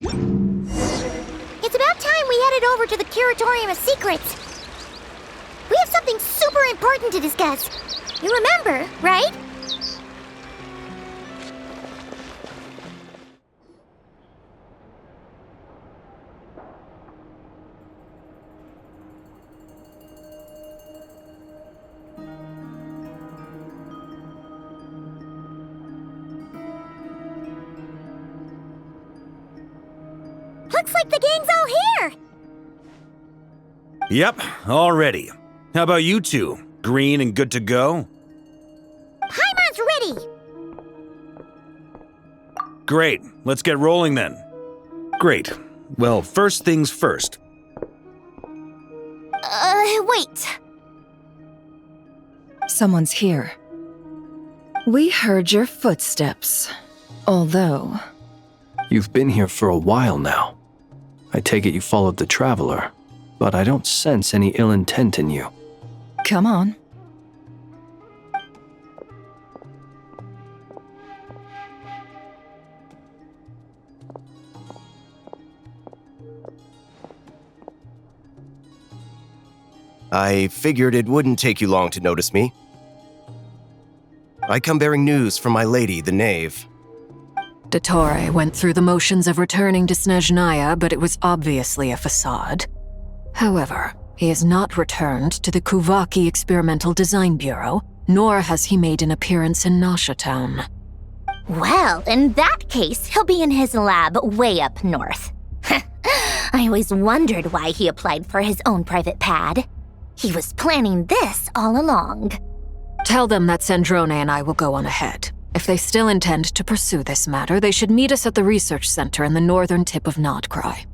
It's about time we headed over to the Curatorium of Secrets. We have something super important to discuss. You remember, right? Looks like the gang's all here! Yep, all ready. How about you two? Green and good to go? Paimon's ready! Great, let's get rolling then. Great. Well, first things first. Wait. Someone's here. We heard your footsteps. Although... You've been here for a while now. I take it you followed the Traveler, but I don't sense any ill intent in you. Come on. I figured it wouldn't take you long to notice me. I come bearing news from my lady, the Knave. Nod-Krai went through the motions of returning to Snezhnaya, but it was obviously a facade. However, he has not returned to the Kuvaki Experimental Design Bureau, nor has he made an appearance in Nasha Town. Well, in that case, he'll be in his lab way up north. I always wondered why he applied for his own private pad. He was planning this all along. Tell them that Sandrone and I will go on ahead. If they still intend to pursue this matter, they should meet us at the research center in the northern tip of Nod-Krai.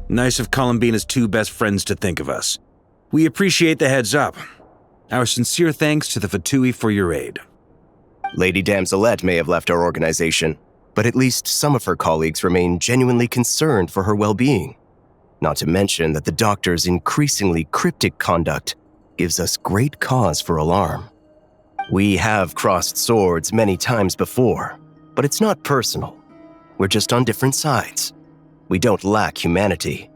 Nice of Columbina's two best friends to think of us. We appreciate the heads up. Our sincere thanks to the Fatui for your aid. Lady Damselette may have left our organization, but at least some of her colleagues remain genuinely concerned for her well-being. Not to mention that the Doctor's increasingly cryptic conduct gives us great cause for alarm. We have crossed swords many times before, but it's not personal. We're just on different sides. We don't lack humanity.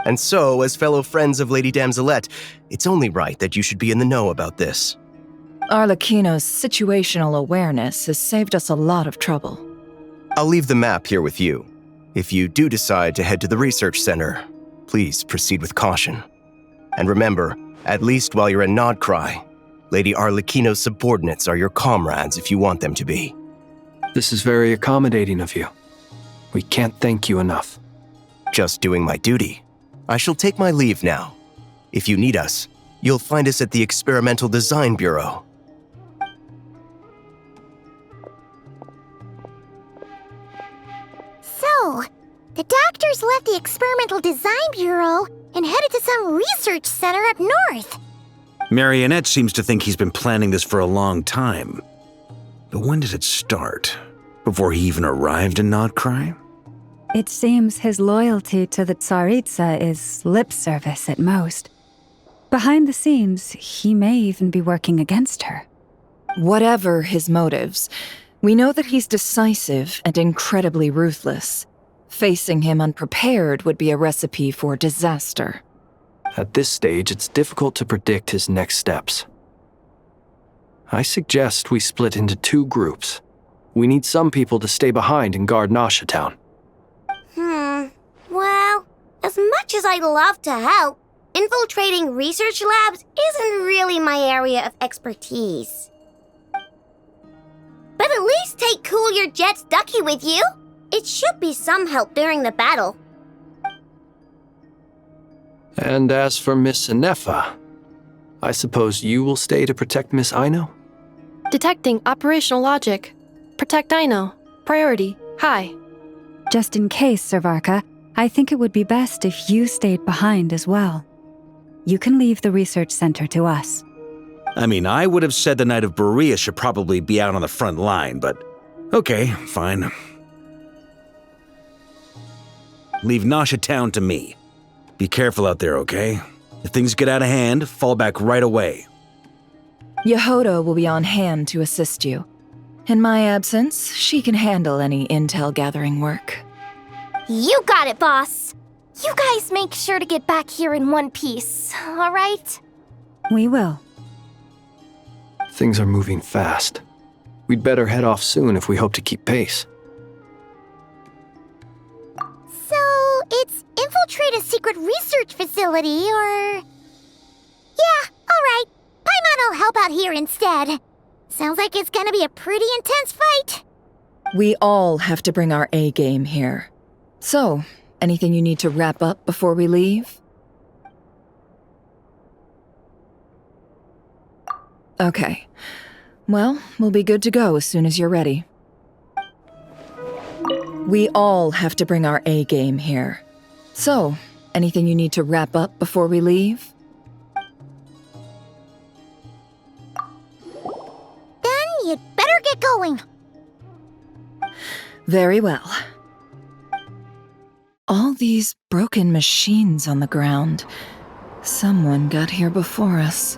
And so, as fellow friends of Lady Damselette, it's only right that you should be in the know about this. Arlecchino's situational awareness has saved us a lot of trouble. I'll leave the map here with you. If you do decide to head to the research center, please proceed with caution. And remember, at least while you're in Nod-Krai, Lady Arlecchino's subordinates are your comrades if you want them to be. This is very accommodating of you. We can't thank you enough. Just doing my duty. I shall take my leave now. If you need us, you'll find us at the Experimental Design Bureau. So, the Doctors left the Experimental Design Bureau and headed to some research center up north. Marionette seems to think he's been planning this for a long time. But when did it start? Before he even arrived in Nod-Krai? It seems his loyalty to the Tsaritsa is lip service at most. Behind the scenes, he may even be working against her. Whatever his motives, we know that he's decisive and incredibly ruthless. Facing him unprepared would be a recipe for disaster. At this stage, it's difficult to predict his next steps. I suggest we split into two groups. We need some people to stay behind and guard Nasha Town. Well, as much as I'd love to help, infiltrating research labs isn't really my area of expertise. But at least take Cool Your Jet's Ducky with you. It should be some help during the battle. And as for Miss Inefa, I suppose you will stay to protect Miss Aino? Detecting operational logic. Protect Aino. Priority. High. Just in case, Servarka, I think it would be best if you stayed behind as well. You can leave the research center to us. I mean, I would have said the Knight of Berea should probably be out on the front line, but okay, fine. Leave Nasha Town to me. Be careful out there, okay? If things get out of hand, fall back right away. Yehoda will be on hand to assist you. In my absence, she can handle any intel-gathering work. You got it, boss. You guys make sure to get back here in one piece, all right? We will. Things are moving fast. We'd better head off soon if we hope to keep pace. So, it's infiltrate a secret research facility, or... Yeah, alright. Paimon will help out here instead. Sounds like it's gonna be a pretty intense fight. We all have to bring our A game here. So, anything you need to wrap up before we leave? Okay. Well, we'll be good to go as soon as you're ready. We all have to bring our A game here. So, anything you need to wrap up before we leave? Then you'd better get going. Very well. All these broken machines on the ground. Someone got here before us.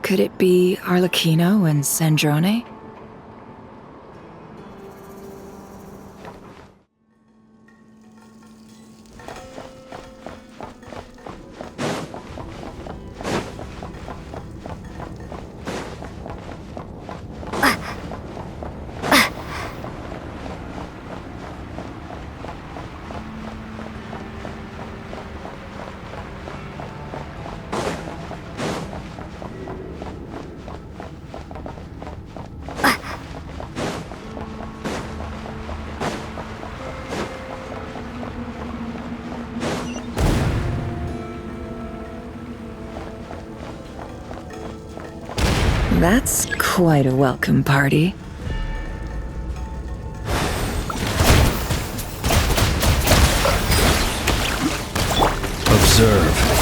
Could it be Arlecchino and Sandrone? That's quite a welcome party. Observe.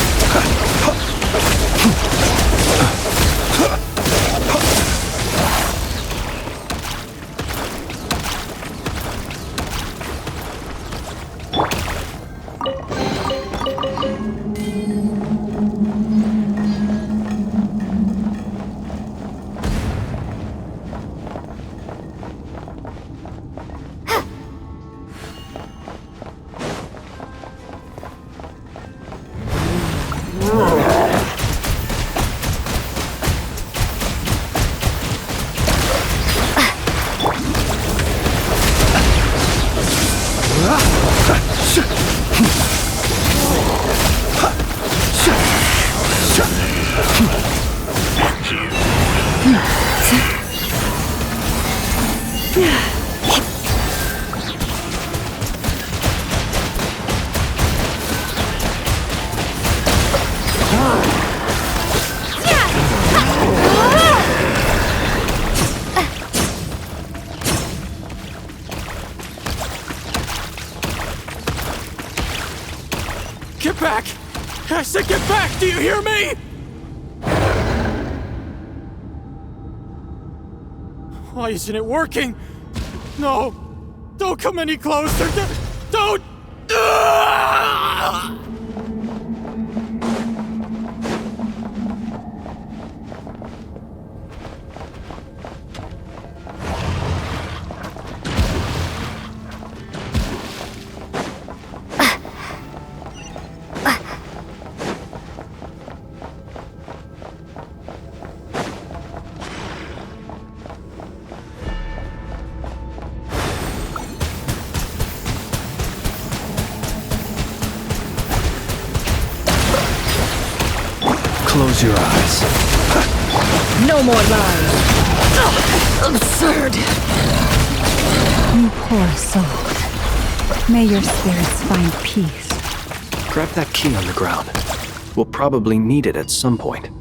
Get back! I said get back! Do you hear me? Why isn't it working? No! Don't come any closer! Don't! Close your eyes. No more lies! Absurd! You poor soul. May your spirits find peace. Grab that key on the ground. We'll probably need it at some point.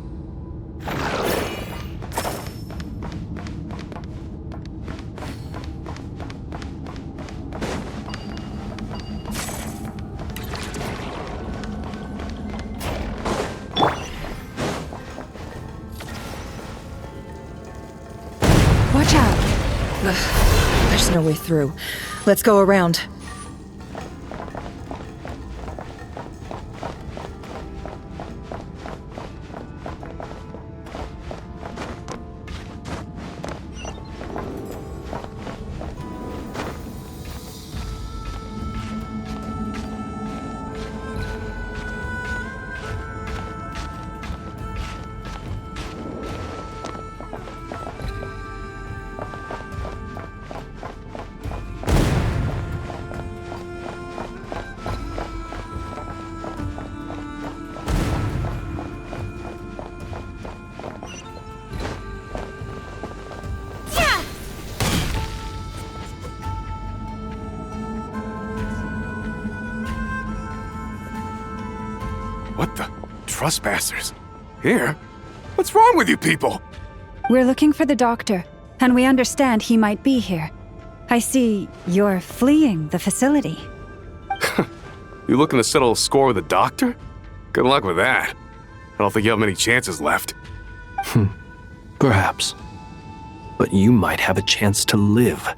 Watch out! There's no way through. Let's go around. What the? Trespassers? Here? What's wrong with you people? We're looking for the doctor, and we understand he might be here. I see you're fleeing the facility. You looking to settle a score with the doctor? Good luck with that. I don't think you have many chances left. Perhaps. But you might have a chance to live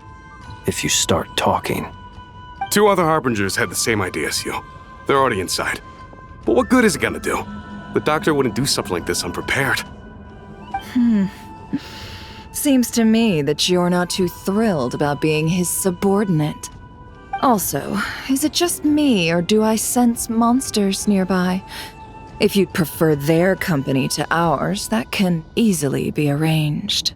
if you start talking. 2 other Harbingers had the same idea as you. They're already inside. But what good is it gonna do? The doctor wouldn't do something like this unprepared. Seems to me that you're not too thrilled about being his subordinate. Also, is it just me, or do I sense monsters nearby? If you'd prefer their company to ours, that can easily be arranged.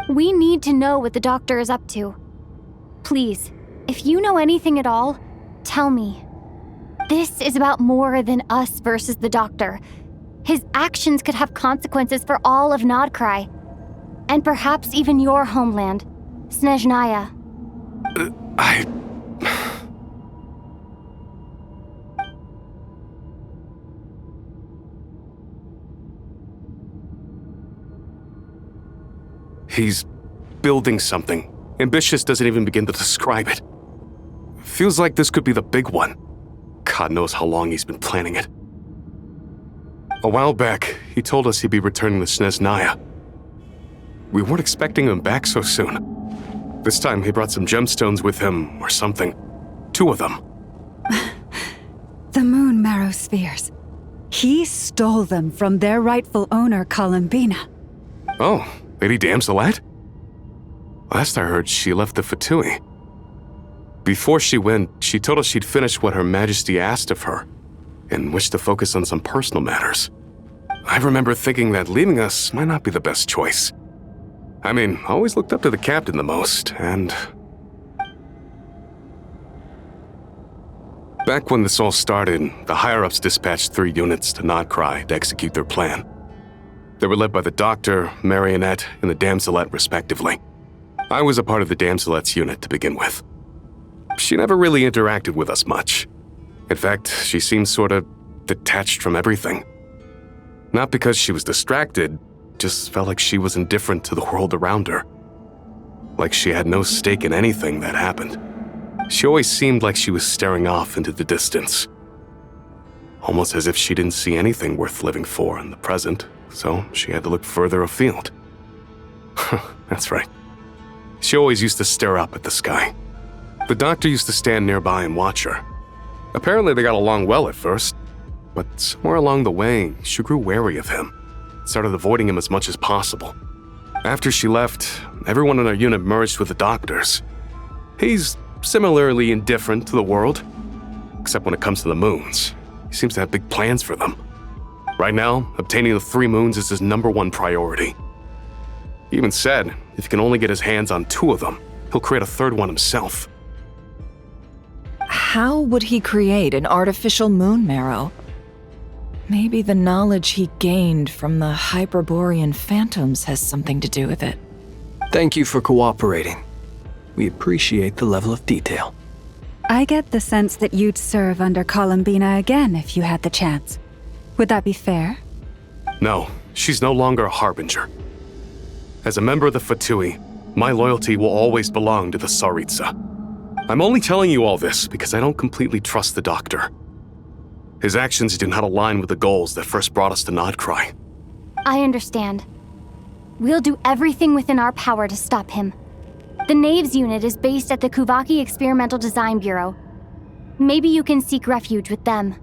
We need to know what the doctor is up to. Please, if you know anything at all, tell me. This is about more than us versus the doctor. His actions could have consequences for all of Nod-Krai. And perhaps even your homeland, Snezhnaya. He's building something. Ambitious doesn't even begin to describe it. Feels like this could be the big one. God knows how long he's been planning it. A while back, he told us he'd be returning to Snezhnaya. We weren't expecting him back so soon. This time he brought some gemstones with him, or something. 2 of them. The moon marrow spheres. He stole them from their rightful owner, Columbina. Oh, Lady Damselet? Last I heard, she left the Fatui. Before she went, she told us she'd finished what Her Majesty asked of her, and wished to focus on some personal matters. I remember thinking that leaving us might not be the best choice. I mean, I always looked up to the captain the most, and... Back when this all started, the higher-ups dispatched 3 units to Nod-Krai to execute their plan. They were led by the Doctor, Marionette, and the Damselet, respectively. I was a part of the Damselet's unit to begin with. She never really interacted with us much. In fact, she seemed sort of detached from everything. Not because she was distracted, just felt like she was indifferent to the world around her. Like she had no stake in anything that happened. She always seemed like she was staring off into the distance. Almost as if she didn't see anything worth living for in the present, so she had to look further afield. That's right. She always used to stare up at the sky. The Doctor used to stand nearby and watch her. Apparently they got along well at first, but somewhere along the way, she grew wary of him. Started avoiding him as much as possible. After she left, everyone in our unit merged with the Doctor's. He's similarly indifferent to the world, except when it comes to the moons. He seems to have big plans for them. Right now, obtaining the 3 moons is his #1 priority. He even said if he can only get his hands on 2 of them, he'll create a 3rd one himself. How would he create an artificial moon marrow? Maybe the knowledge he gained from the Hyperborean phantoms has something to do with it. Thank you for cooperating. We appreciate the level of detail. I get the sense that you'd serve under Columbina again if you had the chance. Would that be fair? No, she's no longer a Harbinger. As a member of the Fatui, my loyalty will always belong to the Tsaritsa. I'm only telling you all this because I don't completely trust the Doctor. His actions do not align with the goals that first brought us to Nod-Krai. I understand. We'll do everything within our power to stop him. The Knaves unit is based at the Kuvaki Experimental Design Bureau. Maybe you can seek refuge with them.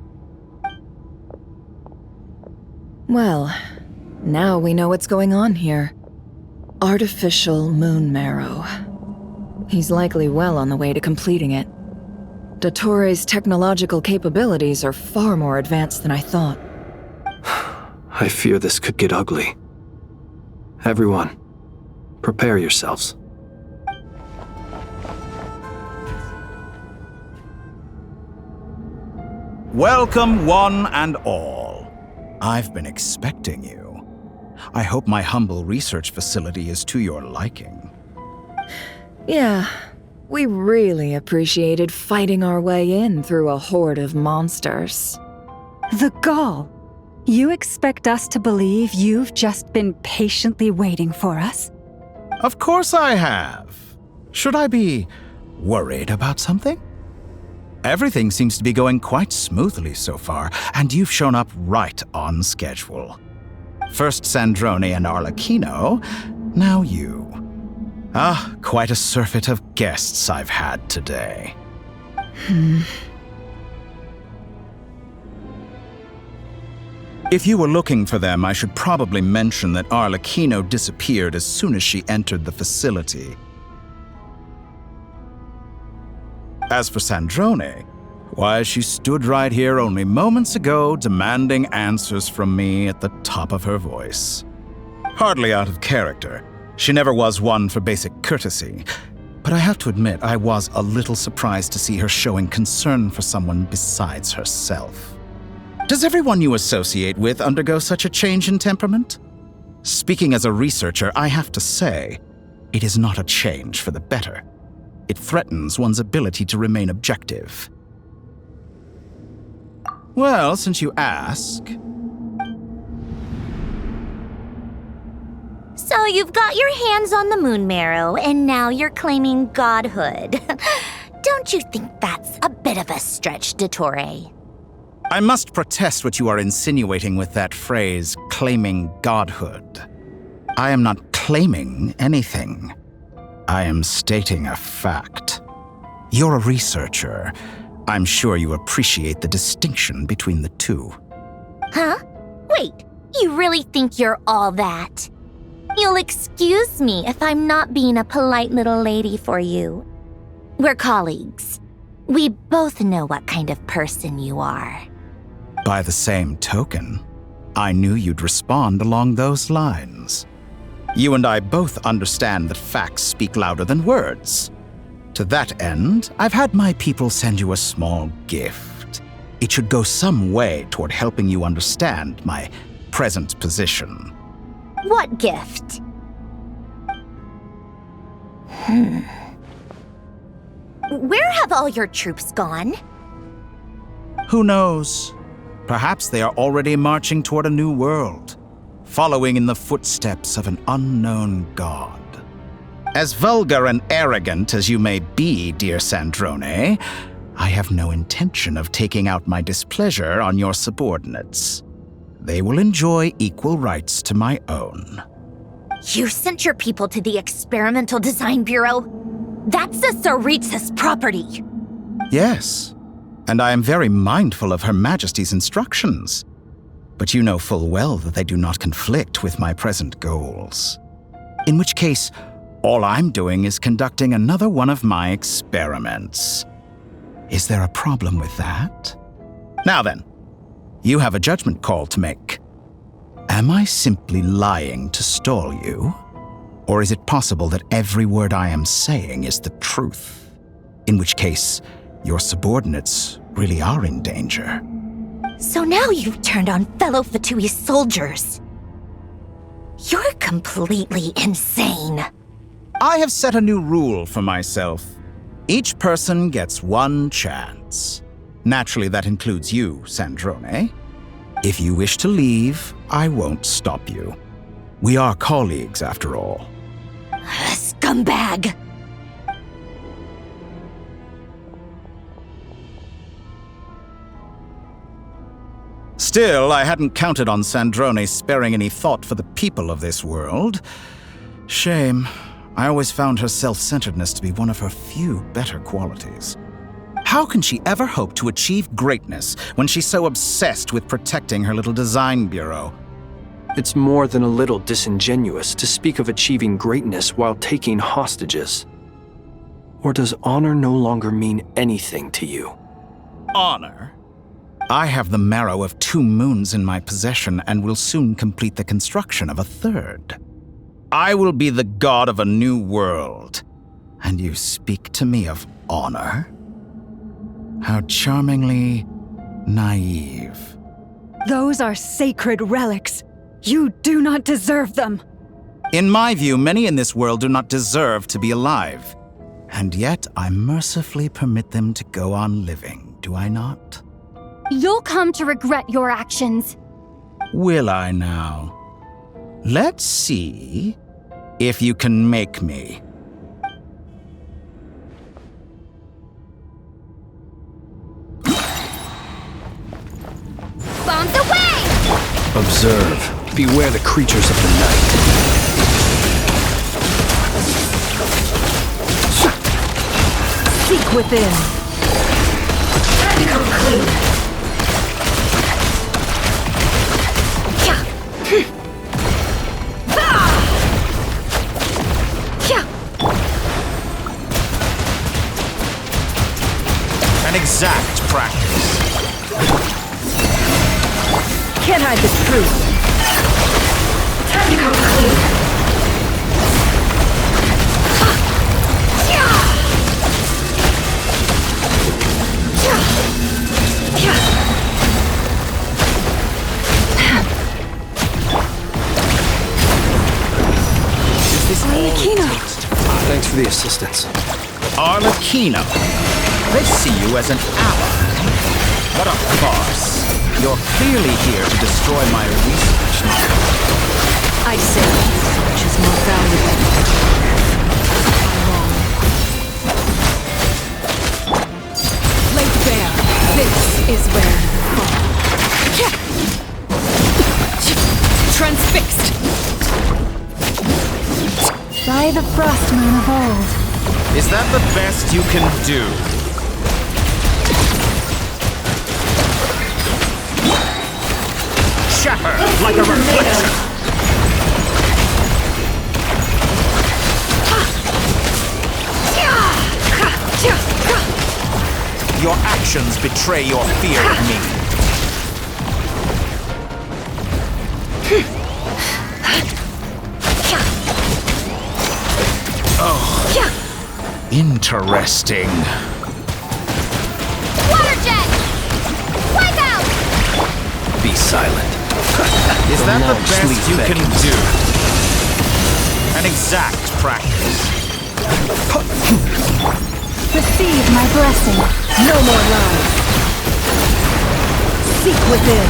Well, now we know what's going on here. Artificial moon marrow. He's likely well on the way to completing it. Dottore's technological capabilities are far more advanced than I thought. I fear this could get ugly. Everyone, prepare yourselves. Welcome, one and all. I've been expecting you. I hope my humble research facility is to your liking. Yeah, We really appreciated fighting our way in through a horde of monsters. The gall! You expect us to believe you've just been patiently waiting for us? Of course I have. Should I be worried about something? Everything seems to be going quite smoothly so far, and you've shown up right on schedule. First Sandrone and Arlecchino, now you. Ah, quite a surfeit of guests I've had today. If you were looking for them, I should probably mention that Arlecchino disappeared as soon as she entered the facility. As for Sandrone, why, she stood right here only moments ago demanding answers from me at the top of her voice. Hardly out of character. She never was one for basic courtesy. But I have to admit, I was a little surprised to see her showing concern for someone besides herself. Does everyone you associate with undergo such a change in temperament? Speaking as a researcher, I have to say, it is not a change for the better. It threatens one's ability to remain objective. Well, since you ask... So you've got your hands on the moon marrow, and now you're claiming godhood. Don't you think that's a bit of a stretch, Dottore? I must protest what you are insinuating with that phrase, claiming godhood. I am not claiming anything. I am stating a fact. You're a researcher. I'm sure you appreciate the distinction between the two. Huh? Wait, you really think you're all that? You'll excuse me if I'm not being a polite little lady for you. We're colleagues. We both know what kind of person you are. By the same token, I knew you'd respond along those lines. You and I both understand that facts speak louder than words. To that end, I've had my people send you a small gift. It should go some way toward helping you understand my present position. What gift? Where have all your troops gone? Who knows? Perhaps they are already marching toward a new world, following in the footsteps of an unknown god. As vulgar and arrogant as you may be, dear Sandrone, I have no intention of taking out my displeasure on your subordinates. They will enjoy equal rights to my own. You sent your people to the Experimental Design Bureau? That's the Tsaritsa's property. Yes, and I am very mindful of Her Majesty's instructions. But you know full well that they do not conflict with my present goals. In which case, all I'm doing is conducting another one of my experiments. Is there a problem with that? Now then, you have a judgment call to make. Am I simply lying to stall you? Or is it possible that every word I am saying is the truth? In which case, your subordinates really are in danger. So now you've turned on fellow Fatui soldiers. You're completely insane. I have set a new rule for myself. Each person gets one chance. Naturally, that includes you, Sandrone. If you wish to leave, I won't stop you. We are colleagues, after all. Scumbag! Still, I hadn't counted on Sandrone sparing any thought for the people of this world. Shame. I always found her self-centeredness to be one of her few better qualities. How can she ever hope to achieve greatness when she's so obsessed with protecting her little design bureau? It's more than a little disingenuous to speak of achieving greatness while taking hostages. Or does honor no longer mean anything to you? Honor? I have the marrow of 2 moons in my possession and will soon complete the construction of a 3rd. I will be the god of a new world. And you speak to me of honor? How charmingly naive. Those are sacred relics. You do not deserve them. In my view, many in this world do not deserve to be alive. And yet I mercifully permit them to go on living, do I not? You'll come to regret your actions. Will I now? Let's see if you can make me. Bombs away! Observe. Beware the creatures of the night. Seek within. Time to come clean. An exact practice. Can't hide the truth. Time to come clean. Thanks for the assistance. Arlecchino. They see you as an ally. What a farce. You're clearly here to destroy my research now. I say research is more valuable. I'm wrong. Laid bare, this is where you fall. Transfixed! By the frost moon of old. Is that the best you can do? Shatter like a reflection! Your actions betray your fear of me. Oh, interesting. Water jet! Wipe out! Be silent. Is that the long best sleep you can beckons. do? An exact practice. Receive my blessing. No more lies. Seek within.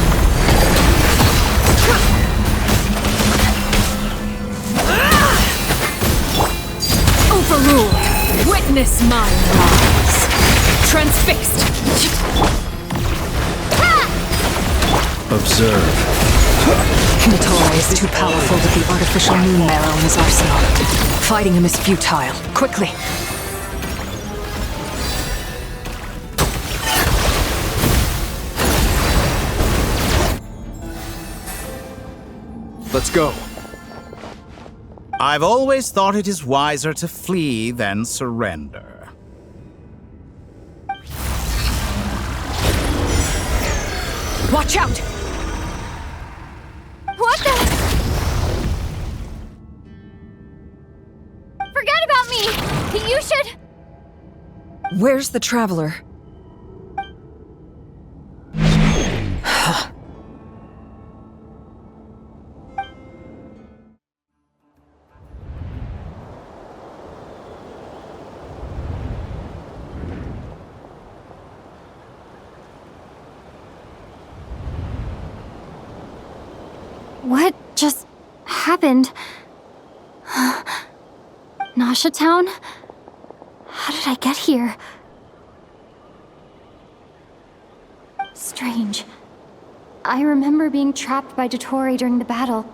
Overruled. Witness my lies. Transfixed. Observe. Nod-Krai is too powerful with the artificial moon marrow in his arsenal. Fighting him is futile. Quickly. Let's go. I've always thought it is wiser to flee than surrender. Watch out! What the? Forget about me! You should... Where's the traveler? What just happened? Nasha Town? How did I get here? Strange. I remember being trapped by Dottore during the battle,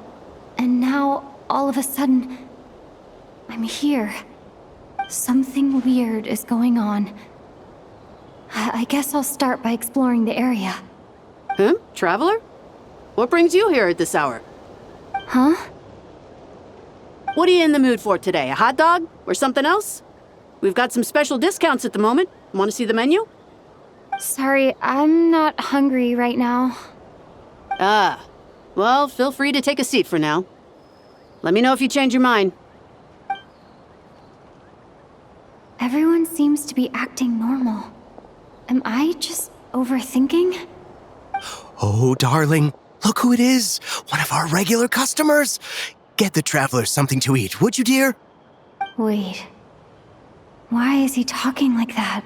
and now, all of a sudden, I'm here. Something weird is going on. I guess I'll start by exploring the area. Huh? Traveler? What brings you here at this hour? Huh? What are you in the mood for today? A hot dog? Or something else? We've got some special discounts at the moment. Want to see the menu? Sorry, I'm not hungry right now. Ah. Well, feel free to take a seat for now. Let me know if you change your mind. Everyone seems to be acting normal. Am I just overthinking? Oh, darling, look who it is. One of our regular customers. Get the traveler something to eat, would you, dear? Wait. Why is he talking like that?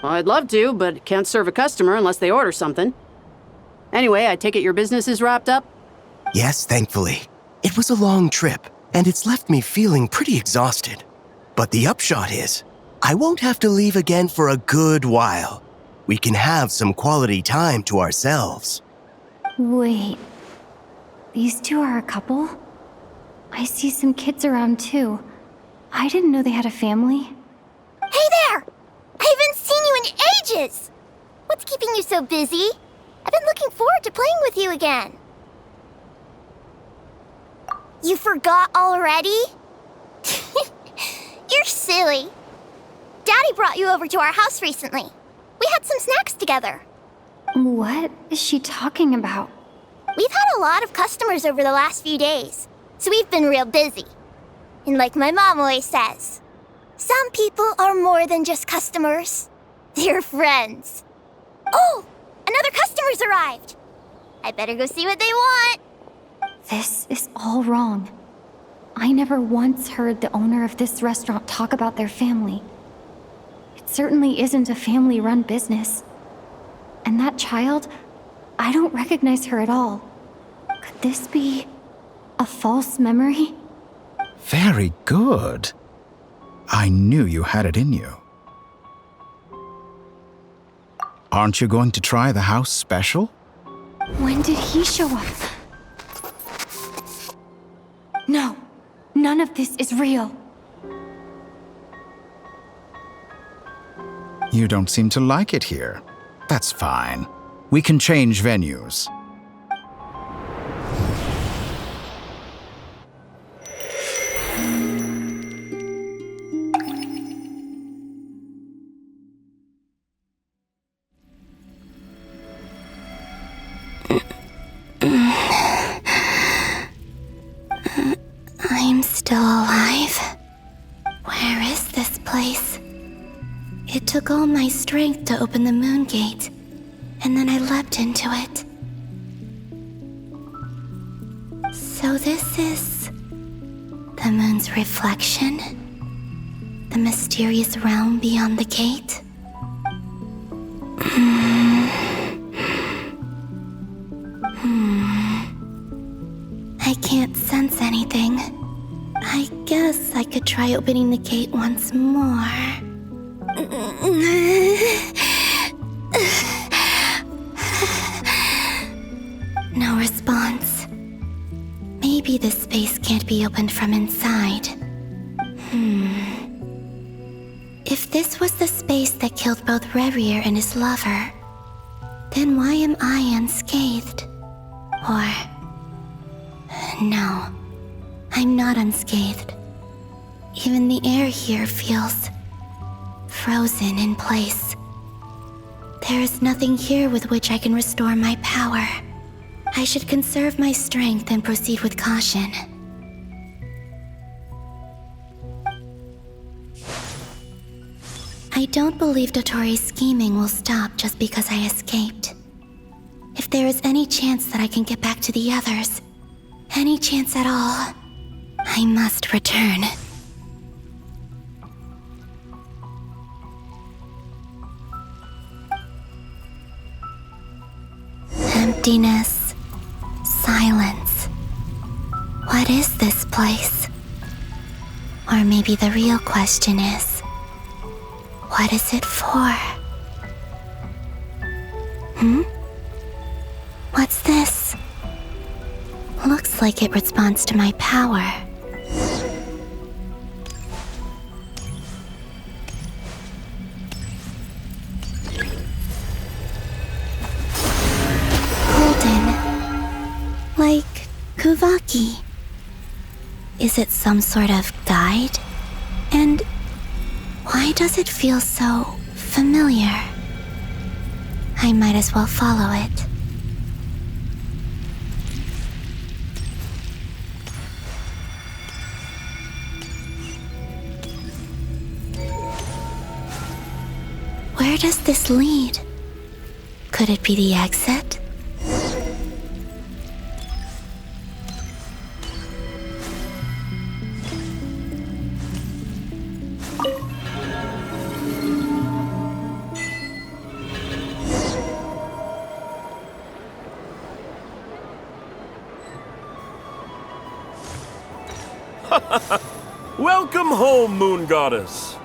Well, I'd love to, but can't serve a customer unless they order something. Anyway, I take it your business is wrapped up? Yes, thankfully. It was a long trip, and it's left me feeling pretty exhausted. But the upshot is, I won't have to leave again for a good while. We can have some quality time to ourselves. Wait. These two are a couple? I see some kids around too. I didn't know they had a family. Hey there! I haven't seen you in ages! What's keeping you so busy? I've been looking forward to playing with you again. You forgot already? You're silly. Daddy brought you over to our house recently. We had some snacks together. What is she talking about? We've had a lot of customers over the last few days, so we've been real busy. And like my mom always says, some people are more than just customers. They're friends. Oh, another customer's arrived. I better go see what they want. This is all wrong. I never once heard the owner of this restaurant talk about their family. It certainly isn't a family-run business. And that child, I don't recognize her at all. Could this be a false memory? Very good. I knew you had it in you. Aren't you going to try the house special? When did he show up? No, none of this is real. You don't seem to like it here. That's fine. We can change venues. I'm still alive. Where is this place? It took all my strength to open the moon gate, and then I leapt into it. So this is the moon's reflection? The mysterious realm beyond the gate? I can't sense anything. I guess I could try opening the gate once more. No response. Maybe this space can't be opened from inside. If this was the space that killed both Rerir and his lover, then why am I unscathed? Or... no, I'm not unscathed. Even the air here feels frozen in place. There is nothing here with which I can restore my power. I should conserve my strength and proceed with caution. I don't believe Dotori's scheming will stop just because I escaped. If there is any chance that I can get back to the others, any chance at all, I must return. Emptiness, silence. What is this place? Or maybe the real question is, what is it for? What's this? Looks like it responds to my power. Golden. Like Kuvaki. Is it some sort of guide? And why does it feel so familiar? I might as well follow it. Where does this lead? Could it be the exit? Welcome home, Moon Goddess.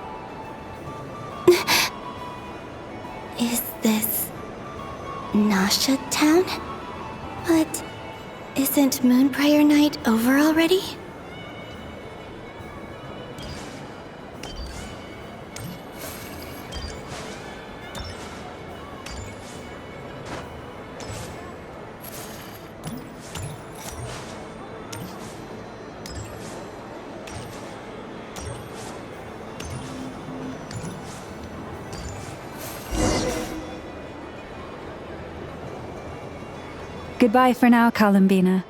Is this Nasha Town? But isn't Moon Prayer Night over already? Goodbye for now, Columbina.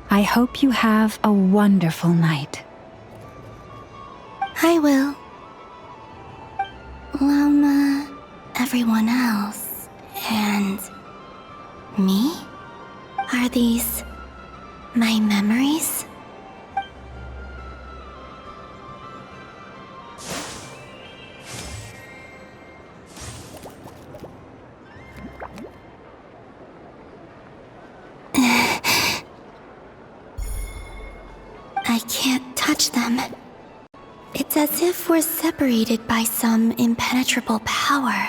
I hope you have a wonderful night. I will. Llama, everyone else, and me? Are these my memories? I can't touch them. It's as if we're separated by some impenetrable power.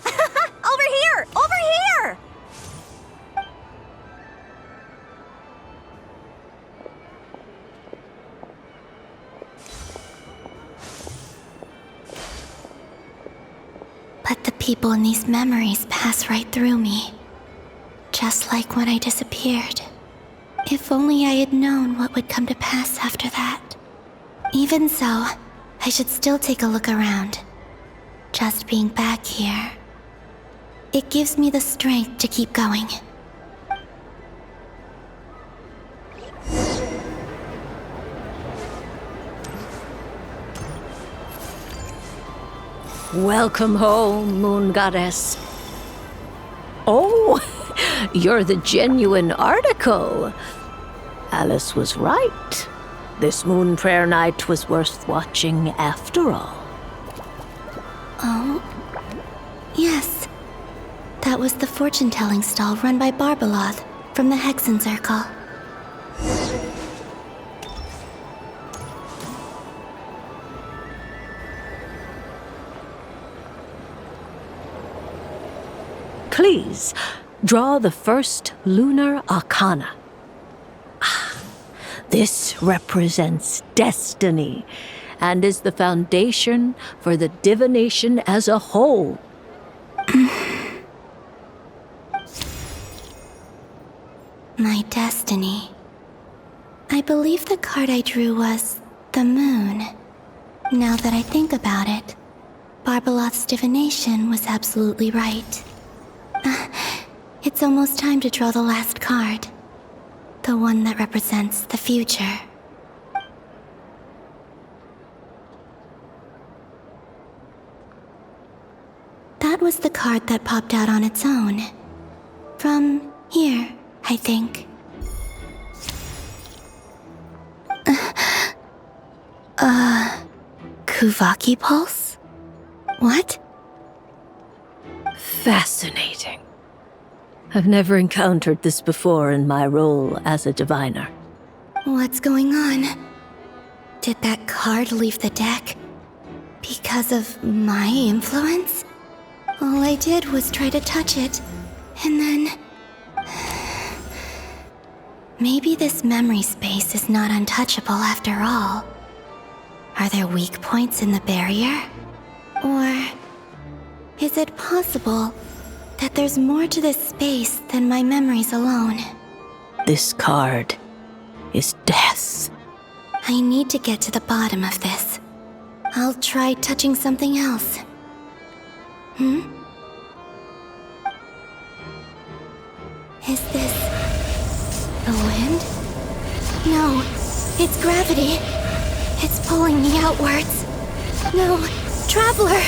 Over here! Over here! But the people in these memories pass right through me. Just like when I disappeared. If only I had known what would come to pass after that. Even so, I should still take a look around. Just being back here, it gives me the strength to keep going. Welcome home, Moon Goddess. Oh, you're the genuine article. Alice was right. This Moon Prayer Night was worth watching after all. Oh, yes. That was the fortune-telling stall run by Barbaloth from the Hexen Circle. Please, draw the first lunar arcana. This represents destiny and is the foundation for the divination as a whole. My destiny. I believe the card I drew was the moon. Now that I think about it, Barbaloth's divination was absolutely right. It's almost time to draw the last card. The one that represents the future. That was the card that popped out on its own. From here, I think. Kuvaki Pulse? What? Fascinating. I've never encountered this before in my role as a diviner. What's going on? Did that card leave the deck? Because of my influence? All I did was try to touch it, and then... Maybe this memory space is not untouchable after all. Are there weak points in the barrier? Or... is it possible that there's more to this space than my memories alone? This card is death. I need to get to the bottom of this. I'll try touching something else. Is this... the wind? No, it's gravity. It's pulling me outwards. No, Traveler!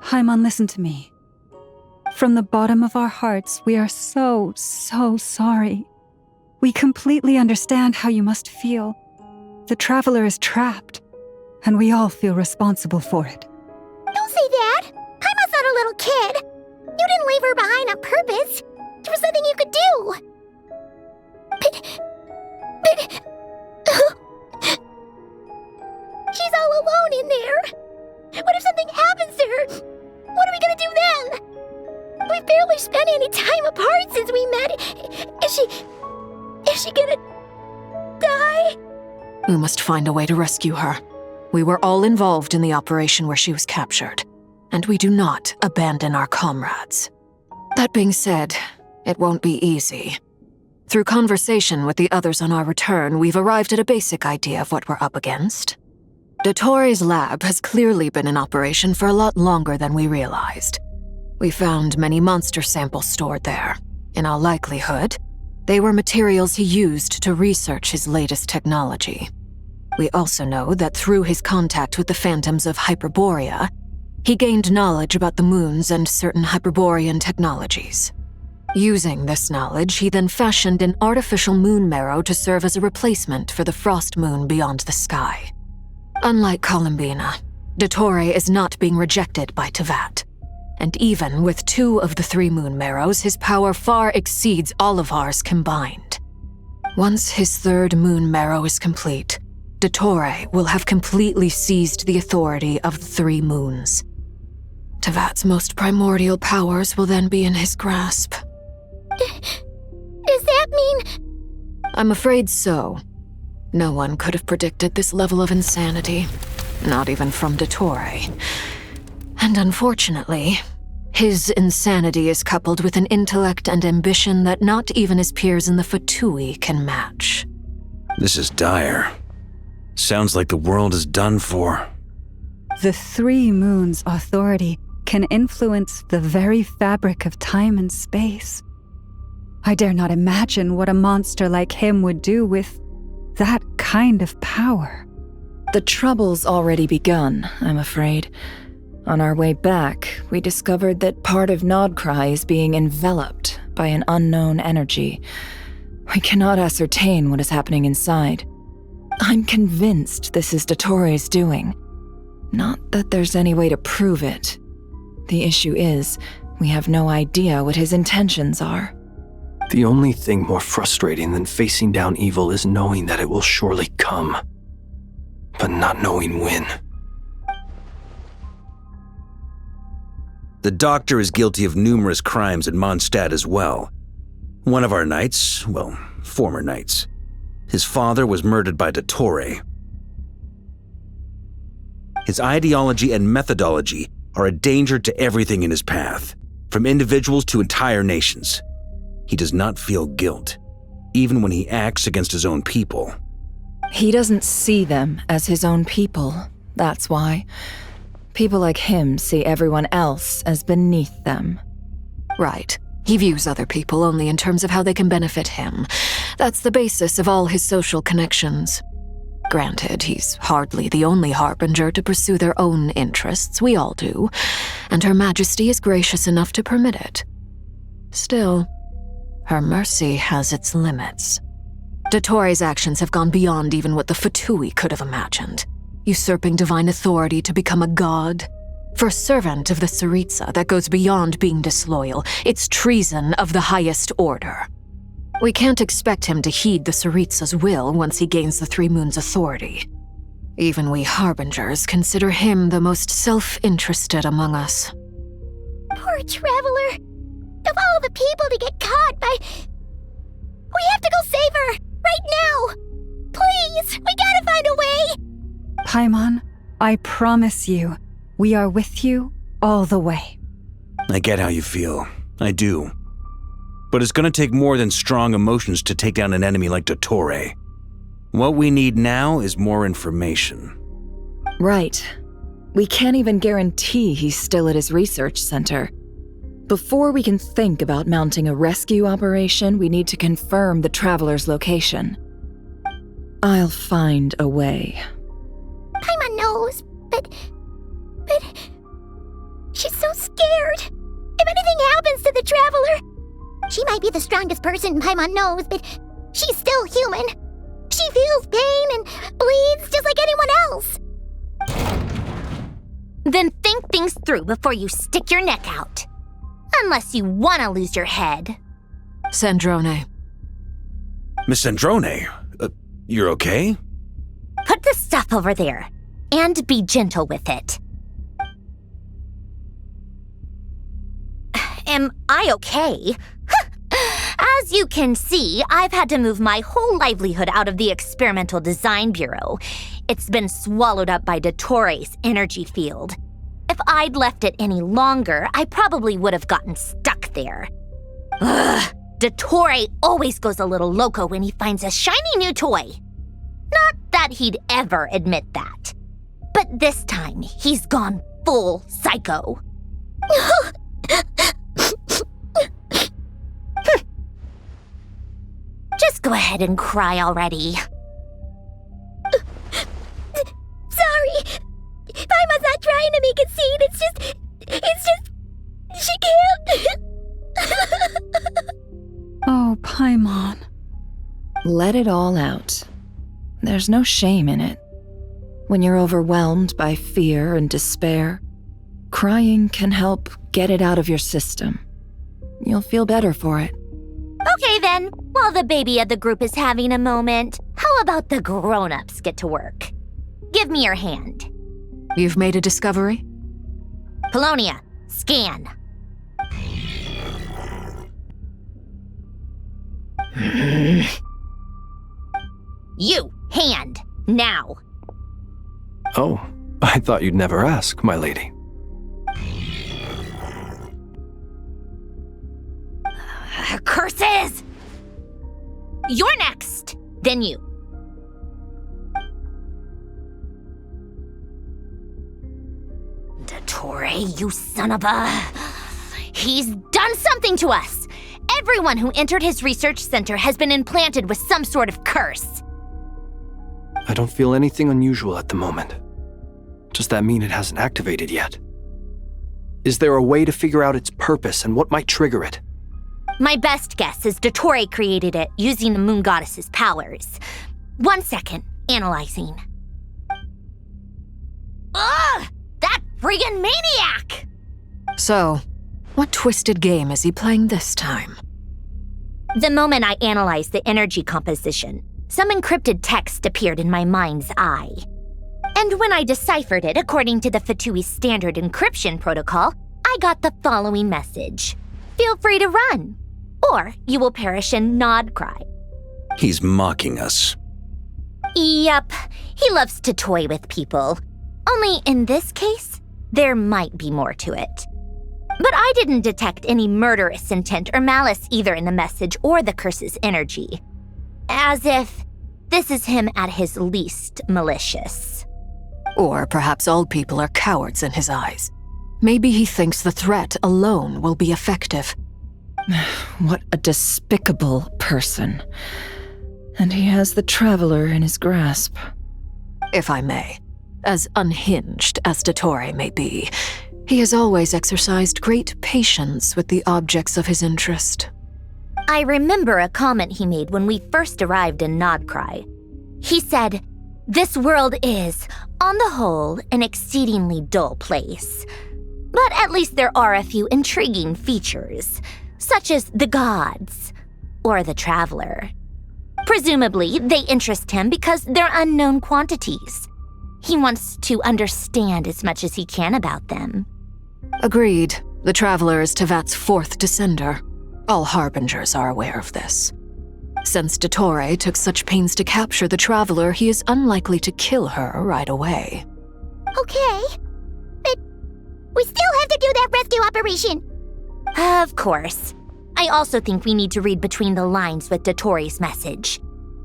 Paimon, listen to me. From the bottom of our hearts, we are so sorry. We completely understand how you must feel. The traveler is trapped, and we all feel responsible for it. Don't say that! Paimon's not a little kid! You didn't leave her behind on purpose! There was nothing you could do! But... She's all alone in there! What if something happens to her? What are we gonna do then? We've barely spent any time apart since we met. Is she gonna die? We must find a way to rescue her. We were all involved in the operation where she was captured, and we do not abandon our comrades. That being said, it won't be easy. Through conversation with the others on our return, we've arrived at a basic idea of what we're up against. Dottore's lab has clearly been in operation for a lot longer than we realized. We found many monster samples stored there. In all likelihood, they were materials he used to research his latest technology. We also know that through his contact with the phantoms of Hyperborea, he gained knowledge about the moons and certain Hyperborean technologies. Using this knowledge, he then fashioned an artificial moon marrow to serve as a replacement for the frost moon beyond the sky. Unlike Columbina, Dottore is not being rejected by Teyvat. And even with 2 of the 3 moon marrows, his power far exceeds all of ours combined. Once his 3rd moon marrow is complete, Dottore will have completely seized the authority of the 3 moons. Teyvat's most primordial powers will then be in his grasp. Does that mean... I'm afraid so. No one could have predicted this level of insanity, not even from Dottore. And unfortunately, his insanity is coupled with an intellect and ambition that not even his peers in the Fatui can match. This is dire. Sounds like the world is done for. The 3 moons' authority can influence the very fabric of time and space. I dare not imagine what a monster like him would do with that kind of power. The trouble's already begun, I'm afraid. On our way back, we discovered that part of Nod-Krai is being enveloped by an unknown energy. We cannot ascertain what is happening inside. I'm convinced this is Dottore's doing. Not that there's any way to prove it. The issue is, we have no idea what his intentions are. The only thing more frustrating than facing down evil is knowing that it will surely come, but not knowing when. The doctor is guilty of numerous crimes in Mondstadt as well. One of our knights, well, former knights, his father was murdered by Dottore. His ideology and methodology are a danger to everything in his path, from individuals to entire nations. He does not feel guilt, even when he acts against his own people. He doesn't see them as his own people, that's why. People like him see everyone else as beneath them. Right. He views other people only in terms of how they can benefit him. That's the basis of all his social connections. Granted, he's hardly the only harbinger to pursue their own interests. We all do. And Her Majesty is gracious enough to permit it. Still, her mercy has its limits. Dottore's actions have gone beyond even what the Fatui could have imagined. Usurping divine authority to become a god. For a servant of the Tsaritsa, that goes beyond being disloyal. It's treason of the highest order. We can't expect him to heed the Tsaritsa's will once he gains the 3 moons' authority. Even we harbingers consider him the most self-interested among us. Poor traveler. Of all the people to get caught by... We have to go save her! Right now! Please! We gotta find a way! Paimon, I promise you, we are with you all the way. I get how you feel. I do. But it's gonna take more than strong emotions to take down an enemy like Dottore. What we need now is more information. Right. We can't even guarantee he's still at his research center. Before we can think about mounting a rescue operation, we need to confirm the traveler's location. I'll find a way. Paimon knows, but she's so scared. If anything happens to the traveler, she might be the strongest person Paimon knows, but she's still human. She feels pain and bleeds just like anyone else. Then think things through before you stick your neck out. Unless you want to lose your head. Sandrone. Miss Sandrone, you're okay? Put the stuff over there, and be gentle with it. Am I okay? As you can see, I've had to move my whole livelihood out of the Experimental Design Bureau. It's been swallowed up by Dottores' energy field. If I'd left it any longer, I probably would have gotten stuck there. Ugh, Dottore always goes a little loco when he finds a shiny new toy. Not that he'd ever admit that. But this time, he's gone full psycho. Just go ahead and cry already. Sorry. Paimon's not trying to make a scene. It's just, she can't. Oh, Paimon. Let it all out. There's no shame in it. When you're overwhelmed by fear and despair, crying can help get it out of your system. You'll feel better for it. Okay then, while the baby of the group is having a moment, how about the grown-ups get to work? Give me your hand. You've made a discovery? Polonia, scan. You, hand, now. Oh, I thought you'd never ask, my lady. Curses! You're next, then you. Dottore, you son of a... He's done something to us! Everyone who entered his research center has been implanted with some sort of curse. I don't feel anything unusual at the moment. Does that mean it hasn't activated yet? Is there a way to figure out its purpose and what might trigger it? My best guess is Dottore created it using the moon goddess's powers. 1 second, analyzing. Ugh! That friggin' maniac! So, what twisted game is he playing this time? The moment I analyzed the energy composition, some encrypted text appeared in my mind's eye. And when I deciphered it according to the Fatui standard encryption protocol, I got the following message. Feel free to run, or you will perish in Nod-Krai. He's mocking us. Yup, he loves to toy with people. Only in this case, there might be more to it. But I didn't detect any murderous intent or malice either in the message or the curse's energy. As if this is him at his least malicious. Or perhaps all people are cowards in his eyes. Maybe he thinks the threat alone will be effective. What a despicable person. And he has the Traveler in his grasp. If I may, as unhinged as Dottore may be, he has always exercised great patience with the objects of his interest. I remember a comment he made when we first arrived in Nod-Krai. He said, "This world is, on the whole, an exceedingly dull place. But at least there are a few intriguing features, such as the gods, or the Traveler. Presumably, they interest him because they're unknown quantities. He wants to understand as much as he can about them." Agreed. The Traveler is Tevat's fourth descender. All Harbingers are aware of this. Since Dottore took such pains to capture the Traveler, he is unlikely to kill her right away. Okay, but we still have to do that rescue operation. Of course. I also think we need to read between the lines with Dottore's message.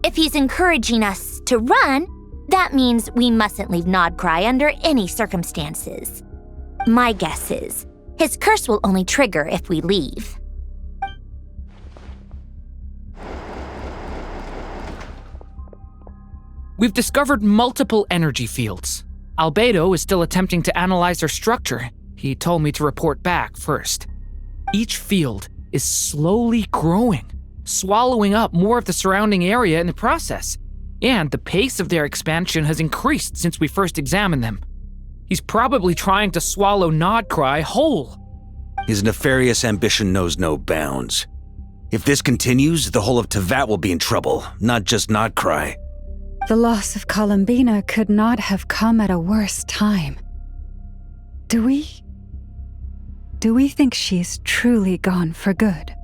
If he's encouraging us to run, that means we mustn't leave Nod-Krai under any circumstances. My guess is His curse will only trigger if we leave. We've discovered multiple energy fields. Albedo is still attempting to analyze their structure. He told me to report back first. Each field is slowly growing, swallowing up more of the surrounding area in the process. And the pace of their expansion has increased since we first examined them. He's probably trying to swallow Nod-Krai whole. His nefarious ambition knows no bounds. If this continues, the whole of Teyvat will be in trouble, not just Nod-Krai. The loss of Columbina could not have come at a worse time. Do we think she's truly gone for good?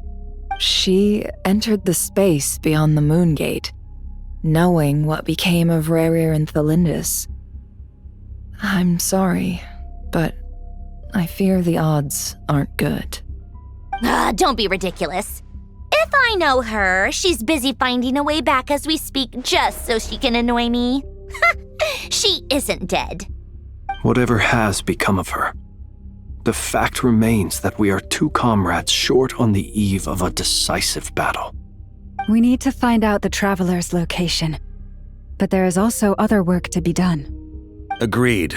She entered the space beyond the Moon Gate, knowing what became of Rerir and Thelindis. I'm sorry, but I fear the odds aren't good. Don't be ridiculous. If I know her, she's busy finding a way back as we speak just so she can annoy me. She isn't dead. Whatever has become of her, the fact remains that we are two comrades short on the eve of a decisive battle. We need to find out the Traveler's location, but there is also other work to be done. Agreed.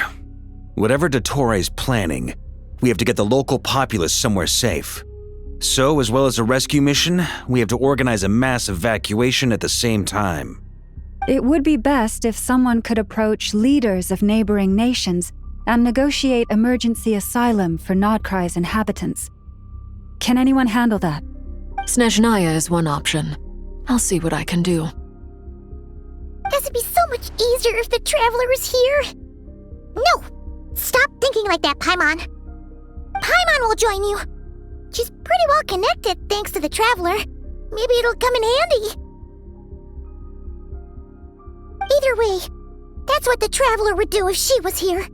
Whatever Dottore is planning, we have to get the local populace somewhere safe. So, as well as a rescue mission, we have to organize a mass evacuation at the same time. It would be best if someone could approach leaders of neighboring nations and negotiate emergency asylum for Nod-Krai's inhabitants. Can anyone handle that? Snezhnaya is one option. I'll see what I can do. This would be so much easier if the Traveler was here. No! Stop thinking like that, Paimon. Paimon will join you. She's pretty well connected thanks to the Traveler. Maybe it'll come in handy. Either way, that's what the Traveler would do if she was here.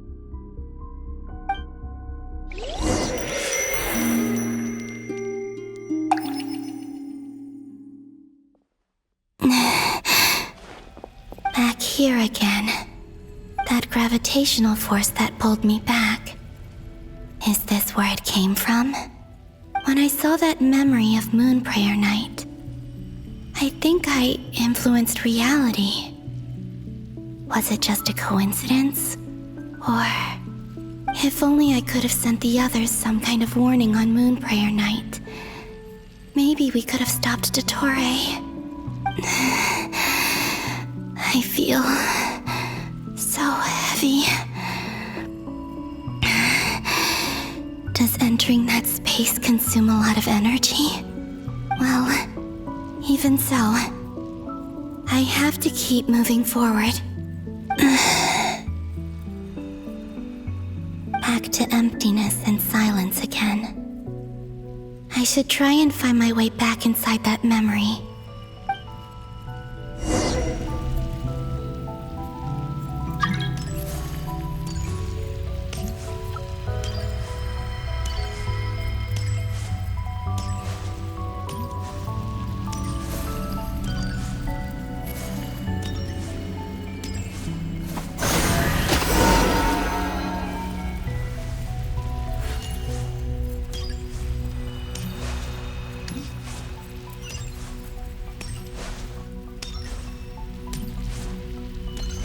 Back here again. That gravitational force that pulled me back. Is this where it came from? When I saw that memory of Moon Prayer Night, I think I influenced reality. Was it just a coincidence? Or, if only I could have sent the others some kind of warning on Moon Prayer Night, maybe we could have stopped Dottore. I feel so heavy. Does entering that space consume a lot of energy? Well, even so, I have to keep moving forward. Back to emptiness and silence again. I should try and find my way back inside that memory.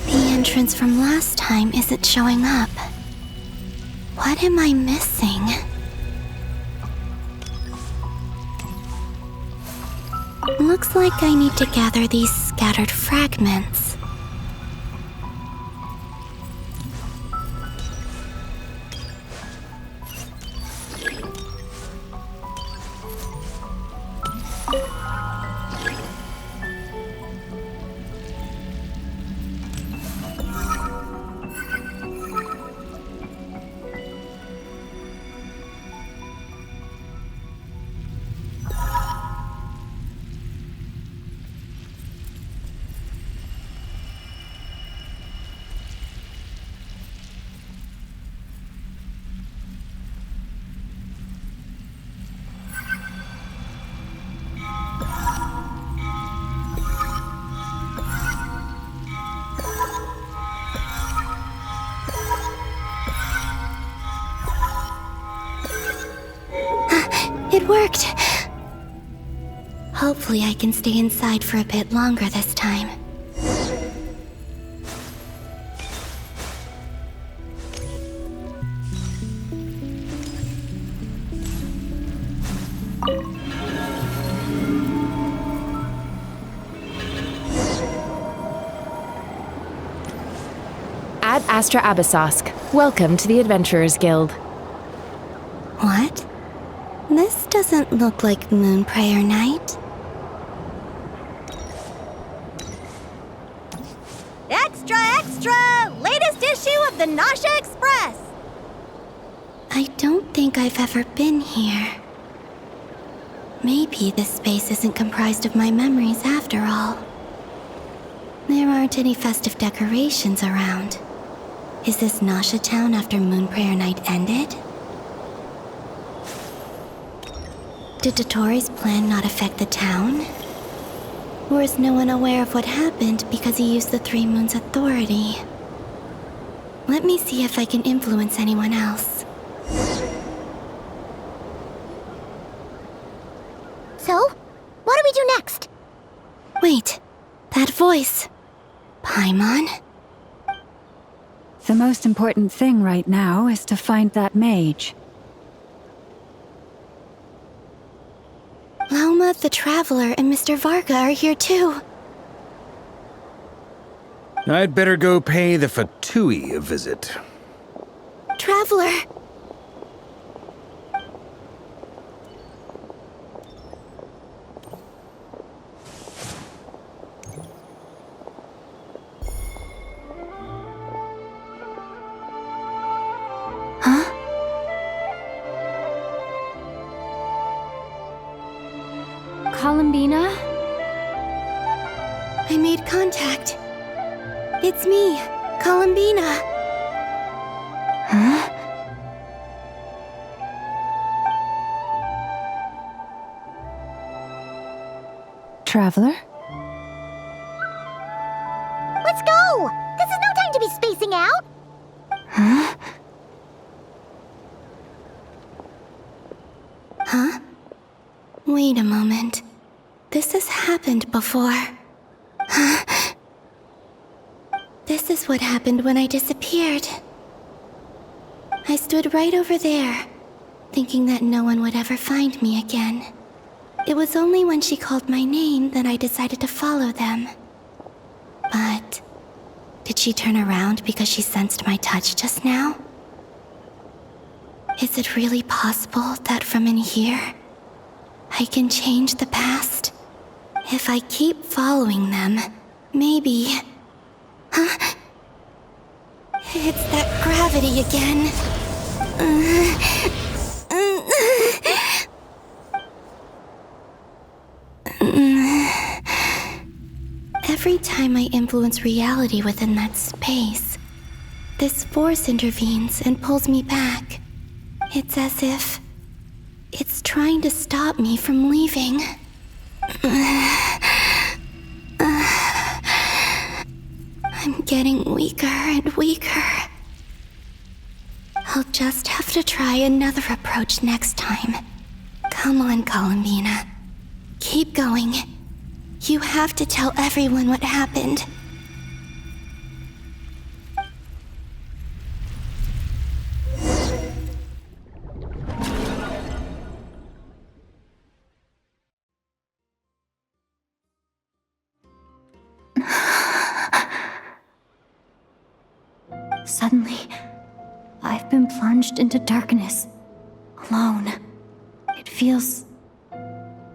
The entrance from last time isn't showing up. What am I missing? Looks like I need to gather these scattered fragments. worked. Hopefully I can stay inside for a bit longer this time. Ad Astra Abyssosque. Welcome to the Adventurers Guild. What? This doesn't look like Moonprayer Night. Extra, extra! Latest issue of the Nasha Express! I don't think I've ever been here. Maybe this space isn't comprised of my memories after all. There aren't any festive decorations around. Is this Nasha Town after Moonprayer Night ended? Did Dottoro's plan not affect the town? Or is no one aware of what happened because he used the Three Moons' authority? Let me see if I can influence anyone else. So, what do we do next? Wait, that voice. Paimon? The most important thing right now is to find that mage. Lauma the Traveler and Mr. Varga are here too. I'd better go pay the Fatui a visit. Traveler! Huh? Columbina? I made contact. It's me, Columbina. Huh? Traveler? Let's go! This is no time to be spacing out! Huh? Huh? Wait a moment. This has happened before. Huh? This is what happened when I disappeared. I stood right over there, thinking that no one would ever find me again. It was only when she called my name that I decided to follow them. But did she turn around because she sensed my touch just now? Is it really possible that from in here, I can change the past? If I keep following them, maybe... Huh? It's that gravity again. Every time I influence reality within that space, this force intervenes and pulls me back. It's as if it's trying to stop me from leaving. I'm getting weaker and weaker. I'll just have to try another approach next time. Come on, Columbina. Keep going. You have to tell everyone what happened. Suddenly, I've been plunged into darkness, alone. It feels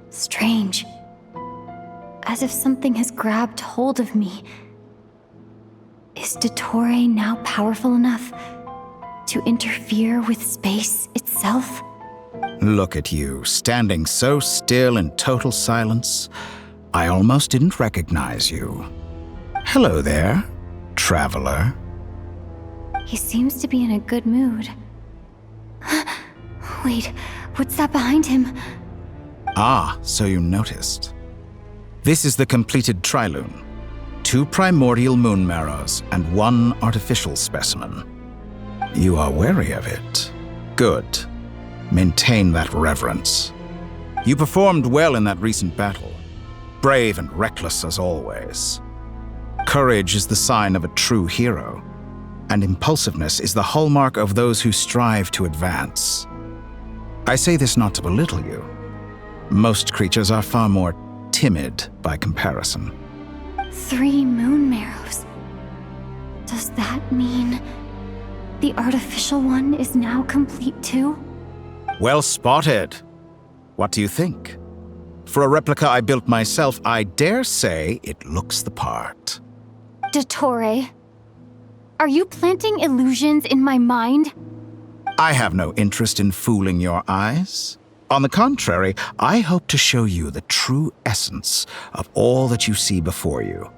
strange, as if something has grabbed hold of me. Is Dottore now powerful enough to interfere with space itself? Look at you, standing so still in total silence. I almost didn't recognize you. Hello there, traveler. He seems to be in a good mood. Wait, what's that behind him? Ah, so you noticed. This is the completed trilune. 2 primordial moon marrows and 1 artificial specimen. You are wary of it. Good. Maintain that reverence. You performed well in that recent battle. Brave and reckless as always. Courage is the sign of a true hero, and impulsiveness is the hallmark of those who strive to advance. I say this not to belittle you. Most creatures are far more timid by comparison. 3 moon marrows. Does that mean the artificial one is now complete too? Well spotted. What do you think? For a replica I built myself, I dare say it looks the part. Dottore, are you planting illusions in my mind? I have no interest in fooling your eyes. On the contrary, I hope to show you the true essence of all that you see before you.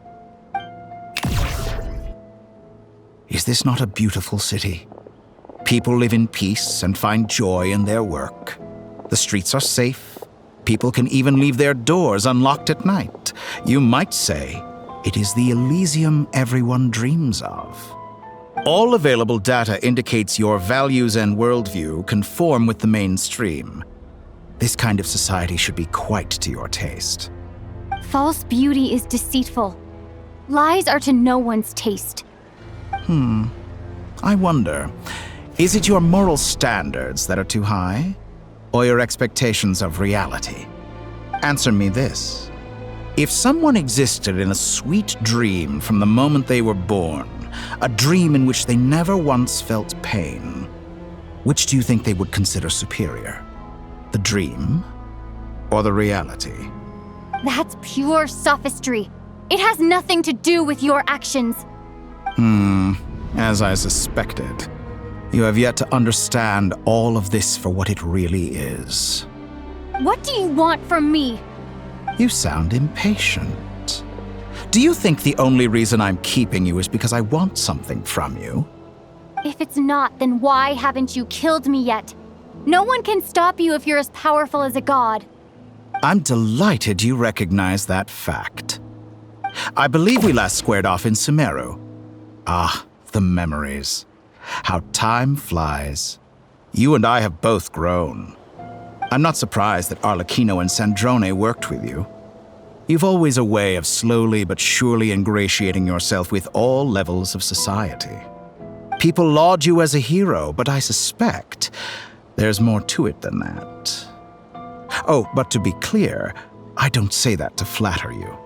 Is this not a beautiful city? People live in peace and find joy in their work. The streets are safe. People can even leave their doors unlocked at night. You might say it is the Elysium everyone dreams of. All available data indicates your values and worldview conform with the mainstream. This kind of society should be quite to your taste. False beauty is deceitful. Lies are to no one's taste. I wonder, is it your moral standards that are too high, or your expectations of reality? Answer me this. If someone existed in a sweet dream from the moment they were born, a dream in which they never once felt pain, which do you think they would consider superior? The dream or the reality? That's pure sophistry. It has nothing to do with your actions. As I suspected. You have yet to understand all of this for what it really is. What do you want from me? You sound impatient. Do you think the only reason I'm keeping you is because I want something from you? If it's not, then why haven't you killed me yet? No one can stop you if you're as powerful as a god. I'm delighted you recognize that fact. I believe we last squared off in Sumeru. Ah, the memories. How time flies. You and I have both grown. I'm not surprised that Arlecchino and Sandrone worked with you. You've always a way of slowly but surely ingratiating yourself with all levels of society. People laud you as a hero, but I suspect there's more to it than that. Oh, but to be clear, I don't say that to flatter you.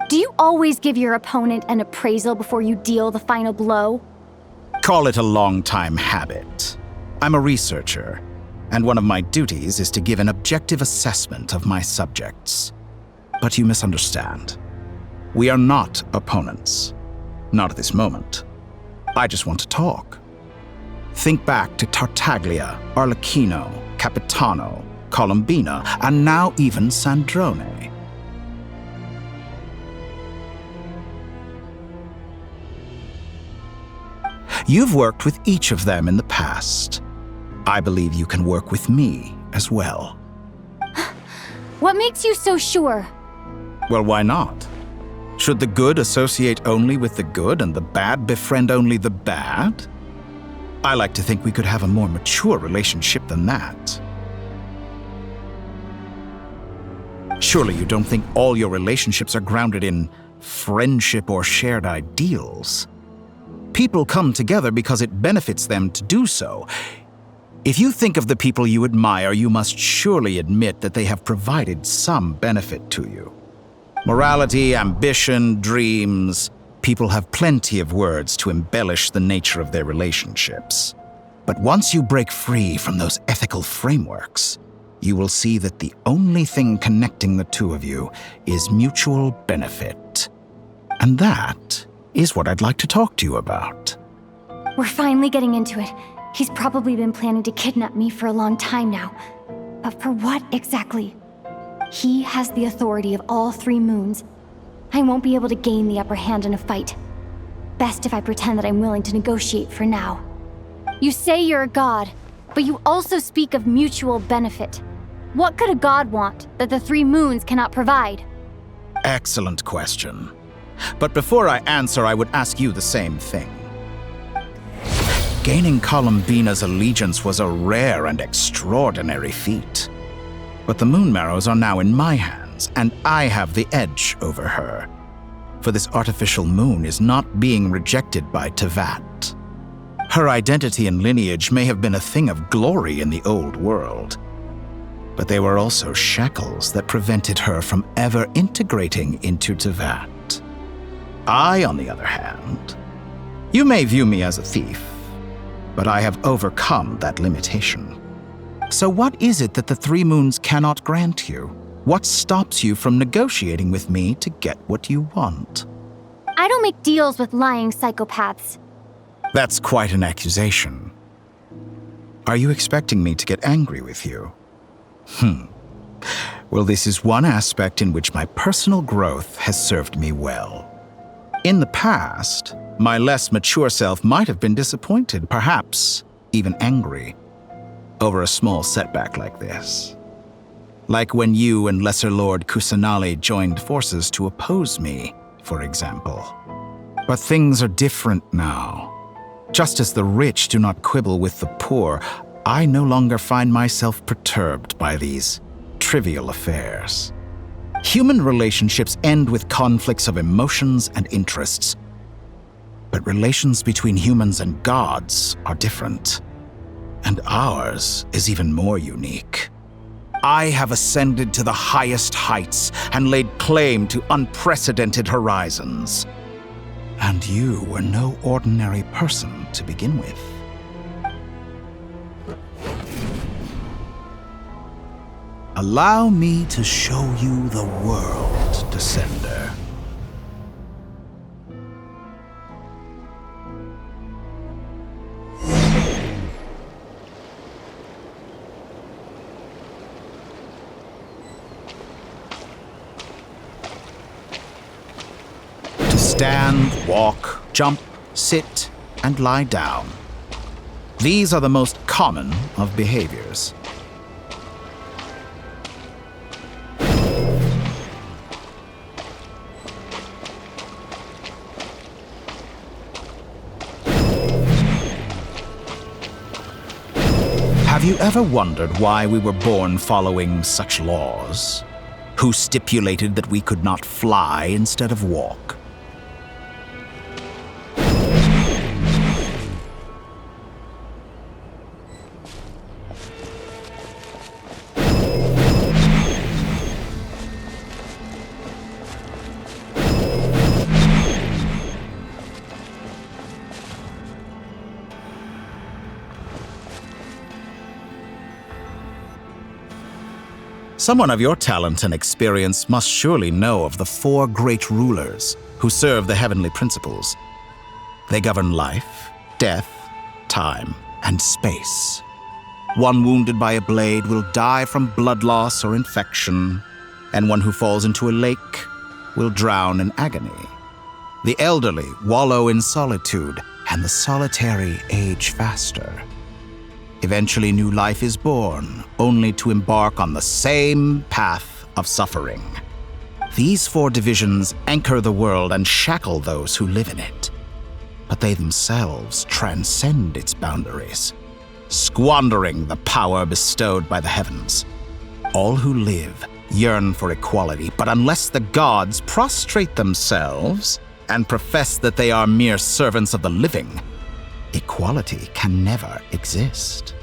Do you always give your opponent an appraisal before you deal the final blow? Call it a long-time habit. I'm a researcher, and one of my duties is to give an objective assessment of my subjects. But you misunderstand. We are not opponents. Not at this moment. I just want to talk. Think back to Tartaglia, Arlecchino, Capitano, Colombina, and now even Sandrone. You've worked with each of them in the past. I believe you can work with me as well. What makes you so sure? Well, why not? Should the good associate only with the good and the bad befriend only the bad? I like to think we could have a more mature relationship than that. Surely you don't think all your relationships are grounded in friendship or shared ideals. People come together because it benefits them to do so. If you think of the people you admire, you must surely admit that they have provided some benefit to you. Morality, ambition, dreams. People have plenty of words to embellish the nature of their relationships. But once you break free from those ethical frameworks, you will see that the only thing connecting the two of you is mutual benefit. And that is what I'd like to talk to you about. We're finally getting into it. He's probably been planning to kidnap me for a long time now. But for what exactly? He has the authority of all 3 moons. I won't be able to gain the upper hand in a fight. Best if I pretend that I'm willing to negotiate for now. You say you're a god, but you also speak of mutual benefit. What could a god want that the 3 moons cannot provide? Excellent question. But before I answer, I would ask you the same thing. Gaining Colombina's allegiance was a rare and extraordinary feat. But the Moon Marrows are now in my hands, and I have the edge over her. For this artificial moon is not being rejected by Teyvat. Her identity and lineage may have been a thing of glory in the old world, but they were also shackles that prevented her from ever integrating into Teyvat. I, on the other hand, you may view me as a thief, but I have overcome that limitation. So what is it that the Three Moons cannot grant you? What stops you from negotiating with me to get what you want? I don't make deals with lying psychopaths. That's quite an accusation. Are you expecting me to get angry with you? Well, this is one aspect in which my personal growth has served me well. In the past, my less mature self might have been disappointed, perhaps even angry, over a small setback like this. Like when you and Lesser Lord Kusanali joined forces to oppose me, for example. But things are different now. Just as the rich do not quibble with the poor, I no longer find myself perturbed by these trivial affairs. Human relationships end with conflicts of emotions and interests. But relations between humans and gods are different. And ours is even more unique. I have ascended to the highest heights and laid claim to unprecedented horizons. And you were no ordinary person to begin with. Allow me to show you the world, Descender. To stand, walk, jump, sit, and lie down. These are the most common of behaviors. Have you ever wondered why we were born following such laws? Who stipulated that we could not fly instead of walk? Someone of your talent and experience must surely know of the four great rulers who serve the heavenly principles. They govern life, death, time, and space. One wounded by a blade will die from blood loss or infection, and one who falls into a lake will drown in agony. The elderly wallow in solitude, and the solitary age faster. Eventually, new life is born, only to embark on the same path of suffering. These four divisions anchor the world and shackle those who live in it. But they themselves transcend its boundaries, squandering the power bestowed by the heavens. All who live yearn for equality, but unless the gods prostrate themselves and profess that they are mere servants of the living, equality can never exist.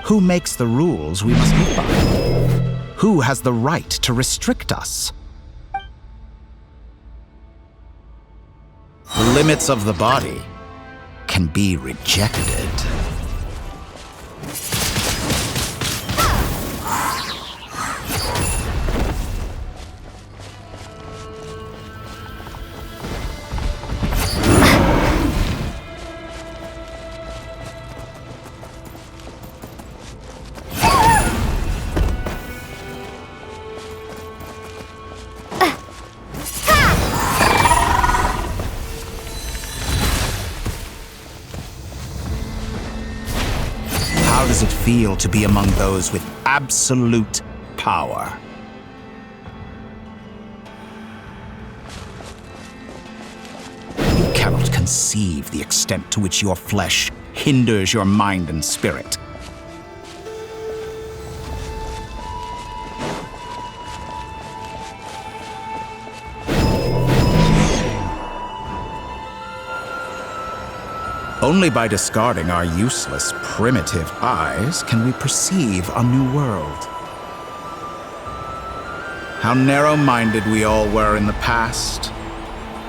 Who makes the rules we must live by? Who has the right to restrict us? The limits of the body can be rejected. How does it feel to be among those with absolute power? You cannot conceive the extent to which your flesh hinders your mind and spirit. Only by discarding our useless, primitive eyes can we perceive a new world. How narrow-minded we all were in the past.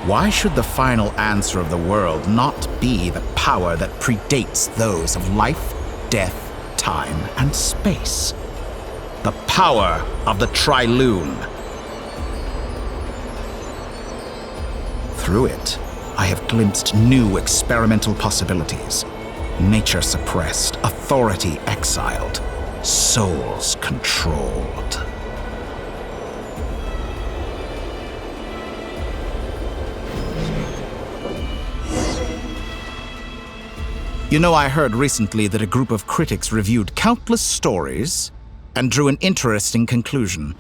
Why should the final answer of the world not be the power that predates those of life, death, time, and space? The power of the Trilune. Through it, I have glimpsed new experimental possibilities. Nature suppressed, authority exiled, souls controlled. You know, I heard recently that a group of critics reviewed countless stories and drew an interesting conclusion.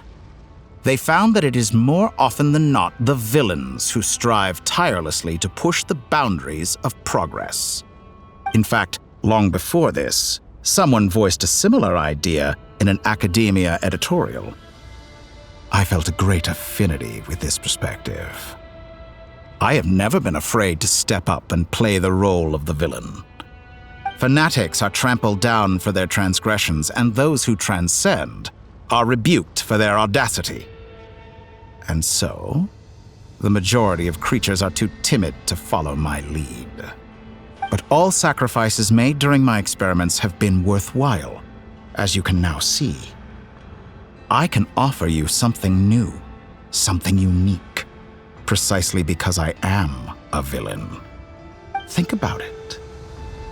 They found that it is more often than not the villains who strive tirelessly to push the boundaries of progress. In fact, long before this, someone voiced a similar idea in an academia editorial. I felt a great affinity with this perspective. I have never been afraid to step up and play the role of the villain. Fanatics are trampled down for their transgressions, and those who transcend are rebuked for their audacity. And so, the majority of creatures are too timid to follow my lead. But all sacrifices made during my experiments have been worthwhile, as you can now see. I can offer you something new, something unique, precisely because I am a villain. Think about it.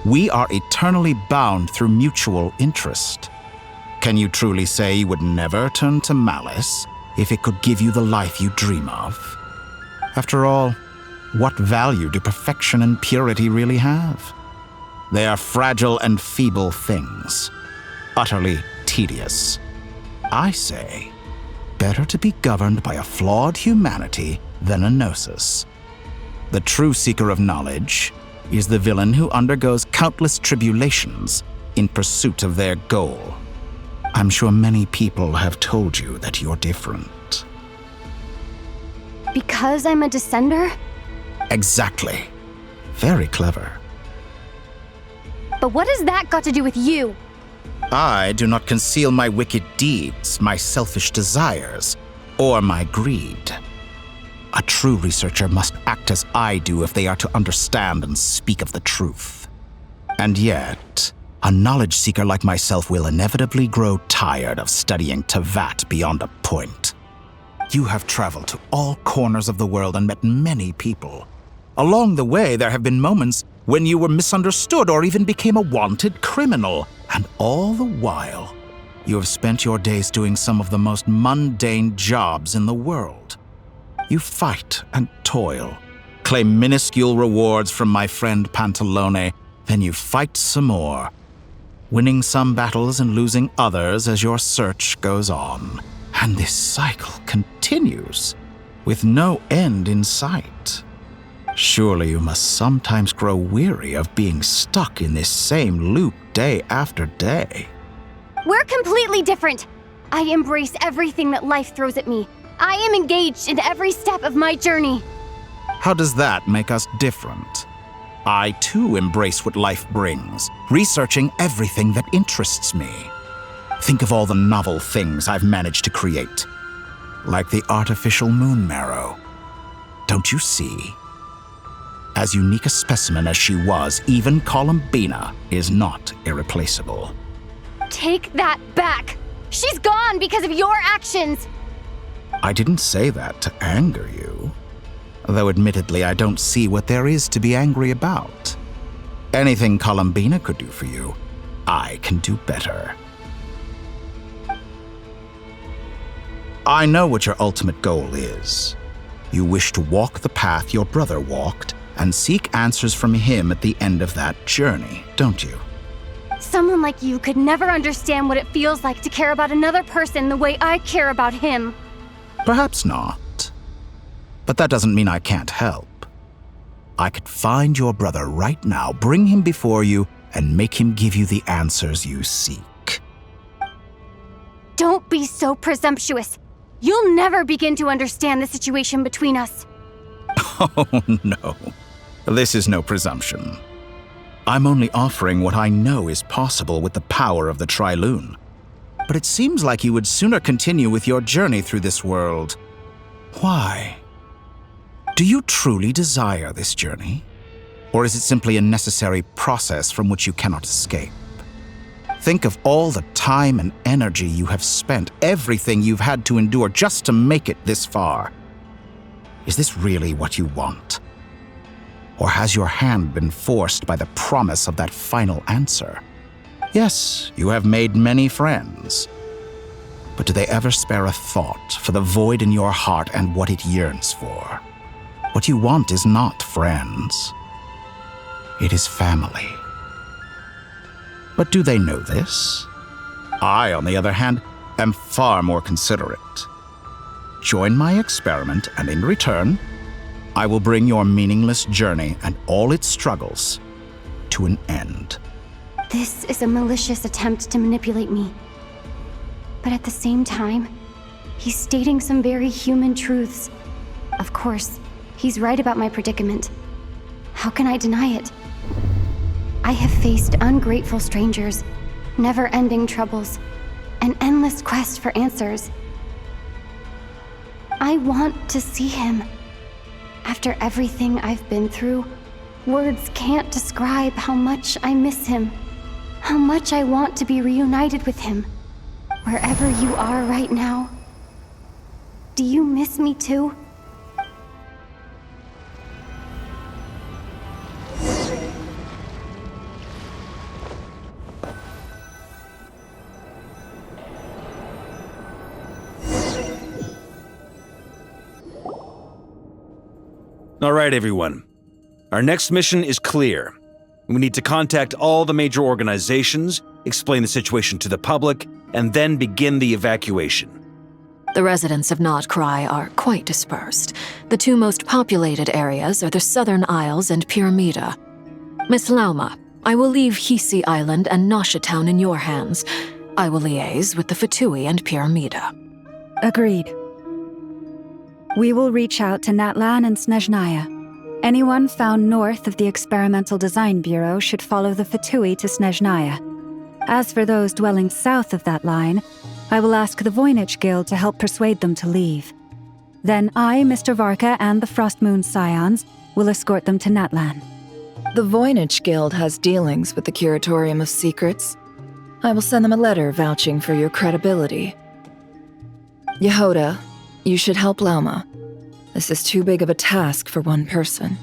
We are eternally bound through mutual interest. Can you truly say you would never turn to malice if it could give you the life you dream of? After all, what value do perfection and purity really have? They are fragile and feeble things, utterly tedious. I say, better to be governed by a flawed humanity than a gnosis. The true seeker of knowledge is the villain who undergoes countless tribulations in pursuit of their goal. I'm sure many people have told you that you're different. Because I'm a descender? Exactly. Very clever. But what has that got to do with you? I do not conceal my wicked deeds, my selfish desires, or my greed. A true researcher must act as I do if they are to understand and speak of the truth. And yet, a knowledge seeker like myself will inevitably grow tired of studying Tevat beyond a point. You have traveled to all corners of the world and met many people. Along the way, there have been moments when you were misunderstood or even became a wanted criminal. And all the while, you have spent your days doing some of the most mundane jobs in the world. You fight and toil, claim minuscule rewards from my friend Pantalone, then you fight some more, winning some battles and losing others as your search goes on. And this cycle continues, with no end in sight. Surely you must sometimes grow weary of being stuck in this same loop day after day. We're completely different. I embrace everything that life throws at me. I am engaged in every step of my journey. How does that make us different? I too embrace what life brings, researching everything that interests me. Think of all the novel things I've managed to create, like the artificial moon marrow. Don't you see? As unique a specimen as she was, even Columbina is not irreplaceable. Take that back! She's gone because of your actions! I didn't say that to anger you. Though admittedly, I don't see what there is to be angry about. Anything Columbina could do for you, I can do better. I know what your ultimate goal is. You wish to walk the path your brother walked and seek answers from him at the end of that journey, don't you? Someone like you could never understand what it feels like to care about another person the way I care about him. Perhaps not. But that doesn't mean I can't help. I could find your brother right now, bring him before you, and make him give you the answers you seek. Don't be so presumptuous. You'll never begin to understand the situation between us. Oh, no. This is no presumption. I'm only offering what I know is possible with the power of the Tri-Lune. But it seems like you would sooner continue with your journey through this world. Why? Do you truly desire this journey? Or is it simply a necessary process from which you cannot escape? Think of all the time and energy you have spent, everything you've had to endure just to make it this far. Is this really what you want? Or has your hand been forced by the promise of that final answer? Yes, you have made many friends. But do they ever spare a thought for the void in your heart and what it yearns for? What you want is not friends. It is family. But do they know this? I, on the other hand, am far more considerate. Join my experiment, and in return, I will bring your meaningless journey and all its struggles to an end. This is a malicious attempt to manipulate me. But at the same time, he's stating some very human truths. Of course, he's right about my predicament. How can I deny it? I have faced ungrateful strangers, never-ending troubles, an endless quest for answers. I want to see him. After everything I've been through, words can't describe how much I miss him, how much I want to be reunited with him. Wherever you are right now, do you miss me too? All right, everyone. Our next mission is clear. We need to contact all the major organizations, explain the situation to the public, and then begin the evacuation. The residents of Nod-Krai are quite dispersed. The two most populated areas are the Southern Isles and Pyramida. Miss Lauma, I will leave Hisi Island and Nasha Town in your hands. I will liaise with the Fatui and Pyramida. Agreed. We will reach out to Natlan and Snezhnaya. Anyone found north of the Experimental Design Bureau should follow the Fatui to Snezhnaya. As for those dwelling south of that line, I will ask the Voynich Guild to help persuade them to leave. Then I, Mr. Varka, and the Frostmoon Scions will escort them to Natlan. The Voynich Guild has dealings with the Curatorium of Secrets. I will send them a letter vouching for your credibility. Yehoda, you should help Lauma. This is too big of a task for one person.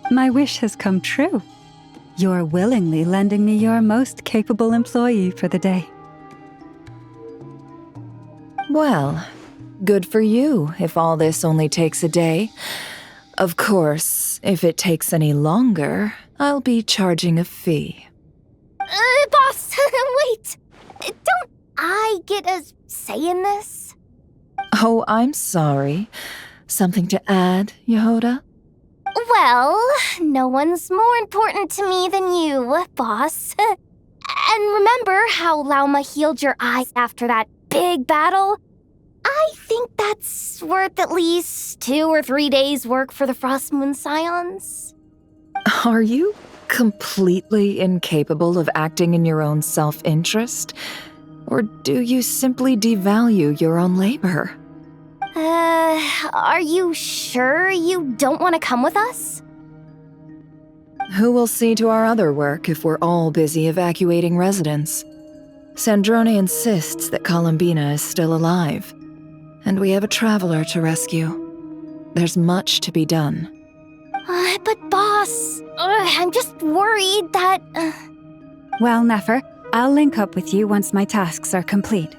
My wish has come true. You're willingly lending me your most capable employee for the day. Well, good for you if all this only takes a day. Of course, if it takes any longer, I'll be charging a fee. Boss, wait! Don't I get a say in this? Oh, I'm sorry. Something to add, Yehoda? Well, no one's more important to me than you, boss. And remember how Lauma healed your eyes after that big battle? I think that's worth at least 2 or 3 days' work for the Frostmoon Scions. Are you completely incapable of acting in your own self-interest? Or do you simply devalue your own labor? Are you sure you don't want to come with us? Who will see to our other work if we're all busy evacuating residents? Sandrone insists that Columbina is still alive, and we have a traveler to rescue. There's much to be done. But boss, I'm just worried that... Well, Nefer, I'll link up with you once my tasks are complete.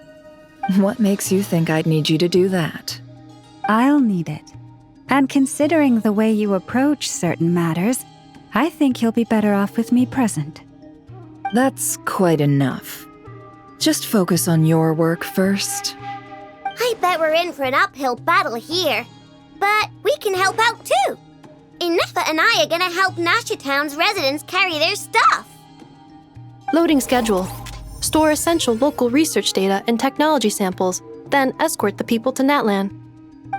What makes you think I'd need you to do that? I'll need it. And considering the way you approach certain matters, I think you'll be better off with me present. That's quite enough. Just focus on your work first. I bet we're in for an uphill battle here. But we can help out too. Inefa and I are gonna help Nasha Town's residents carry their stuff. Loading schedule. Store essential local research data and technology samples, then escort the people to Natlan.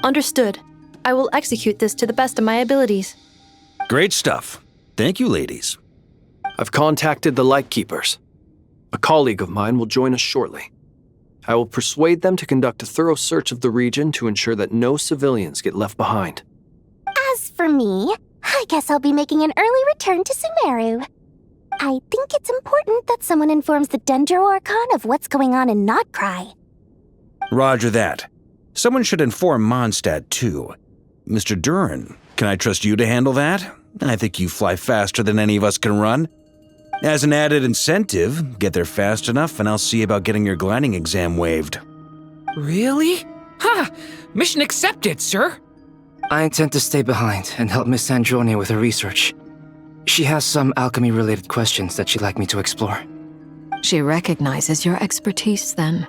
Understood. I will execute this to the best of my abilities. Great stuff. Thank you, ladies. I've contacted the Lightkeepers. A colleague of mine will join us shortly. I will persuade them to conduct a thorough search of the region to ensure that no civilians get left behind. As for me, I guess I'll be making an early return to Sumeru. I think it's important that someone informs the Dendro Archon of what's going on in Nod-Krai. Roger that. Someone should inform Mondstadt, too. Mr. Duran, can I trust you to handle that? I think you fly faster than any of us can run. As an added incentive, get there fast enough and I'll see about getting your gliding exam waived. Really? Ha! Mission accepted, sir. I intend to stay behind and help Miss Sandrone with her research. She has some alchemy-related questions that she'd like me to explore. She recognizes your expertise, then.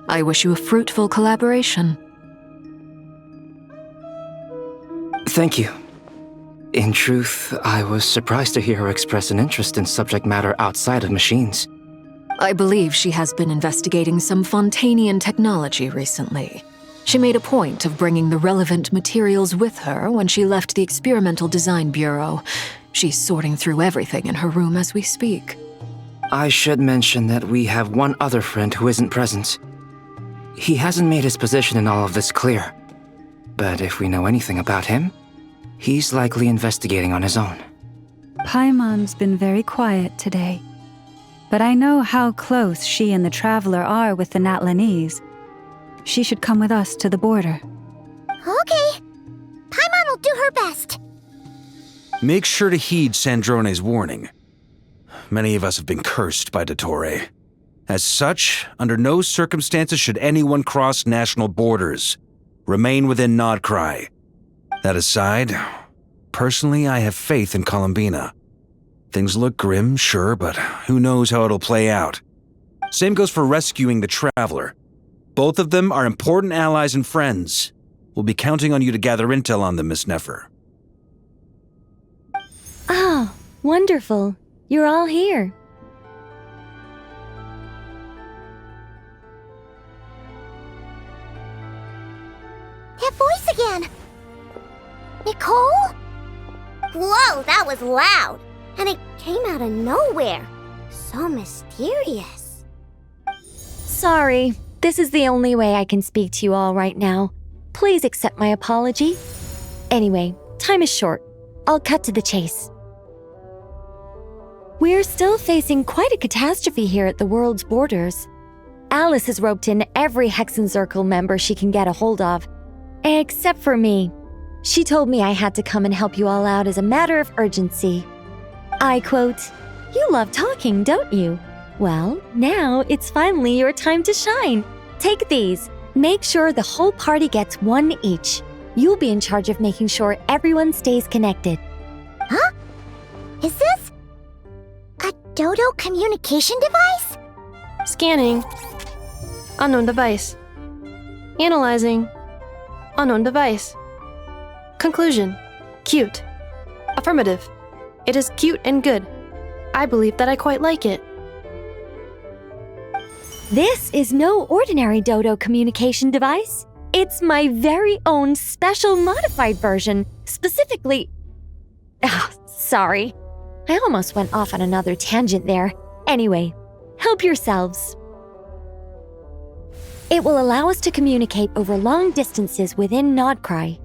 I wish you a fruitful collaboration. Thank you. In truth, I was surprised to hear her express an interest in subject matter outside of machines. I believe she has been investigating some Fontanian technology recently. She made a point of bringing the relevant materials with her when she left the Experimental Design Bureau. She's sorting through everything in her room as we speak. I should mention that we have one other friend who isn't present. He hasn't made his position in all of this clear. But if we know anything about him, he's likely investigating on his own. Paimon's been very quiet today. But I know how close she and the Traveler are with the Natlanese. She should come with us to the border. Okay. Paimon will do her best. Make sure to heed Sandrone's warning. Many of us have been cursed by Dottore. As such, under no circumstances should anyone cross national borders. Remain within Nod-Krai. That aside, personally I have faith in Columbina. Things look grim, sure, but who knows how it'll play out. Same goes for rescuing the Traveler. Both of them are important allies and friends. We'll be counting on you to gather intel on them, Miss Nefer. Ah, wonderful. You're all here. That voice again! Nicole? Whoa, that was loud! And it came out of nowhere. So mysterious. Sorry, this is the only way I can speak to you all right now. Please accept my apology. Anyway, time is short. I'll cut to the chase. We're still facing quite a catastrophe here at the world's borders. Alice has roped in every Hexenzirkel member she can get a hold of. Except for me. She told me I had to come and help you all out as a matter of urgency. I quote, "You love talking, don't you? Well, now it's finally your time to shine. Take these. Make sure the whole party gets one each. You'll be in charge of making sure everyone stays connected." Huh? Is this a Dodo communication device? Scanning. Unknown device. Analyzing. Unknown device. Conclusion. Cute. Affirmative. It is cute and good. I believe that I quite like it. This is no ordinary Dodo communication device. It's my very own special modified version, specifically... sorry. I almost went off on another tangent there. Anyway, help yourselves. It will allow us to communicate over long distances within Nod-Krai.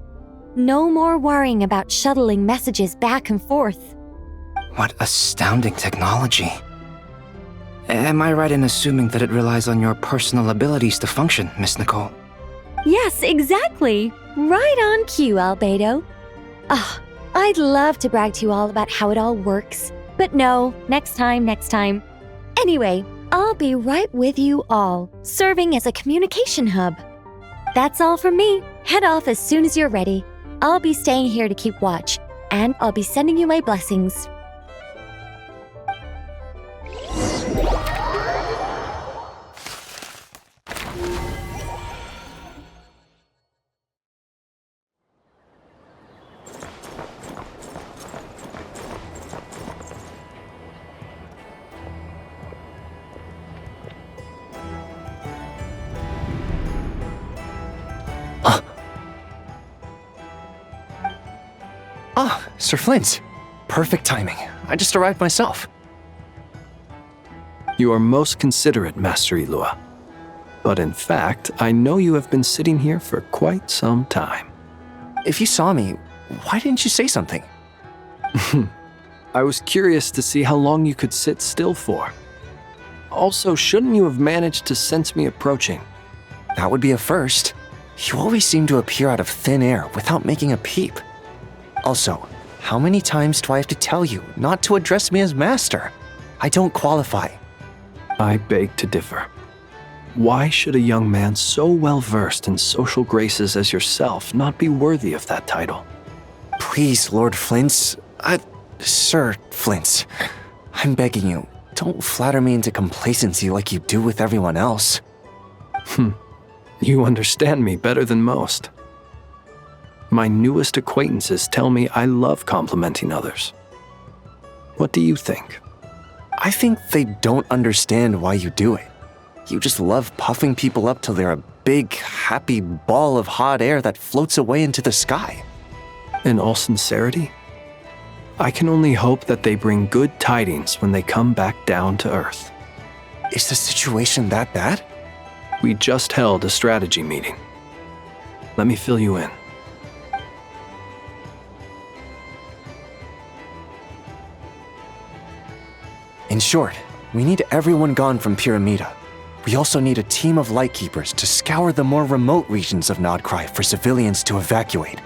No more worrying about shuttling messages back and forth. What astounding technology. Am I right in assuming that it relies on your personal abilities to function, Miss Nicole? Yes, exactly. Right on cue, Albedo. I'd love to brag to you all about how it all works. But no, next time. Anyway, I'll be right with you all, serving as a communication hub. That's all from me. Head off as soon as you're ready. I'll be staying here to keep watch, and I'll be sending you my blessings. Sir Flint. Perfect timing. I just arrived myself. You are most considerate, Master Ilua. But in fact, I know you have been sitting here for quite some time. If you saw me, why didn't you say something? I was curious to see how long you could sit still for. Also, shouldn't you have managed to sense me approaching? That would be a first. You always seem to appear out of thin air without making a peep. Also, how many times do I have to tell you not to address me as master? I don't qualify. I beg to differ. Why should a young man so well versed in social graces as yourself not be worthy of that title? Please, Lord Flint's... Sir Flint's. I'm begging you, don't flatter me into complacency like you do with everyone else. You understand me better than most. My newest acquaintances tell me I love complimenting others. What do you think? I think they don't understand why you do it. You just love puffing people up till they're a big, happy ball of hot air that floats away into the sky. In all sincerity, I can only hope that they bring good tidings when they come back down to Earth. Is the situation that bad? We just held a strategy meeting. Let me fill you in. In short, we need everyone gone from Pyramida. We also need a team of Lightkeepers to scour the more remote regions of Nod-Krai for civilians to evacuate.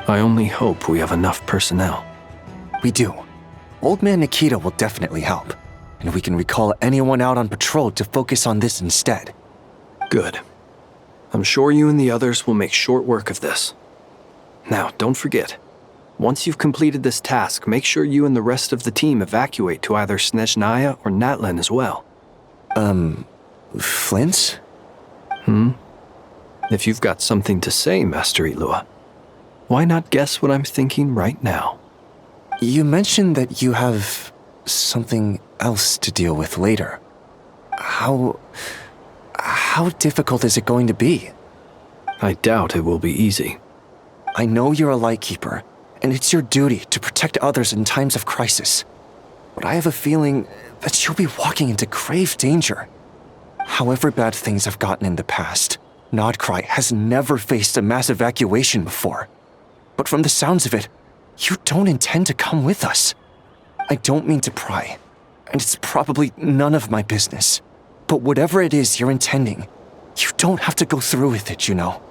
I only hope we have enough personnel. We do. Old Man Nikita will definitely help, and we can recall anyone out on patrol to focus on this instead. Good. I'm sure you and the others will make short work of this. Now, don't forget, once you've completed this task, make sure you and the rest of the team evacuate to either Snezhnaya or Natlan as well. Flint's? If you've got something to say, Master Ilua, why not guess what I'm thinking right now? You mentioned that you have something else to deal with later. How difficult is it going to be? I doubt it will be easy. I know you're a Lightkeeper, and it's your duty to protect others in times of crisis. But I have a feeling that you'll be walking into grave danger. However bad things have gotten in the past, Nod-Krai has never faced a mass evacuation before. But from the sounds of it, you don't intend to come with us. I don't mean to pry, and it's probably none of my business. But whatever it is you're intending, you don't have to go through with it, you know.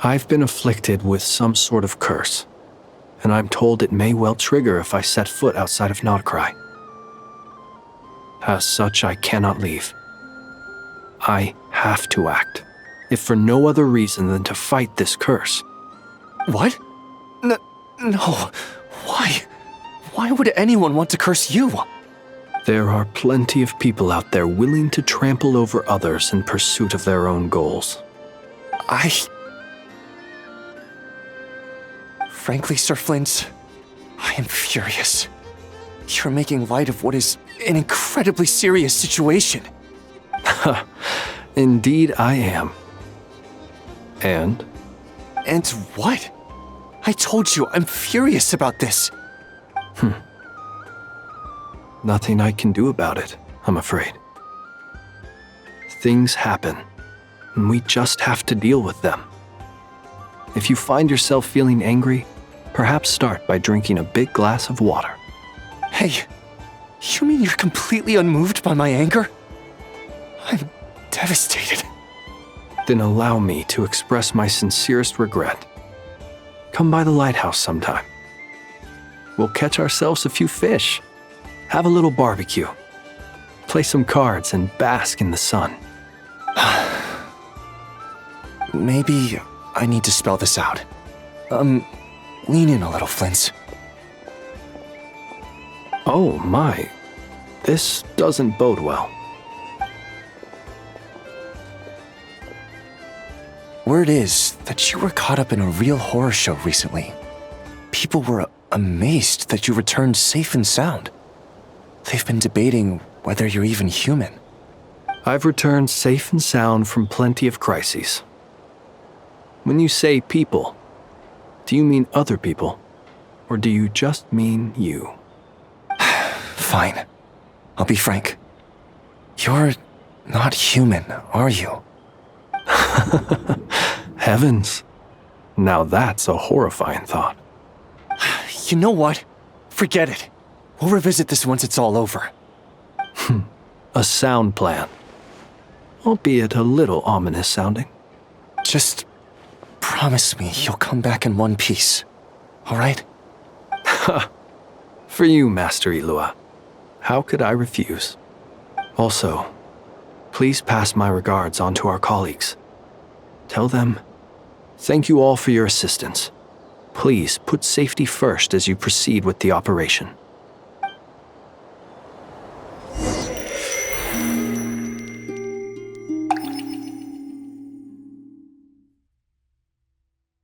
I've been afflicted with some sort of curse, and I'm told it may well trigger if I set foot outside of Nod-Krai. As such, I cannot leave. I have to act, if for no other reason than to fight this curse. What? No. Why? Why would anyone want to curse you? There are plenty of people out there willing to trample over others in pursuit of their own goals. Frankly, Sir Flint, I am furious. You're making light of what is an incredibly serious situation. Indeed I am. And? And what? I told you, I'm furious about this. Nothing I can do about it, I'm afraid. Things happen, and we just have to deal with them. If you find yourself feeling angry, perhaps start by drinking a big glass of water. Hey, you mean you're completely unmoved by my anger? I'm devastated. Then allow me to express my sincerest regret. Come by the lighthouse sometime. We'll catch ourselves a few fish, have a little barbecue, play some cards, and bask in the sun. Maybe I need to spell this out. Lean in a little, Flint. Oh my, this doesn't bode well. Word is that you were caught up in a real horror show recently. People were amazed that you returned safe and sound. They've been debating whether you're even human. I've returned safe and sound from plenty of crises. When you say people, do you mean other people? Or do you just mean you? Fine. I'll be frank. You're not human, are you? Heavens. Now that's a horrifying thought. You know what? Forget it. We'll revisit this once it's all over. A sound plan. Albeit a little ominous sounding. Just promise me you'll come back in one piece, alright? For you, Master Ilua. How could I refuse? Also, please pass my regards on to our colleagues. Tell them, thank you all for your assistance. Please put safety first as you proceed with the operation.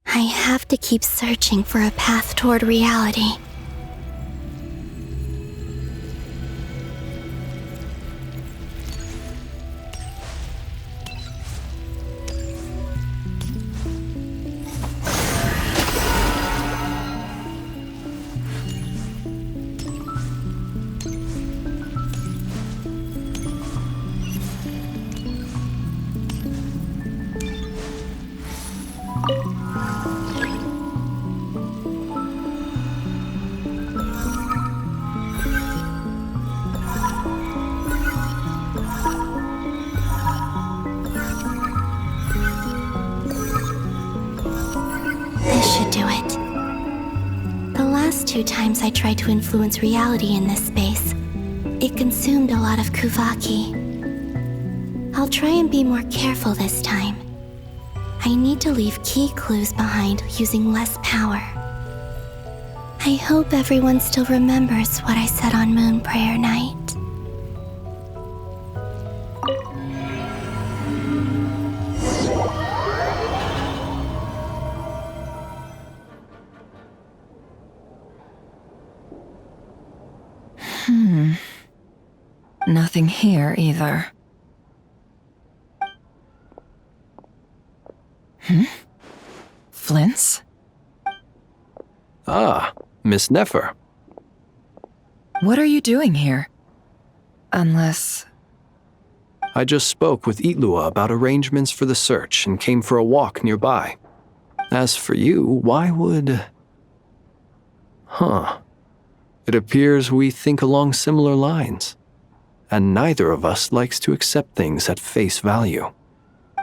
I have to keep searching for a path toward reality. Times I tried to influence reality in this space, it consumed a lot of Kuvaki. I'll try and be more careful this time. I need to leave key clues behind using less power. I hope everyone still remembers what I said on Moon Prayer Night. Nothing here either. Flints? Ah, Miss Nefer. What are you doing here? Unless... I just spoke with Ilua about arrangements for the search and came for a walk nearby. As for you, why would... It appears we think along similar lines. And neither of us likes to accept things at face value.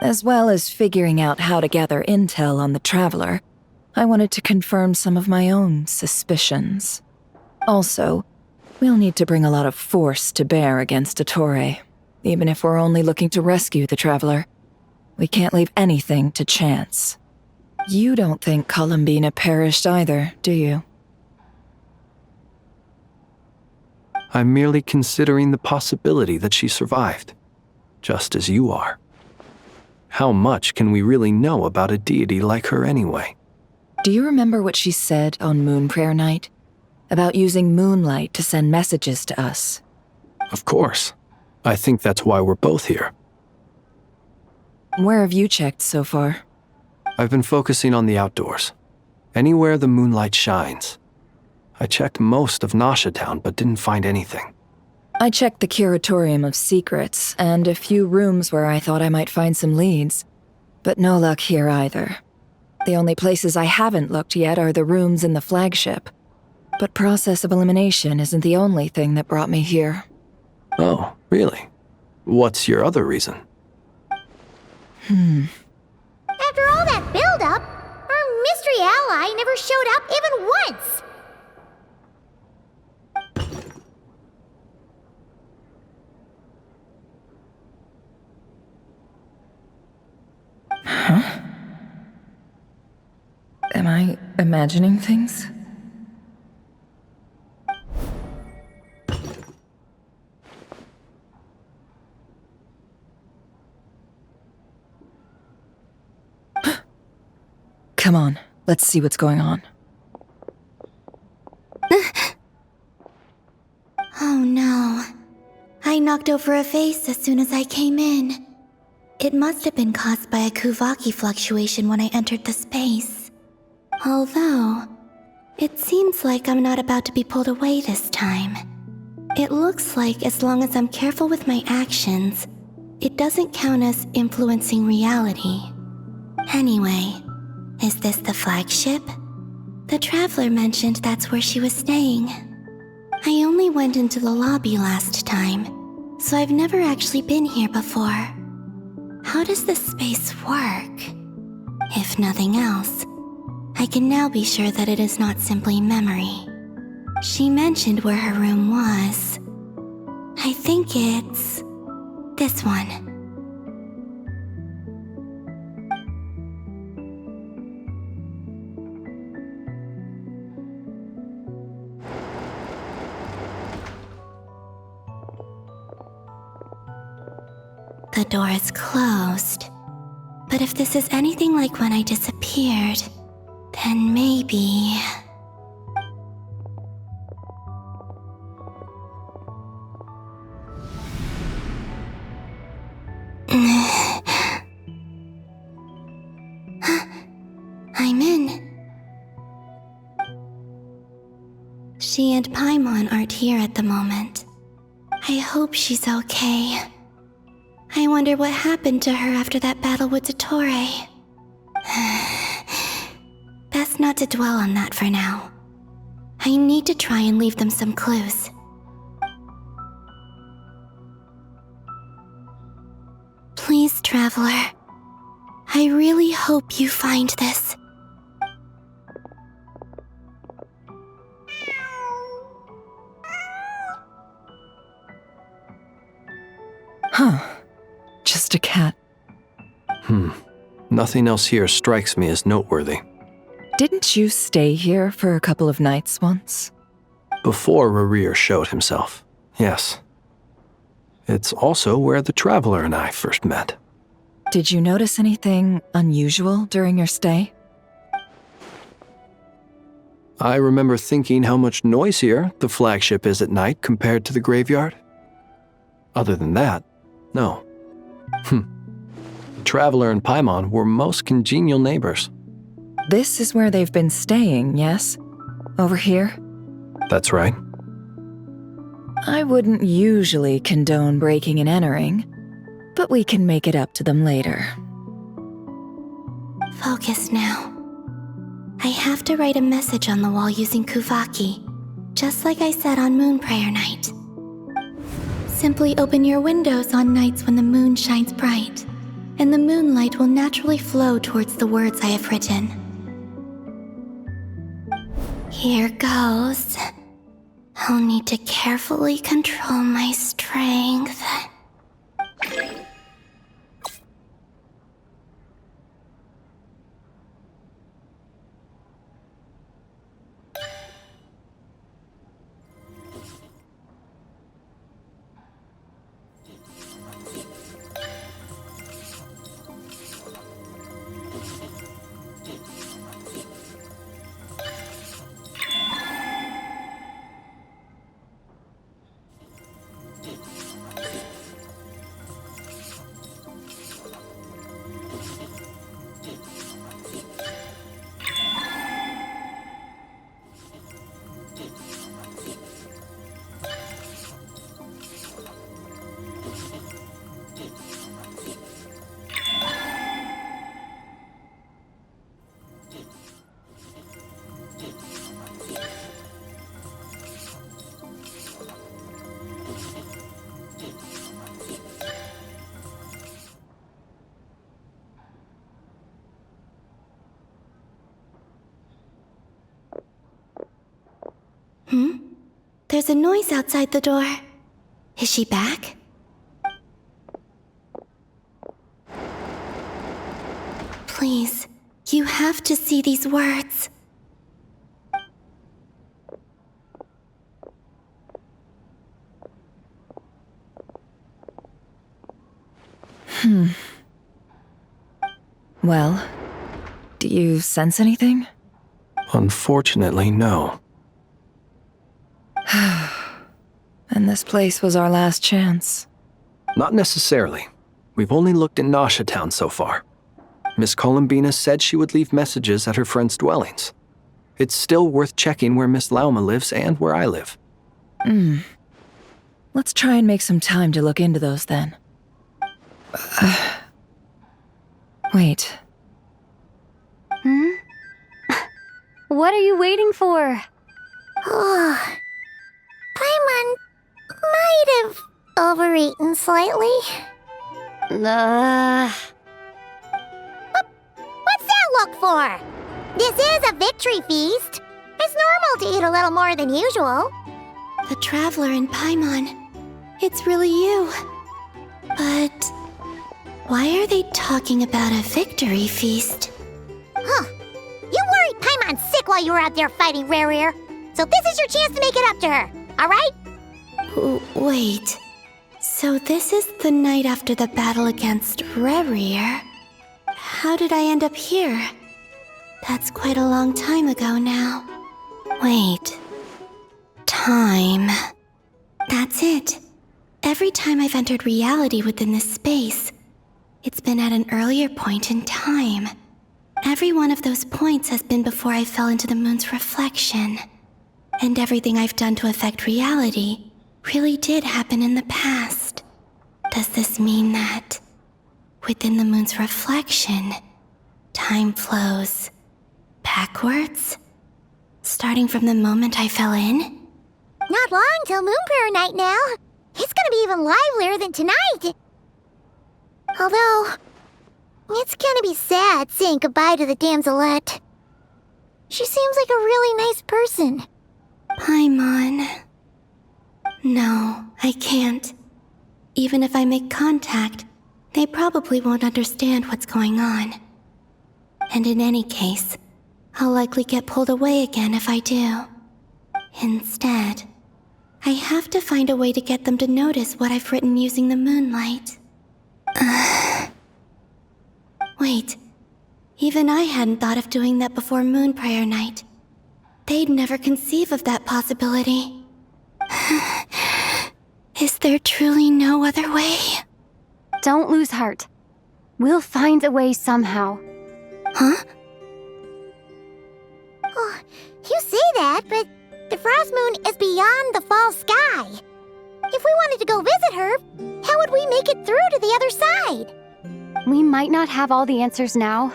As well as figuring out how to gather intel on the Traveler, I wanted to confirm some of my own suspicions. Also, we'll need to bring a lot of force to bear against Ettore, even if we're only looking to rescue the Traveler. We can't leave anything to chance. You don't think Columbina perished either, do you? I'm merely considering the possibility that she survived, just as you are. How much can we really know about a deity like her anyway? Do you remember what she said on Moon Prayer Night? About using moonlight to send messages to us? Of course. I think that's why we're both here. Where have you checked so far? I've been focusing on the outdoors. Anywhere the moonlight shines. I checked most of Nasha Town, but didn't find anything. I checked the Curatorium of Secrets, and a few rooms where I thought I might find some leads. But no luck here either. The only places I haven't looked yet are the rooms in the flagship. But process of elimination isn't the only thing that brought me here. Oh, really? What's your other reason? After all that build-up, our mystery ally never showed up even once! Huh? Am I imagining things? Come on, let's see what's going on. Oh no. I knocked over a vase as soon as I came in. It must have been caused by a Kuvaki fluctuation when I entered the space. Although, it seems like I'm not about to be pulled away this time. It looks like as long as I'm careful with my actions, it doesn't count as influencing reality. Anyway, is this the flagship? The Traveler mentioned that's where she was staying. I only went into the lobby last time, so I've never actually been here before. How does this space work? If nothing else, I can now be sure that it is not simply memory. She mentioned where her room was. I think it's this one. The door is closed, but if this is anything like when I disappeared, then maybe... I'm in. She and Paimon aren't here at the moment. I hope she's okay. I wonder what happened to her after that battle with Dottore. Best not to dwell on that for now. I need to try and leave them some clues. Please, Traveler. I really hope you find this. Huh. Just a cat. Nothing else here strikes me as noteworthy. Didn't you stay here for a couple of nights once? Before Rerir showed himself, yes. It's also where the Traveler and I first met. Did you notice anything unusual during your stay? I remember thinking how much noisier the flagship is at night compared to the graveyard. Other than that, no. The Traveler and Paimon were most congenial neighbors. This is where they've been staying, yes? Over here? That's right. I wouldn't usually condone breaking and entering, but we can make it up to them later. Focus now. I have to write a message on the wall using Kuvaki, just like I said on Moon Prayer Night. Simply open your windows on nights when the moon shines bright, and the moonlight will naturally flow towards the words I have written. Here goes. I'll need to carefully control my strength. There's a noise outside the door. Is she back? Please, you have to see these words. Well, do you sense anything? Unfortunately, no. And this place was our last chance. Not necessarily. We've only looked in Nasha Town so far. Miss Columbina said she would leave messages at her friends' dwellings. It's still worth checking where Miss Lauma lives and where I live. Let's try and make some time to look into those then. Wait. What are you waiting for? Oh, Paimon might have overeaten slightly. What's that look for? This is a victory feast. It's normal to eat a little more than usual. The Traveler and Paimon. It's really you. But why are they talking about a victory feast? Huh. You worried Paimon sick while you were out there fighting Rerir. So this is your chance to make it up to her, alright? Wait. So this is the night after the battle against Rerir. How did I end up here? That's quite a long time ago now. Wait. Time. That's it. Every time I've entered reality within this space, it's been at an earlier point in time. Every one of those points has been before I fell into the moon's reflection. And everything I've done to affect reality really did happen in the past. Does this mean that within the moon's reflection, time flows backwards? Starting from the moment I fell in? Not long till Moon Prayer Night now. It's gonna be even livelier than tonight. Although, it's gonna be sad saying goodbye to the damselette. She seems like a really nice person. Paimon. No, I can't. Even if I make contact, they probably won't understand what's going on. And in any case, I'll likely get pulled away again if I do. Instead, I have to find a way to get them to notice what I've written using the moonlight. Wait, even I hadn't thought of doing that before Moon Prayer Night. They'd never conceive of that possibility. Is there truly no other way? Don't lose heart. We'll find a way somehow. Huh? Oh, you say that, but the Frost Moon is beyond the fall sky. If we wanted to go visit her, how would we make it through to the other side? We might not have all the answers now,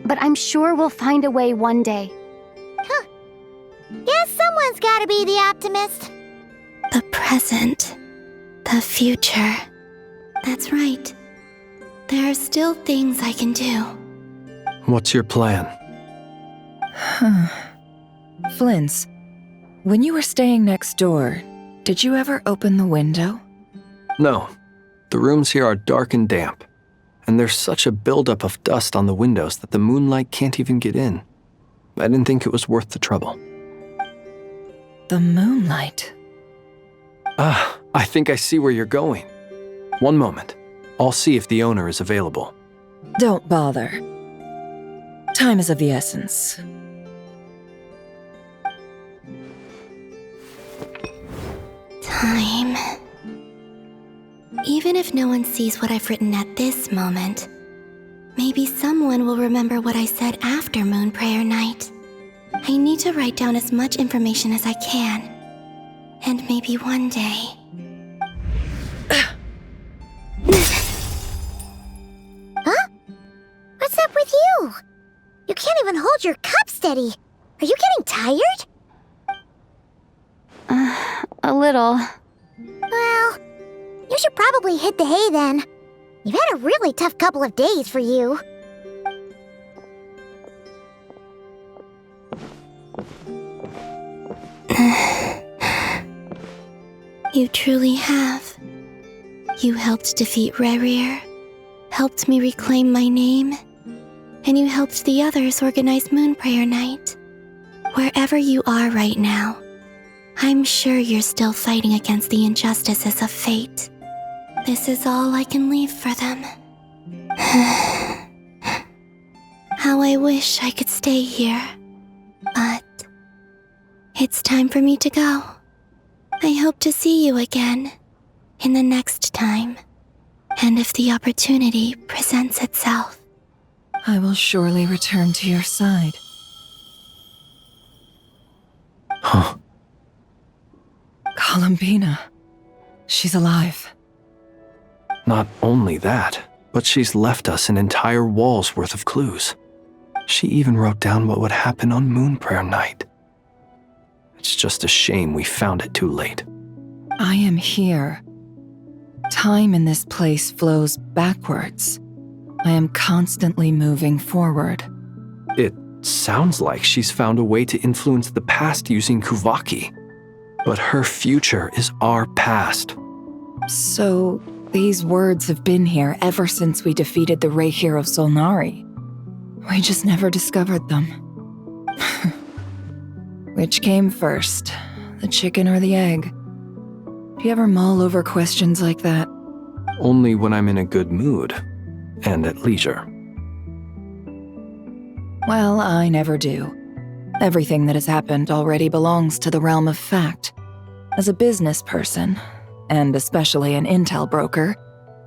but I'm sure we'll find a way one day. Huh. Guess someone's gotta be the optimist. The present. The future. That's right. There are still things I can do. What's your plan? Flins, when you were staying next door, did you ever open the window? No. The rooms here are dark and damp, and there's such a buildup of dust on the windows that the moonlight can't even get in. I didn't think it was worth the trouble. The moonlight? I think I see where you're going. One moment. I'll see if the owner is available. Don't bother. Time is of the essence. Time. Even if no one sees what I've written at this moment, maybe someone will remember what I said after Moon Prayer Night. I need to write down as much information as I can. And maybe one day... Huh? What's up with you? You can't even hold your cup steady. Are you getting tired? A little. Well, you should probably hit the hay then. You've had a really tough couple of days for you. You truly have. You helped defeat Rerir, helped me reclaim my name, and you helped the others organize Moon Prayer Night. Wherever you are right now, I'm sure you're still fighting against the injustices of fate. This is all I can leave for them. How I wish I could stay here. But it's time for me to go. I hope to see you again in the next time, and if the opportunity presents itself. I will surely return to your side. Huh. Columbina, She's alive. Not only that, but she's left us an entire wall's worth of clues. She even wrote down what would happen on Moon Prayer night. It's just a shame we found it too late. I am here. Time in this place flows backwards. I am constantly moving forward. It sounds like she's found a way to influence the past using Kuvaki. But her future is our past. So, these words have been here ever since we defeated the Ray Hero Solnari. We just never discovered them. Which came first, the chicken or the egg? Do you ever mull over questions like that? Only when I'm in a good mood and at leisure. Well, I never do. Everything that has happened already belongs to the realm of fact. As a business person, and especially an intel broker,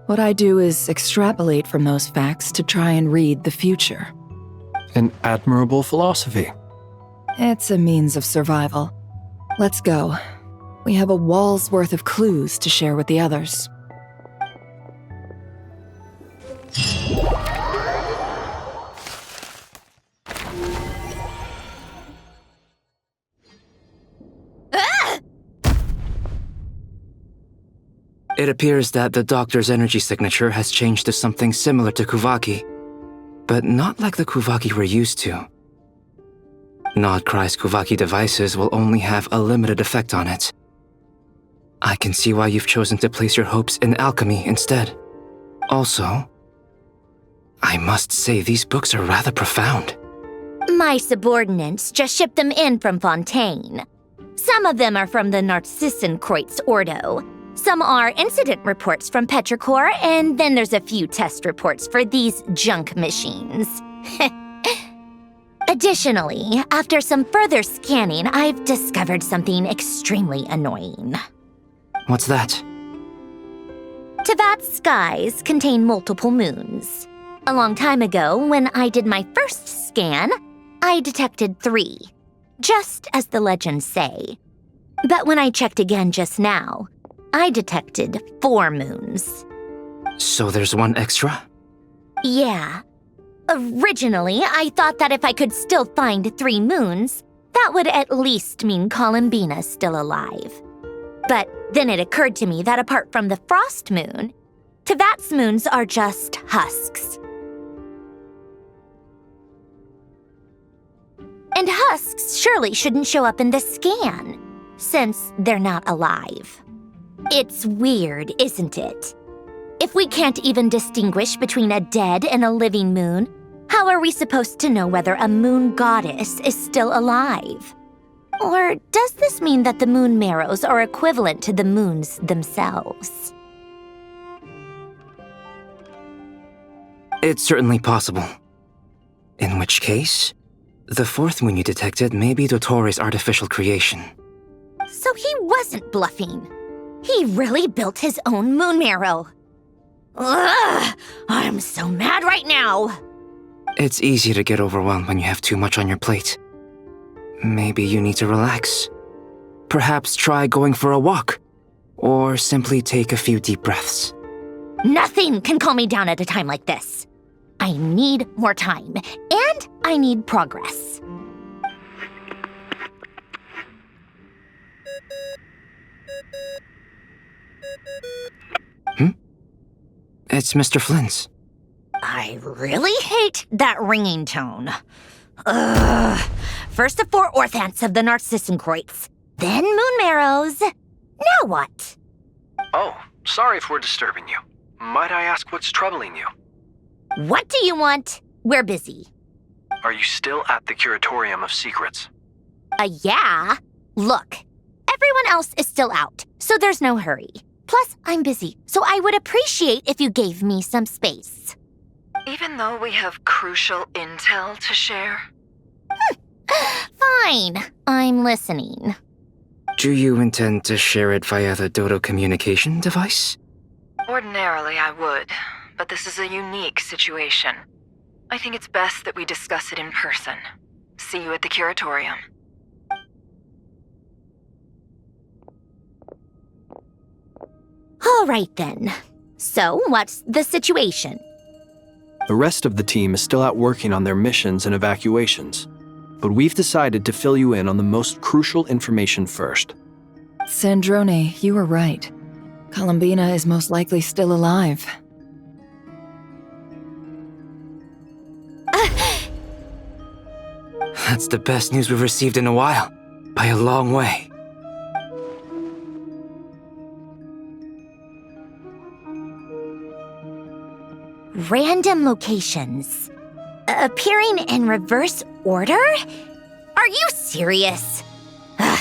what I do is extrapolate from those facts to try and read the future. An admirable philosophy. It's a means of survival. Let's go. We have a wall's worth of clues to share with the others. It appears that the doctor's energy signature has changed to something similar to Kuvaki, but not like the Kuvaki we're used to. Nod-Krai's Kuvaki devices will only have a limited effect on it. I can see why you've chosen to place your hopes in alchemy instead. Also, I must say these books are rather profound. My subordinates just shipped them in from Fontaine. Some of them are from the Narcissenkreuz Ordo. Some are incident reports from Petrichor, and then there's a few test reports for these junk machines. Additionally, after some further scanning, I've discovered something extremely annoying. What's that? Tevat's skies contain multiple moons. A long time ago, when I did my first scan, I detected 3, just as the legends say. But when I checked again just now, I detected 4 moons. So there's one extra? Yeah. Originally, I thought that if I could still find 3 moons, that would at least mean Columbina's still alive. But then it occurred to me that apart from the frost moon, Tevat's moons are just husks. And husks surely shouldn't show up in the scan, since they're not alive. It's weird, isn't it? If we can't even distinguish between a dead and a living moon, how are we supposed to know whether a moon goddess is still alive? Or does this mean that the moon marrows are equivalent to the moons themselves? It's certainly possible. In which case, the 4th moon you detected may be Dottore artificial creation. So he wasn't bluffing. He really built his own moon marrow. Ugh! I'm so mad right now! It's easy to get overwhelmed when you have too much on your plate. Maybe you need to relax. Perhaps try going for a walk, or simply take a few deep breaths. Nothing can calm me down at a time like this. I need more time, and I need progress. It's Mr. Flynn's. I really hate that ringing tone. Ugh. First the 4 orthants of the Narcissenkreuz, then moon marrows. Now what? Oh, sorry if we're disturbing you. Might I ask what's troubling you? What do you want? We're busy. Are you still at the Curatorium of Secrets? Yeah. Look, everyone else is still out, so there's no hurry. Plus, I'm busy, so I would appreciate if you gave me some space. Even though we have crucial intel to share? Fine, I'm listening. Do you intend to share it via the Dodo communication device? Ordinarily, I would, but this is a unique situation. I think it's best that we discuss it in person. See you at the Curatorium. right then. So, what's the situation? The rest of the team is still out working on their missions and evacuations, but we've decided to fill you in on the most crucial information first. Sandrone, you were right. Columbina is most likely still alive. That's the best news we've received in a while, by a long way. Random locations. Appearing in reverse order? Are you serious?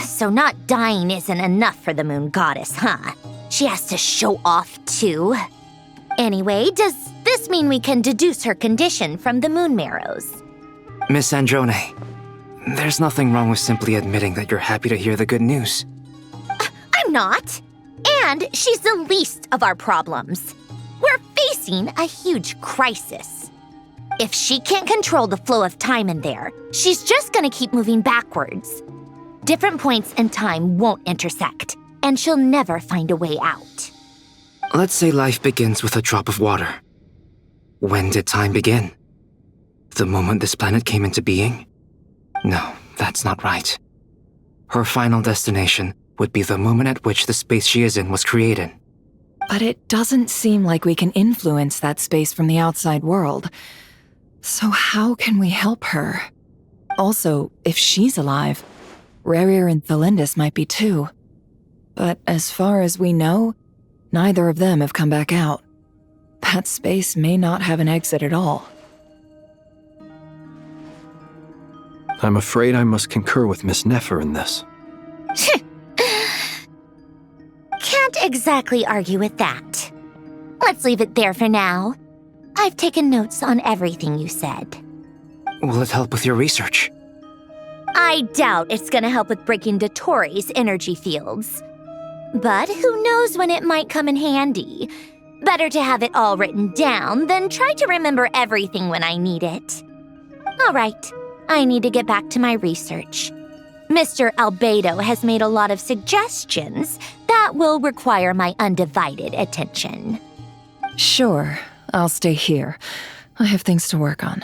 So not dying isn't enough for the moon goddess, huh? She has to show off too. Anyway, does this mean we can deduce her condition from the moon marrows? Miss Sandrone, there's nothing wrong with simply admitting that you're happy to hear the good news. I'm not. And she's the least of our problems. We're facing a huge crisis. If she can't control the flow of time in there, she's just gonna keep moving backwards. Different points in time won't intersect, and she'll never find a way out. Let's say life begins with a drop of water. When did time begin? The moment this planet came into being? No, that's not right. Her final destination would be the moment at which the space she is in was created. But it doesn't seem like we can influence that space from the outside world. So how can we help her? Also, if she's alive, Rerir and Thalindus might be too. But as far as we know, neither of them have come back out. That space may not have an exit at all. I'm afraid I must concur with Miss Nefer in this. Can't exactly argue with that. Let's leave it there for now. I've taken notes on everything you said. Will it help with your research? I doubt it's gonna help with breaking Dottoro's energy fields. But who knows when it might come in handy. Better to have it all written down than try to remember everything when I need it. All right, I need to get back to my research. Mr. Albedo has made a lot of suggestions that will require my undivided attention. Sure, I'll stay here. I have things to work on.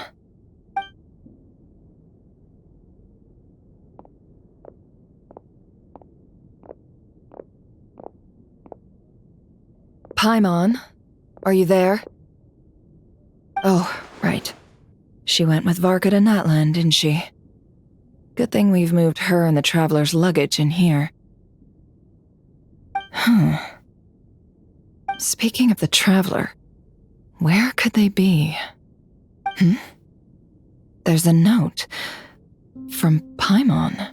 Paimon, are you there? Oh, right. She went with Varka to Natlan, didn't she? Good thing we've moved her and the Traveler's luggage in here. Speaking of the Traveler, where could they be? There's a note from Paimon.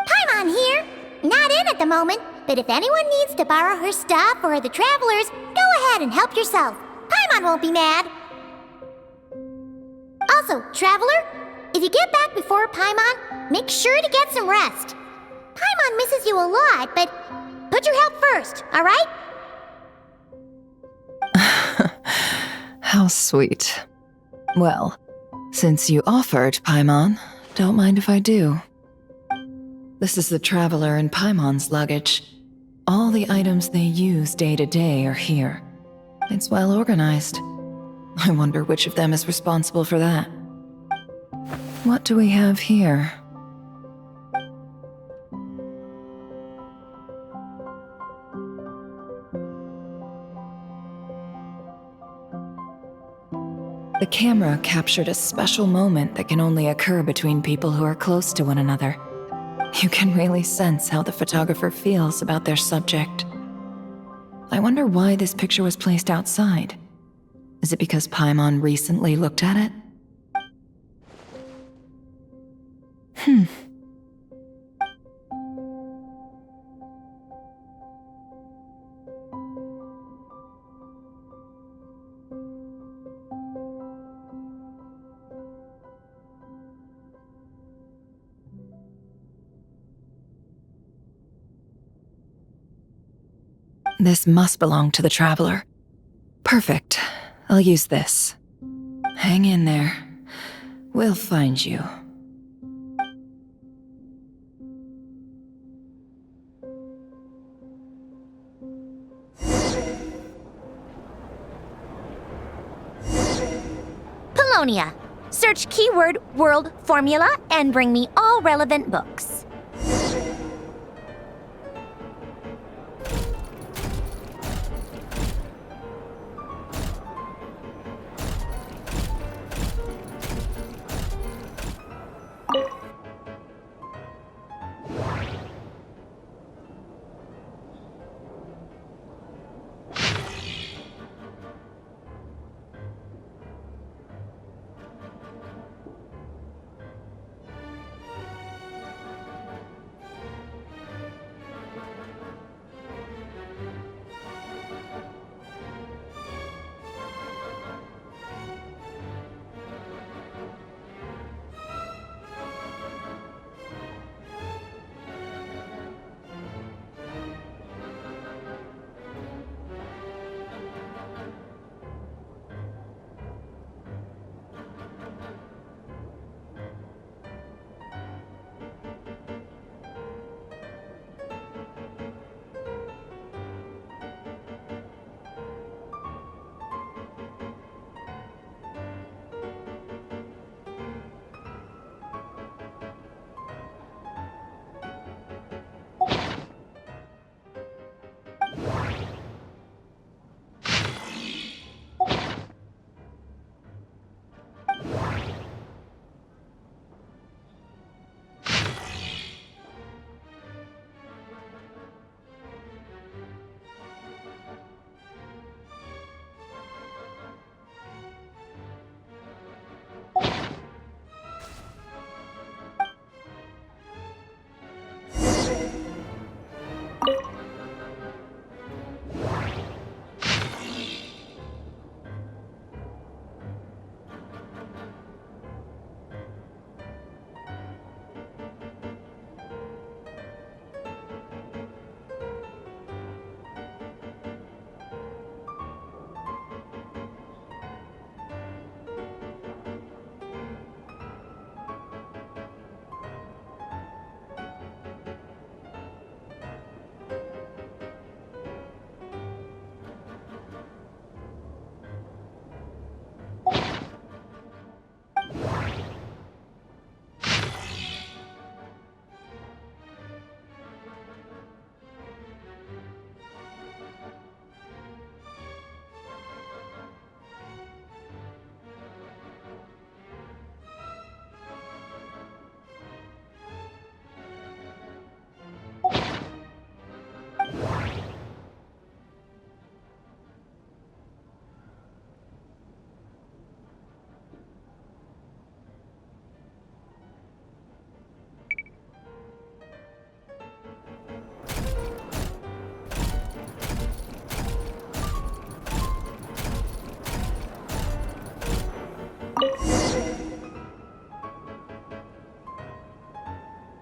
Paimon here. Not in at the moment, but if anyone needs to borrow her stuff or the Travelers, go ahead and help yourself. Paimon won't be mad. Also, Traveler, if you get back before Paimon, make sure to get some rest. Paimon misses you a lot, but put your health first, all right? How sweet. Well, since you offered, Paimon, don't mind if I do. This is the Traveler and Paimon's luggage. All the items they use day to day are here. It's well organized. I wonder which of them is responsible for that. What do we have here? The camera captured a special moment that can only occur between people who are close to one another. You can really sense how the photographer feels about their subject. I wonder why this picture was placed outside. Is it because Paimon recently looked at it? This must belong to the Traveler. Perfect. I'll use this. Hang in there. We'll find you. Polonia, search keyword world formula and bring me all relevant books.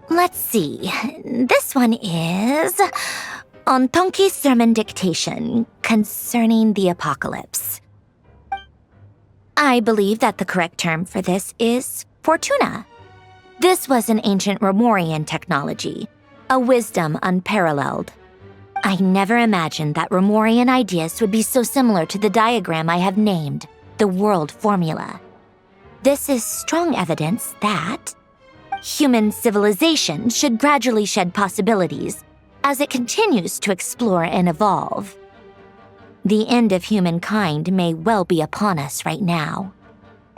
Let's see. This one is on Tonki's sermon dictation concerning the apocalypse. I believe that the correct term for this is Fortuna. This was an ancient Romorian technology, a wisdom unparalleled. I never imagined that Romorian ideas would be so similar to the diagram I have named, the world formula. This is strong evidence that human civilization should gradually shed possibilities as it continues to explore and evolve. The end of humankind may well be upon us right now.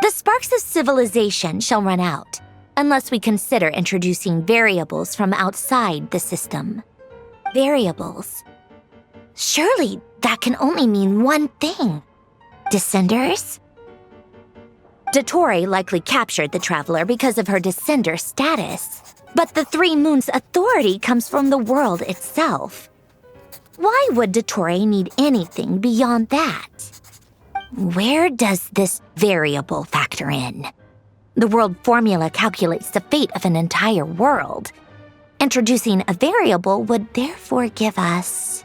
The sparks of civilization shall run out unless we consider introducing variables from outside the system. Variables. Surely that can only mean one thing. Descenders? Dottore likely captured the traveler because of her descender status. But the Three Moons' authority comes from the world itself. Why would Dottore need anything beyond that? Where does this variable factor in? The world formula calculates the fate of an entire world. Introducing a variable would therefore give us...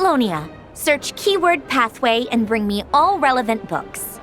Polonia, search keyword pathway and bring me all relevant books.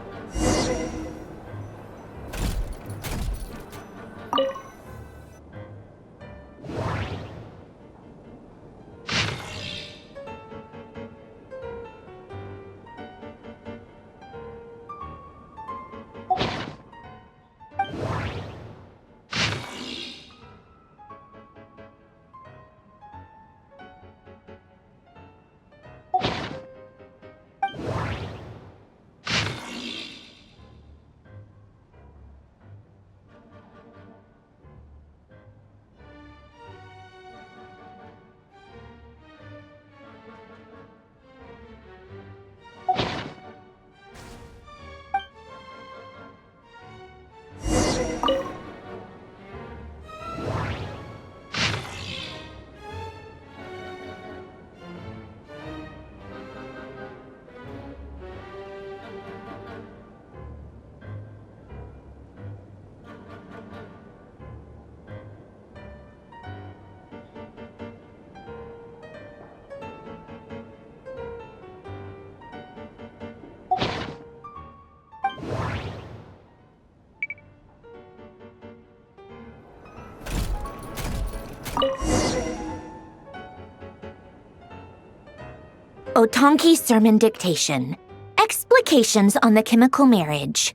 Otonki Sermon Dictation. Explications on the Chemical Marriage.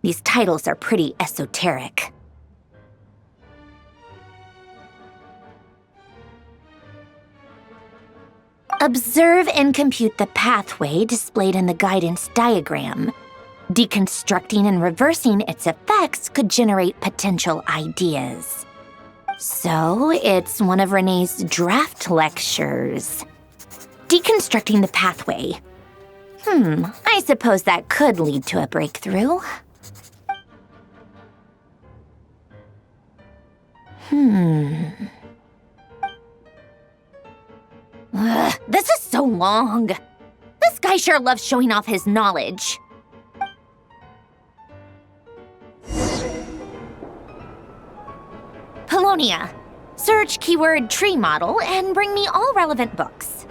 These titles are pretty esoteric. Observe and compute the pathway displayed in the guidance diagram. Deconstructing and reversing its effects could generate potential ideas. So, it's one of Renee's draft lectures. Deconstructing the pathway. I suppose that could lead to a breakthrough. This is so long. This guy sure loves showing off his knowledge. Polonia. Search keyword tree model and bring me all relevant books.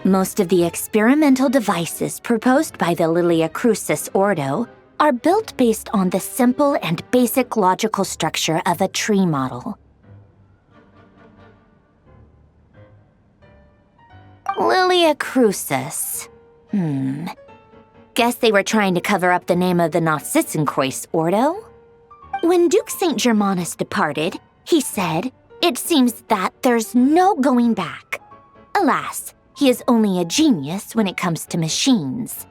Most of the experimental devices proposed by the Lilia Crucis Ordo are built based on the simple and basic logical structure of a tree model. Lilia Crucis. Guess they were trying to cover up the name of the Nod-Krai Ordo? When Duke St. Germanus departed, he said, "It seems that there's no going back." Alas, he is only a genius when it comes to machines.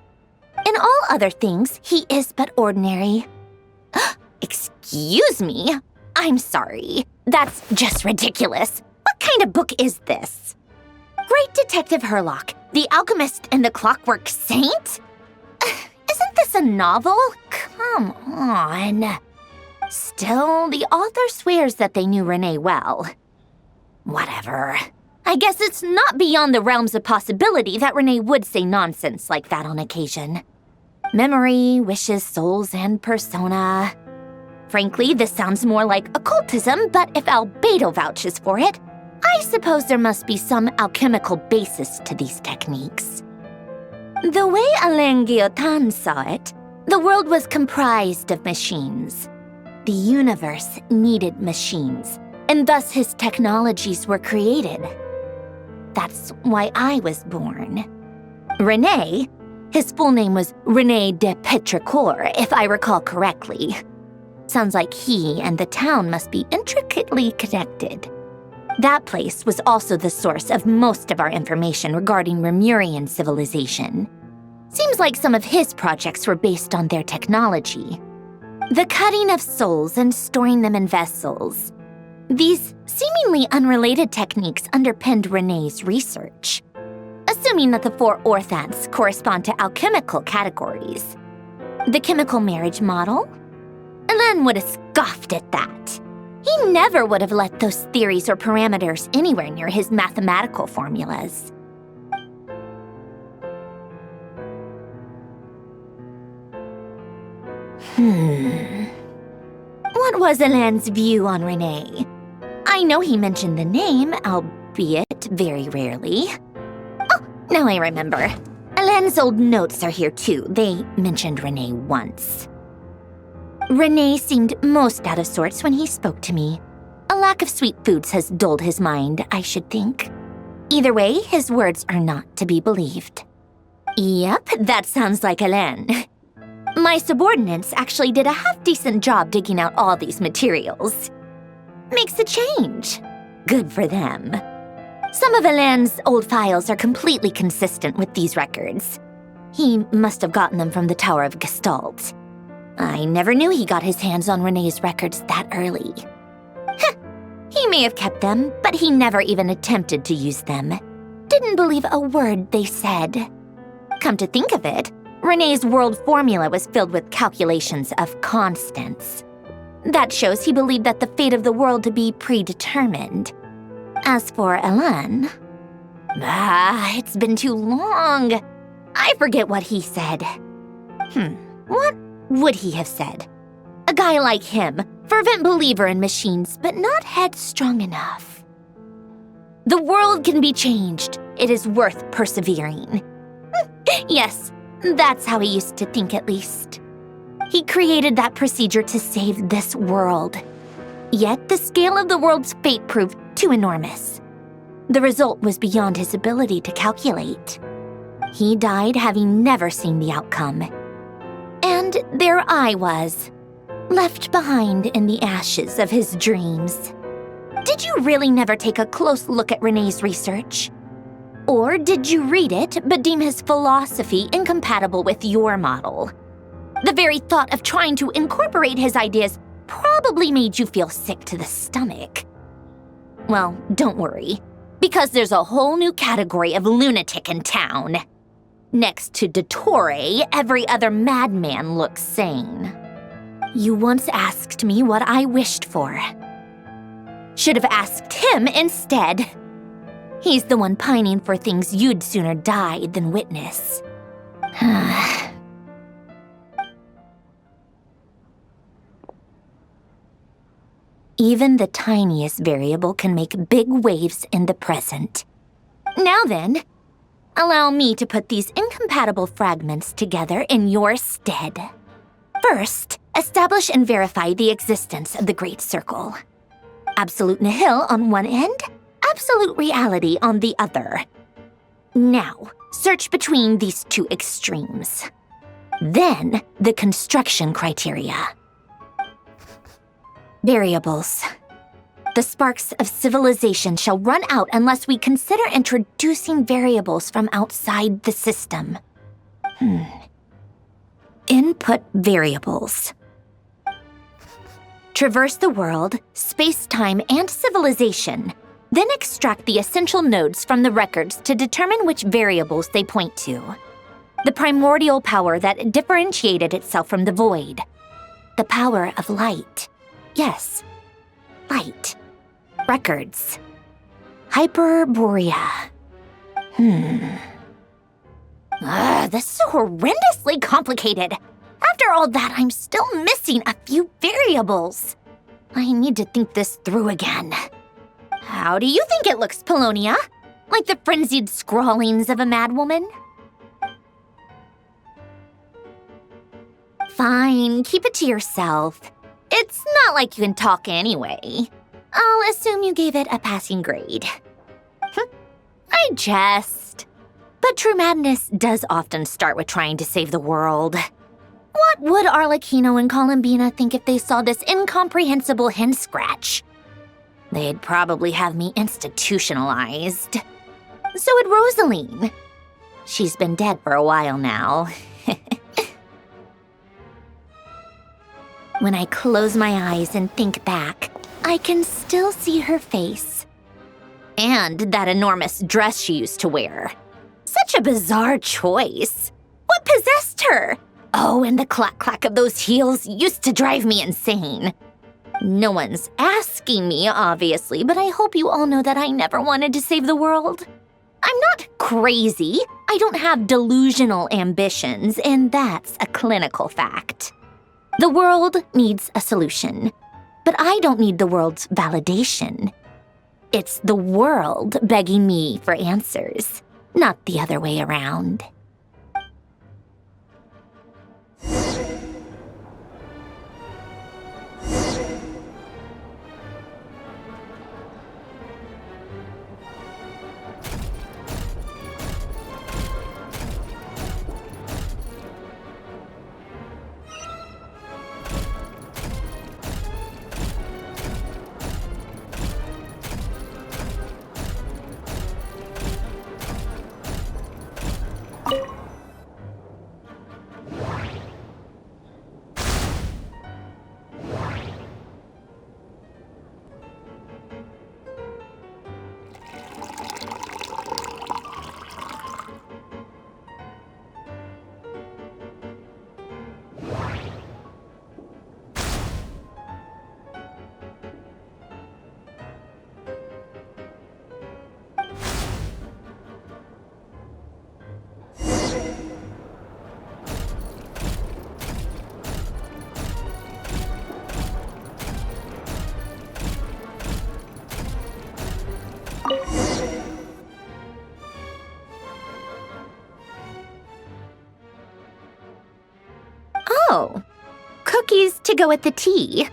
In all other things, he is but ordinary. Excuse me? I'm sorry. That's just ridiculous. What kind of book is this? Great Detective Herlock, the Alchemist and the Clockwork Saint? Isn't this a novel? Come on. Still, the author swears that they knew Renee well. Whatever. I guess it's not beyond the realms of possibility that Renee would say nonsense like that on occasion. Memory, wishes, souls, and persona. Frankly, this sounds more like occultism, but if Albedo vouches for it, I suppose there must be some alchemical basis to these techniques. The way Alain Guillotin saw it, the world was comprised of machines. The universe needed machines, and thus his technologies were created. That's why I was born. René, his full name was René de Petrichor, if I recall correctly. Sounds like he and the town must be intricately connected. That place was also the source of most of our information regarding Remurian civilization. Seems like some of his projects were based on their technology. The cutting of souls and storing them in vessels. These seemingly unrelated techniques underpinned René's research. Assuming that the 4 orthants correspond to alchemical categories. The chemical marriage model? Alain would have scoffed at that. He never would have let those theories or parameters anywhere near his mathematical formulas. What was Alain's view on René? I know he mentioned the name, albeit very rarely. Oh, now I remember. Alain's old notes are here too. They mentioned René once. René seemed most out of sorts when he spoke to me. A lack of sweet foods has dulled his mind, I should think. Either way, his words are not to be believed. Yep, that sounds like Alain. My subordinates actually did a half-decent job digging out all these materials. Makes a change. Good for them. Some of Alain's old files are completely consistent with these records. He must have gotten them from the Tower of Gestalt. I never knew he got his hands on René's records that early. He may have kept them, but he never even attempted to use them. Didn't believe a word they said. Come to think of it, René's world formula was filled with calculations of constants. That shows he believed that the fate of the world to be predetermined. As for Alain, it's been too long. I forget what he said. What would he have said? A guy like him, fervent believer in machines, but not headstrong enough. The world can be changed. It is worth persevering. Yes, that's how he used to think at least. He created that procedure to save this world. Yet the scale of the world's fate proved too enormous. The result was beyond his ability to calculate. He died having never seen the outcome. And there I was, left behind in the ashes of his dreams. Did you really never take a close look at René's research? Or did you read it but deem his philosophy incompatible with your model? The very thought of trying to incorporate his ideas probably made you feel sick to the stomach. Well, don't worry, because there's a whole new category of lunatic in town. Next to Dottore, every other madman looks sane. You once asked me what I wished for. Should have asked him instead. He's the one pining for things you'd sooner die than witness. Even the tiniest variable can make big waves in the present. Now then, allow me to put these incompatible fragments together in your stead. First, establish and verify the existence of the Great Circle. Absolute nihil on one end, absolute reality on the other. Now, search between these two extremes. Then, the construction criteria. Variables. The sparks of civilization shall run out unless we consider introducing variables from outside the system. Input variables. traverse the world, space-time, and civilization, then extract the essential nodes from the records to determine which variables they point to. The primordial power that differentiated itself from the void. The power of light. Yes, light. Records. Hyperborea. This is horrendously complicated. After all that, I'm still missing a few variables. I need to think this through again. How do you think it looks, Polonia? Like the frenzied scrawlings of a madwoman? Fine, keep it to yourself. It's not like you can talk anyway. I'll assume you gave it a passing grade. I jest. But true madness does often start with trying to save the world. What would Arlecchino and Columbina think if they saw this incomprehensible hen scratch? They'd probably have me institutionalized. So would Rosaline. She's been dead for a while now. When I close my eyes and think back, I can still see her face. And that enormous dress she used to wear. Such a bizarre choice. What possessed her? Oh, and the clack-clack of those heels used to drive me insane. No one's asking me, obviously, but I hope you all know that I never wanted to save the world. I'm not crazy. I don't have delusional ambitions, and that's a clinical fact. The world needs a solution, but I don't need the world's validation. It's the world begging me for answers, not the other way around. Oh, cookies to go with the tea.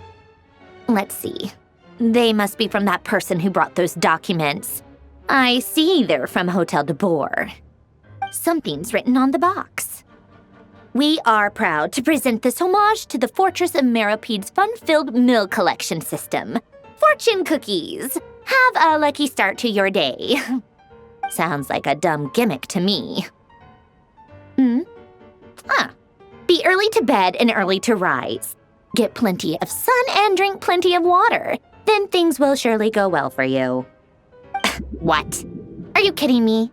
Let's see. They must be from that person who brought those documents. I see they're from Hotel de Boer. Something's written on the box. We are proud to present this homage to the Fortress of Meropede's fun-filled meal collection system. Fortune cookies. Have a lucky start to your day. Sounds like a dumb gimmick to me. Be early to bed and early to rise. Get plenty of sun and drink plenty of water. Then things will surely go well for you. What? Are you kidding me?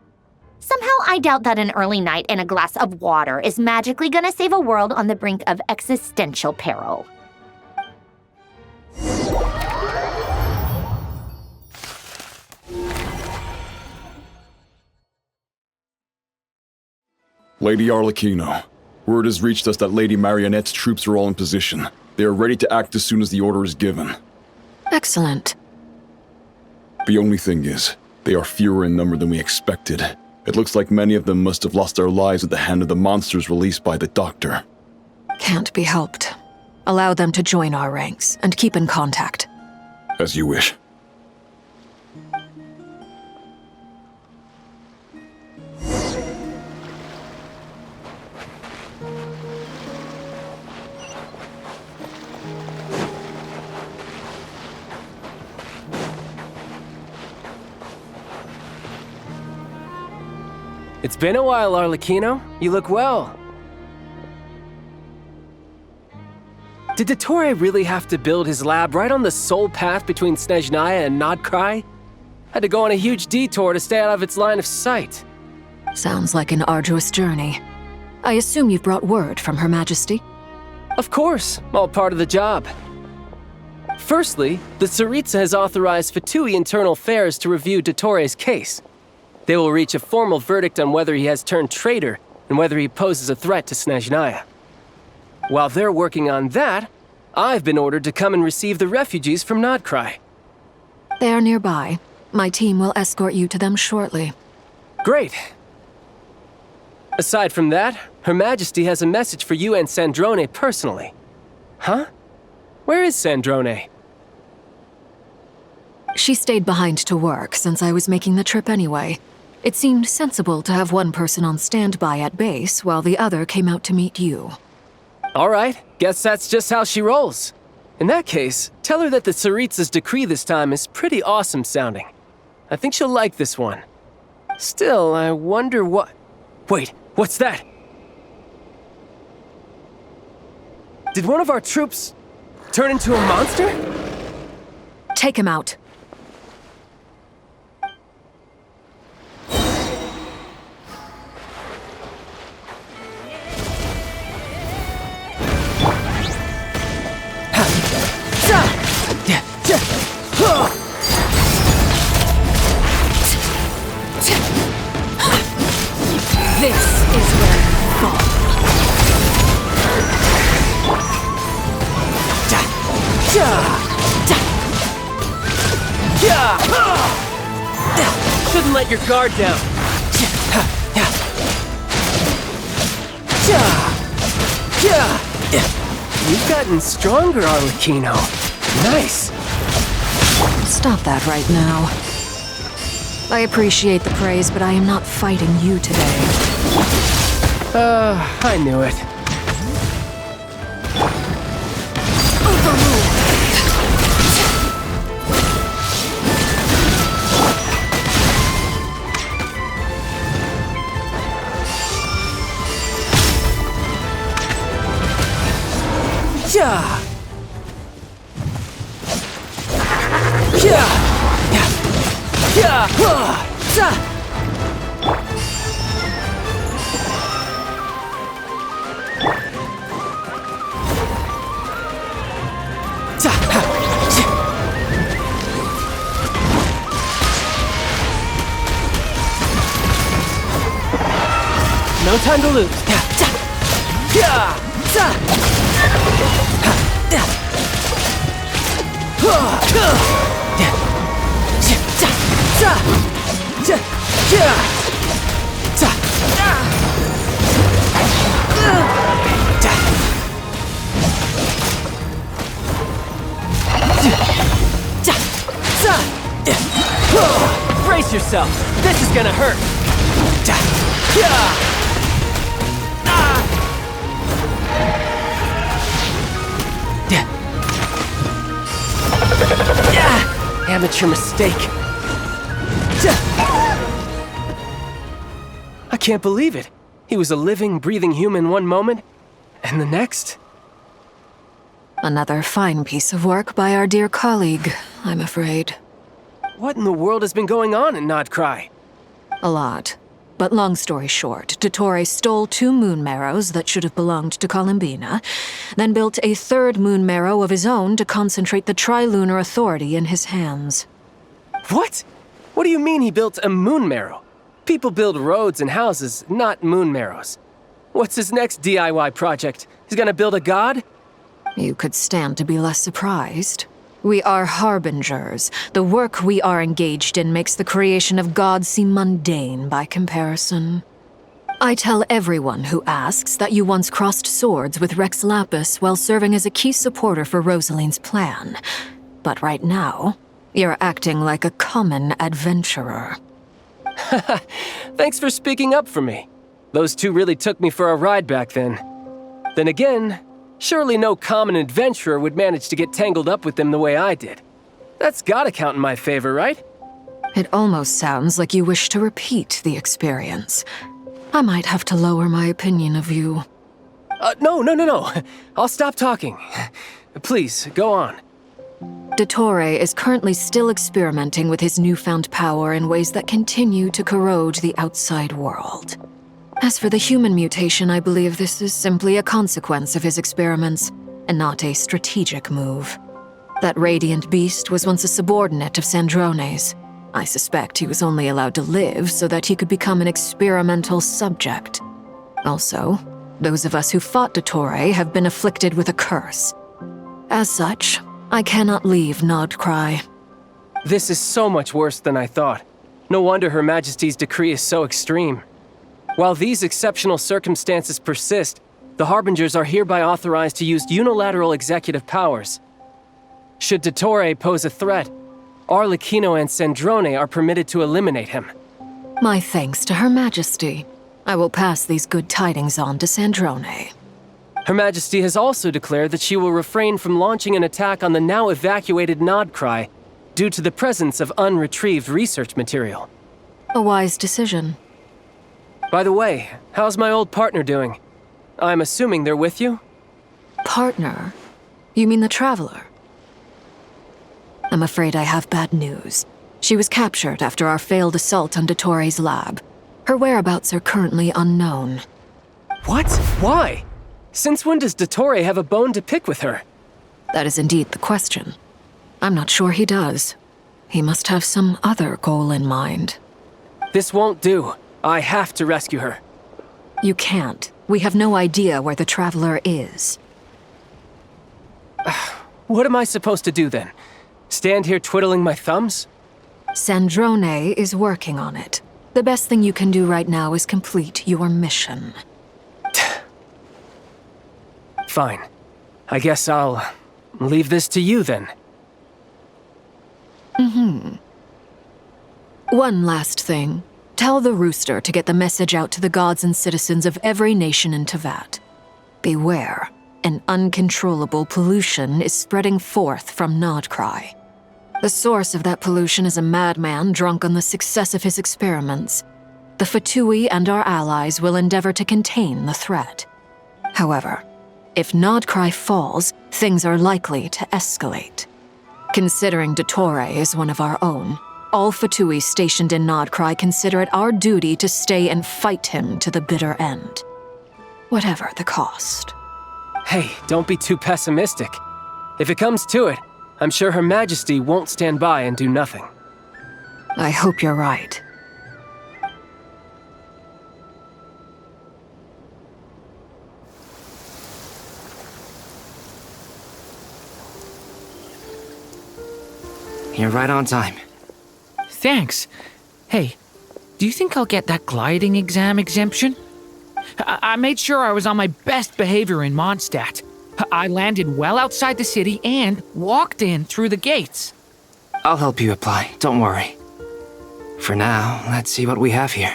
Somehow I doubt that an early night and a glass of water is magically gonna save a world on the brink of existential peril. Lady Arlecchino, word has reached us that Lady Marionette's troops are all in position. They are ready to act as soon as the order is given. Excellent. The only thing is, they are fewer in number than we expected. It looks like many of them must have lost their lives at the hand of the monsters released by the Doctor. Can't be helped. Allow them to join our ranks and keep in contact. As you wish. It's been a while, Arlecchino. You look well. Did Dottore really have to build his lab right on the sole path between Snezhnaya and Nod-Krai? Had to go on a huge detour to stay out of its line of sight. Sounds like an arduous journey. I assume you've brought word from Her Majesty? Of course, all part of the job. Firstly, the Tsaritsa has authorized Fatui Internal Affairs to review Dottore's case. They will reach a formal verdict on whether he has turned traitor and whether he poses a threat to Snezhnaya. While they're working on that, I've been ordered to come and receive the refugees from Nod-Krai. They are nearby. My team will escort you to them shortly. Great. Aside from that, Her Majesty has a message for you and Sandrone personally. Huh? Where is Sandrone? She stayed behind to work since I was making the trip anyway. It seemed sensible to have one person on standby at base while the other came out to meet you. All right, guess that's just how she rolls. In that case, tell her that the Tsaritsa's decree this time is pretty awesome sounding. I think she'll like this one. Still, I wonder what... Wait, what's that? Did one of our troops turn into a monster? Take him out. This is where you fall. Shouldn't let your guard down. You've gotten stronger, Arlecchino. Nice. Stop that right now. I appreciate the praise, but I am not fighting you today. I knew it. Yeah. No time to lose. Brace yourself. This is gonna hurt. Amateur mistake. I can't believe it. He was a living, breathing human one moment, and the next... Another fine piece of work by our dear colleague, I'm afraid. What in the world has been going on in Nod-Krai? A lot. But long story short, Dottore stole 2 moon marrows that should have belonged to Columbina, then built a 3rd moon marrow of his own to concentrate the Tri-Lunar Authority in his hands. What? What do you mean he built a moon marrow? People build roads and houses, not moon marrows. What's his next DIY project? He's gonna build a god? You could stand to be less surprised. We are harbingers. The work we are engaged in makes the creation of gods seem mundane by comparison. I tell everyone who asks that you once crossed swords with Rex Lapis while serving as a key supporter for Rosaline's plan. But right now, you're acting like a common adventurer. Thanks for speaking up for me. Those 2 really took me for a ride back then. Then again, surely no common adventurer would manage to get tangled up with them the way I did. That's gotta count in my favor, right? It almost sounds like you wish to repeat the experience. I might have to lower my opinion of you. No. I'll stop talking. Please, go on. Dottore is currently still experimenting with his newfound power in ways that continue to corrode the outside world. As for the human mutation, I believe this is simply a consequence of his experiments, and not a strategic move. That radiant beast was once a subordinate of Sandrone's. I suspect he was only allowed to live so that he could become an experimental subject. Also, those of us who fought Dottore have been afflicted with a curse. As such, I cannot leave Nod-Krai. This is so much worse than I thought. No wonder Her Majesty's decree is so extreme. While these exceptional circumstances persist, the Harbingers are hereby authorized to use unilateral executive powers. Should Dottore pose a threat, Arlecchino and Sandrone are permitted to eliminate him. My thanks to Her Majesty. I will pass these good tidings on to Sandrone. Her Majesty has also declared that she will refrain from launching an attack on the now evacuated Nod-Krai due to the presence of unretrieved research material. A wise decision. By the way, how's my old partner doing? I'm assuming they're with you? Partner? You mean the Traveler? I'm afraid I have bad news. She was captured after our failed assault on Dottore's lab. Her whereabouts are currently unknown. What? Why? Since when does Dottore have a bone to pick with her? That is indeed the question. I'm not sure he does. He must have some other goal in mind. This won't do. I have to rescue her. You can't. We have no idea where the Traveler is. What am I supposed to do then? Stand here twiddling my thumbs? Sandrone is working on it. The best thing you can do right now is complete your mission. Fine. I guess I'll leave this to you then. One last thing. Tell the Rooster to get the message out to the gods and citizens of every nation in Teyvat. Beware. An uncontrollable pollution is spreading forth from Nod-Krai. The source of that pollution is a madman drunk on the success of his experiments. The Fatui and our allies will endeavor to contain the threat. However, if Nod-Krai falls, things are likely to escalate. Considering Dottore is one of our own, all Fatui stationed in Nod-Krai consider it our duty to stay and fight him to the bitter end. Whatever the cost. Hey, don't be too pessimistic. If it comes to it, I'm sure Her Majesty won't stand by and do nothing. I hope you're right. You're right on time. Thanks. Hey, do you think I'll get that gliding exam exemption? I made sure I was on my best behavior in Mondstadt. I landed well outside the city and walked in through the gates. I'll help you apply, don't worry. For now, let's see what we have here.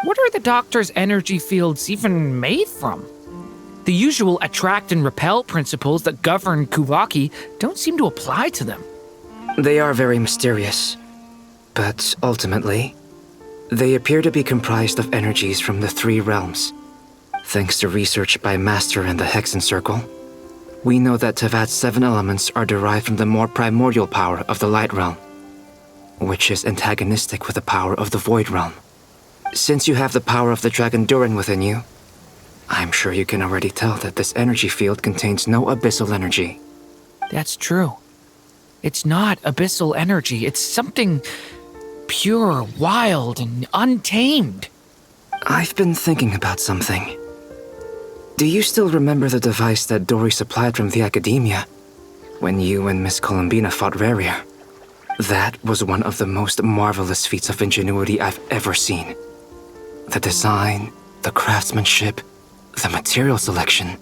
What are the doctor's energy fields even made from? The usual attract and repel principles that govern Kuvaki don't seem to apply to them. They are very mysterious, but ultimately, they appear to be comprised of energies from the three realms. Thanks to research by Master in the Hexen Circle, we know that Teyvat's 7 elements are derived from the more primordial power of the Light Realm, which is antagonistic with the power of the Void Realm. Since you have the power of the Dragon Durin within you, I'm sure you can already tell that this energy field contains no abyssal energy. That's true. It's not abyssal energy, it's something pure, wild, and untamed. I've been thinking about something. Do you still remember the device that Dory supplied from the Academia when you and Miss Columbina fought Reria? That was one of the most marvelous feats of ingenuity I've ever seen. The design, the craftsmanship, the material selection.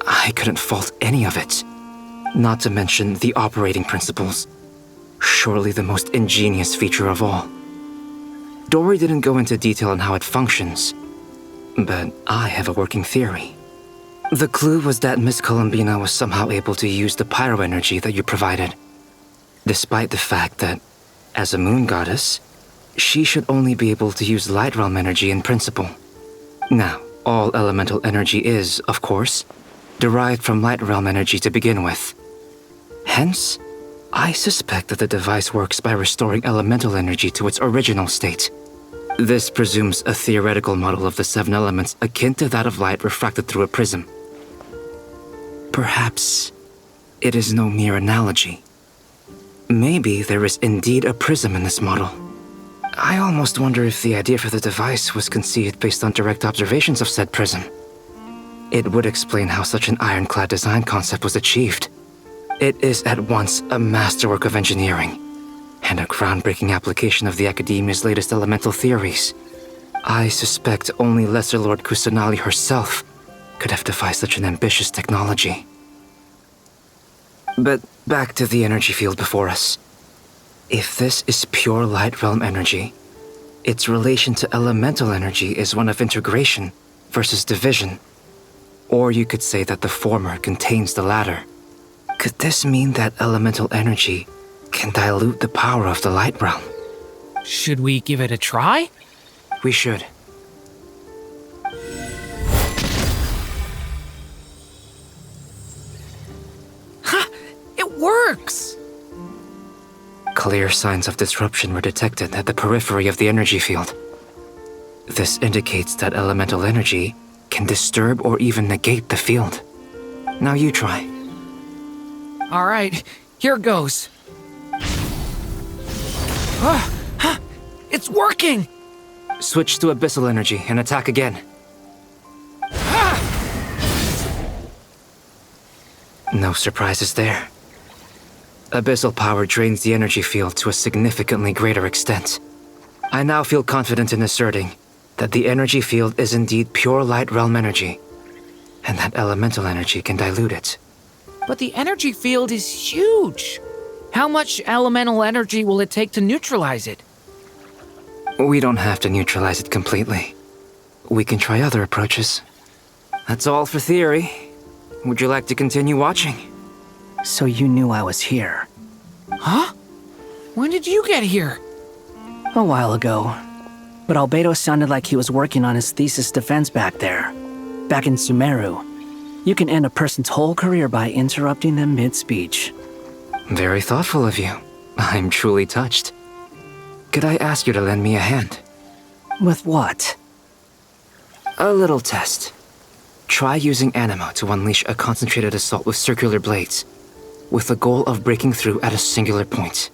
I couldn't fault any of it. Not to mention the operating principles. Surely the most ingenious feature of all. Dory didn't go into detail on how it functions, but I have a working theory. The clue was that Miss Columbina was somehow able to use the pyro energy that you provided, despite the fact that, as a moon goddess, she should only be able to use light realm energy in principle. Now, All elemental energy is, of course, derived from light realm energy to begin with. Hence, I suspect that the device works by restoring elemental energy to its original state. This presumes a theoretical model of the 7 elements akin to that of light refracted through a prism. Perhaps it is no mere analogy. Maybe there is indeed a prism in this model. I almost wonder if the idea for the device was conceived based on direct observations of said prism. It would explain how such an ironclad design concept was achieved. It is at once a masterwork of engineering and a groundbreaking application of the Academia's latest elemental theories. I suspect only Lesser Lord Kusanali herself could have devised such an ambitious technology. But back to the energy field before us. If this is pure light realm energy, its relation to elemental energy is one of integration versus division. Or you could say that the former contains the latter. Could this mean that elemental energy can dilute the power of the light realm? Should we give it a try? We should. Ha! It works! Clear signs of disruption were detected at the periphery of the energy field. This indicates that elemental energy can disturb or even negate the field. Now you try. All right, here goes. It's working! Switch to abyssal energy and attack again. No surprises there. Abyssal power drains the energy field to a significantly greater extent. I now feel confident in asserting that the energy field is indeed pure light realm energy, and that elemental energy can dilute it. But the energy field is huge. How much elemental energy will it take to neutralize it? We don't have to neutralize it completely. We can try other approaches. That's all for theory. Would you like to continue watching? So you knew I was here? Huh? When did you get here? A while ago. But Albedo sounded like he was working on his thesis defense back there. Back in Sumeru. You can end a person's whole career by interrupting them mid-speech. Very thoughtful of you. I'm truly touched. Could I ask you to lend me a hand? With what? A little test. Try using Animo to unleash a concentrated assault with circular blades, with the goal of breaking through at a singular point.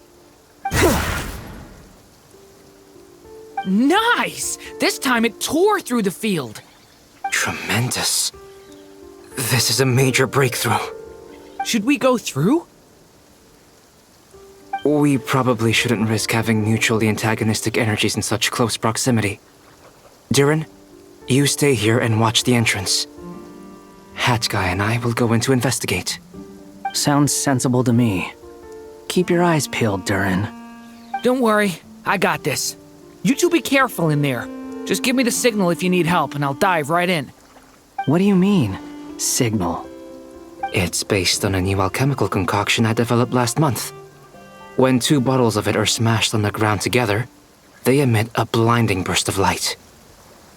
Nice! This time it tore through the field. Tremendous. This is a major breakthrough. Should we go through? We probably shouldn't risk having mutually antagonistic energies in such close proximity. Durin, you stay here and watch the entrance. Hat Guy and I will go in to investigate. Sounds sensible to me. Keep your eyes peeled, Durin. Don't worry, I got this. You two be careful in there. Just give me the signal if you need help and I'll dive right in. What do you mean, signal? It's based on a new alchemical concoction I developed last month. When 2 bottles of it are smashed on the ground together, they emit a blinding burst of light.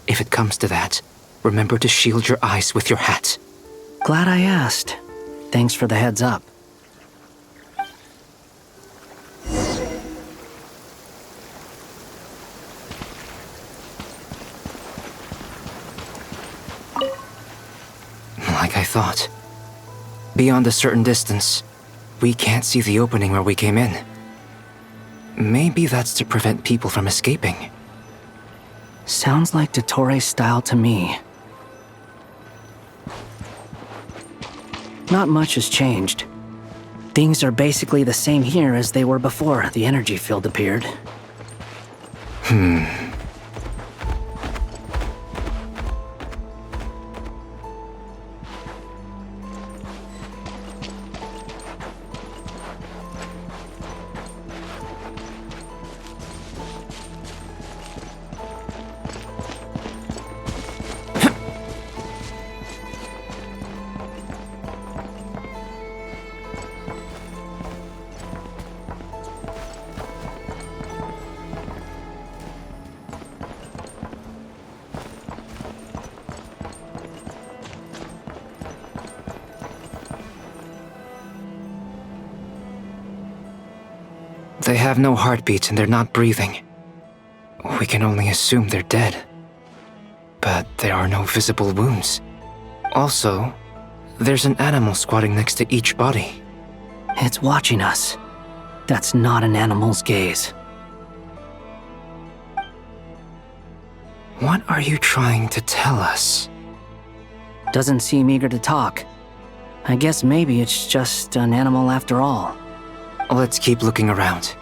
If it comes to that, remember to shield your eyes with your hat. Glad I asked. Thanks for the heads up. Like I thought. Beyond a certain distance, we can't see the opening where we came in. Maybe that's to prevent people from escaping. Sounds like Dottore's style to me. Not much has changed. Things are basically the same here as they were before the energy field appeared. They have no heartbeat and they're not breathing. We can only assume they're dead. But there are no visible wounds. Also, there's an animal squatting next to each body. It's watching us. That's not an animal's gaze. What are you trying to tell us? Doesn't seem eager to talk. I guess maybe it's just an animal after all. Let's keep looking around.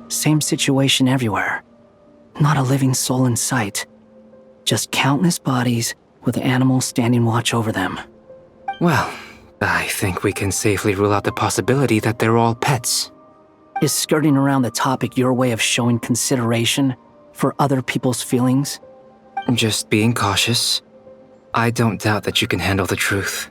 Same situation everywhere. Not a living soul in sight. Just countless bodies with animals standing watch over them. Well, I think we can safely rule out the possibility that they're all pets. Is skirting around the topic your way of showing consideration for other people's feelings? Just being cautious. I don't doubt that you can handle the truth.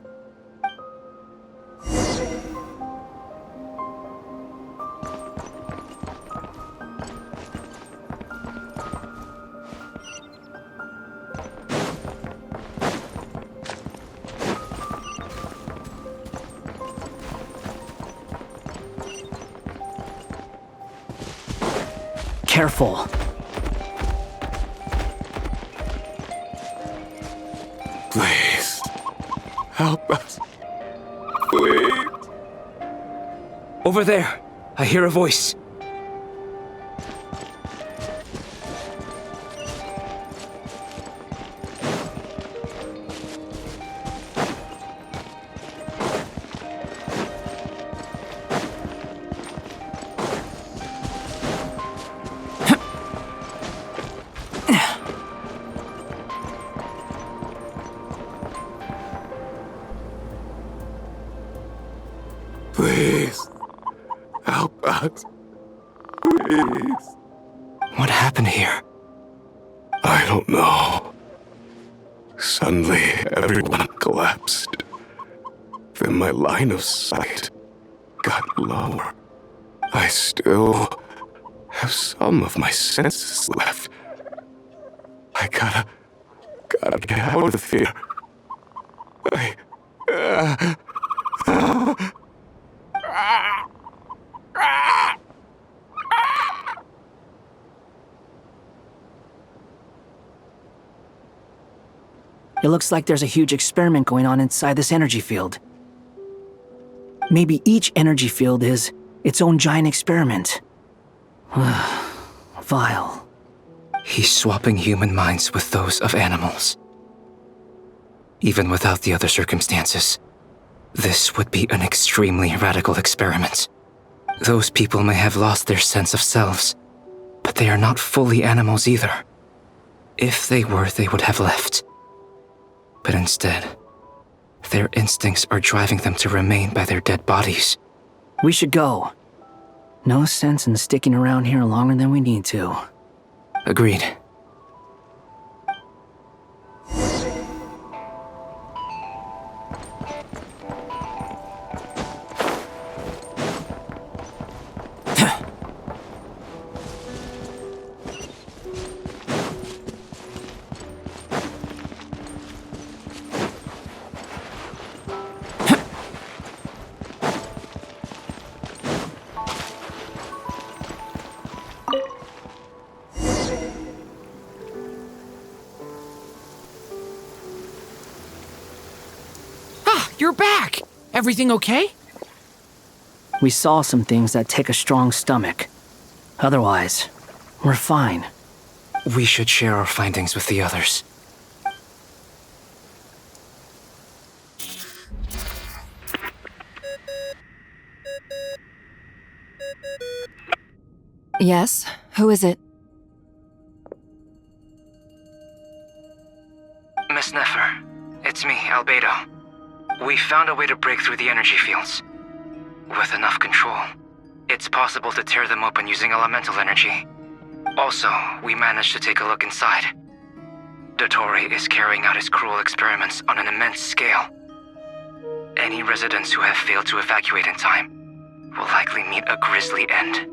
Careful. Please, help us. Please. Over there, I hear a voice. Please, help us. Please. What happened here? I don't know. Suddenly, everyone collapsed. Then my line of sight got lower. I still have some of my senses left. I gotta get out of here. It looks like there's a huge experiment going on inside this energy field. Maybe each energy field is its own giant experiment. Vile. He's swapping human minds with those of animals. Even without the other circumstances, this would be an extremely radical experiment. Those people may have lost their sense of selves, but they are not fully animals either. If they were, they would have left. But instead, their instincts are driving them to remain by their dead bodies. We should go. No sense in sticking around here longer than we need to. Agreed. You're back! Everything okay? We saw some things that take a strong stomach. Otherwise, we're fine. We should share our findings with the others. Yes? Who is it? Miss Nefer, it's me, Albedo. We found a way to break through the energy fields. With enough control, it's possible to tear them open using elemental energy. Also, we managed to take a look inside. Dottore is carrying out his cruel experiments on an immense scale. Any residents who have failed to evacuate in time will likely meet a grisly end.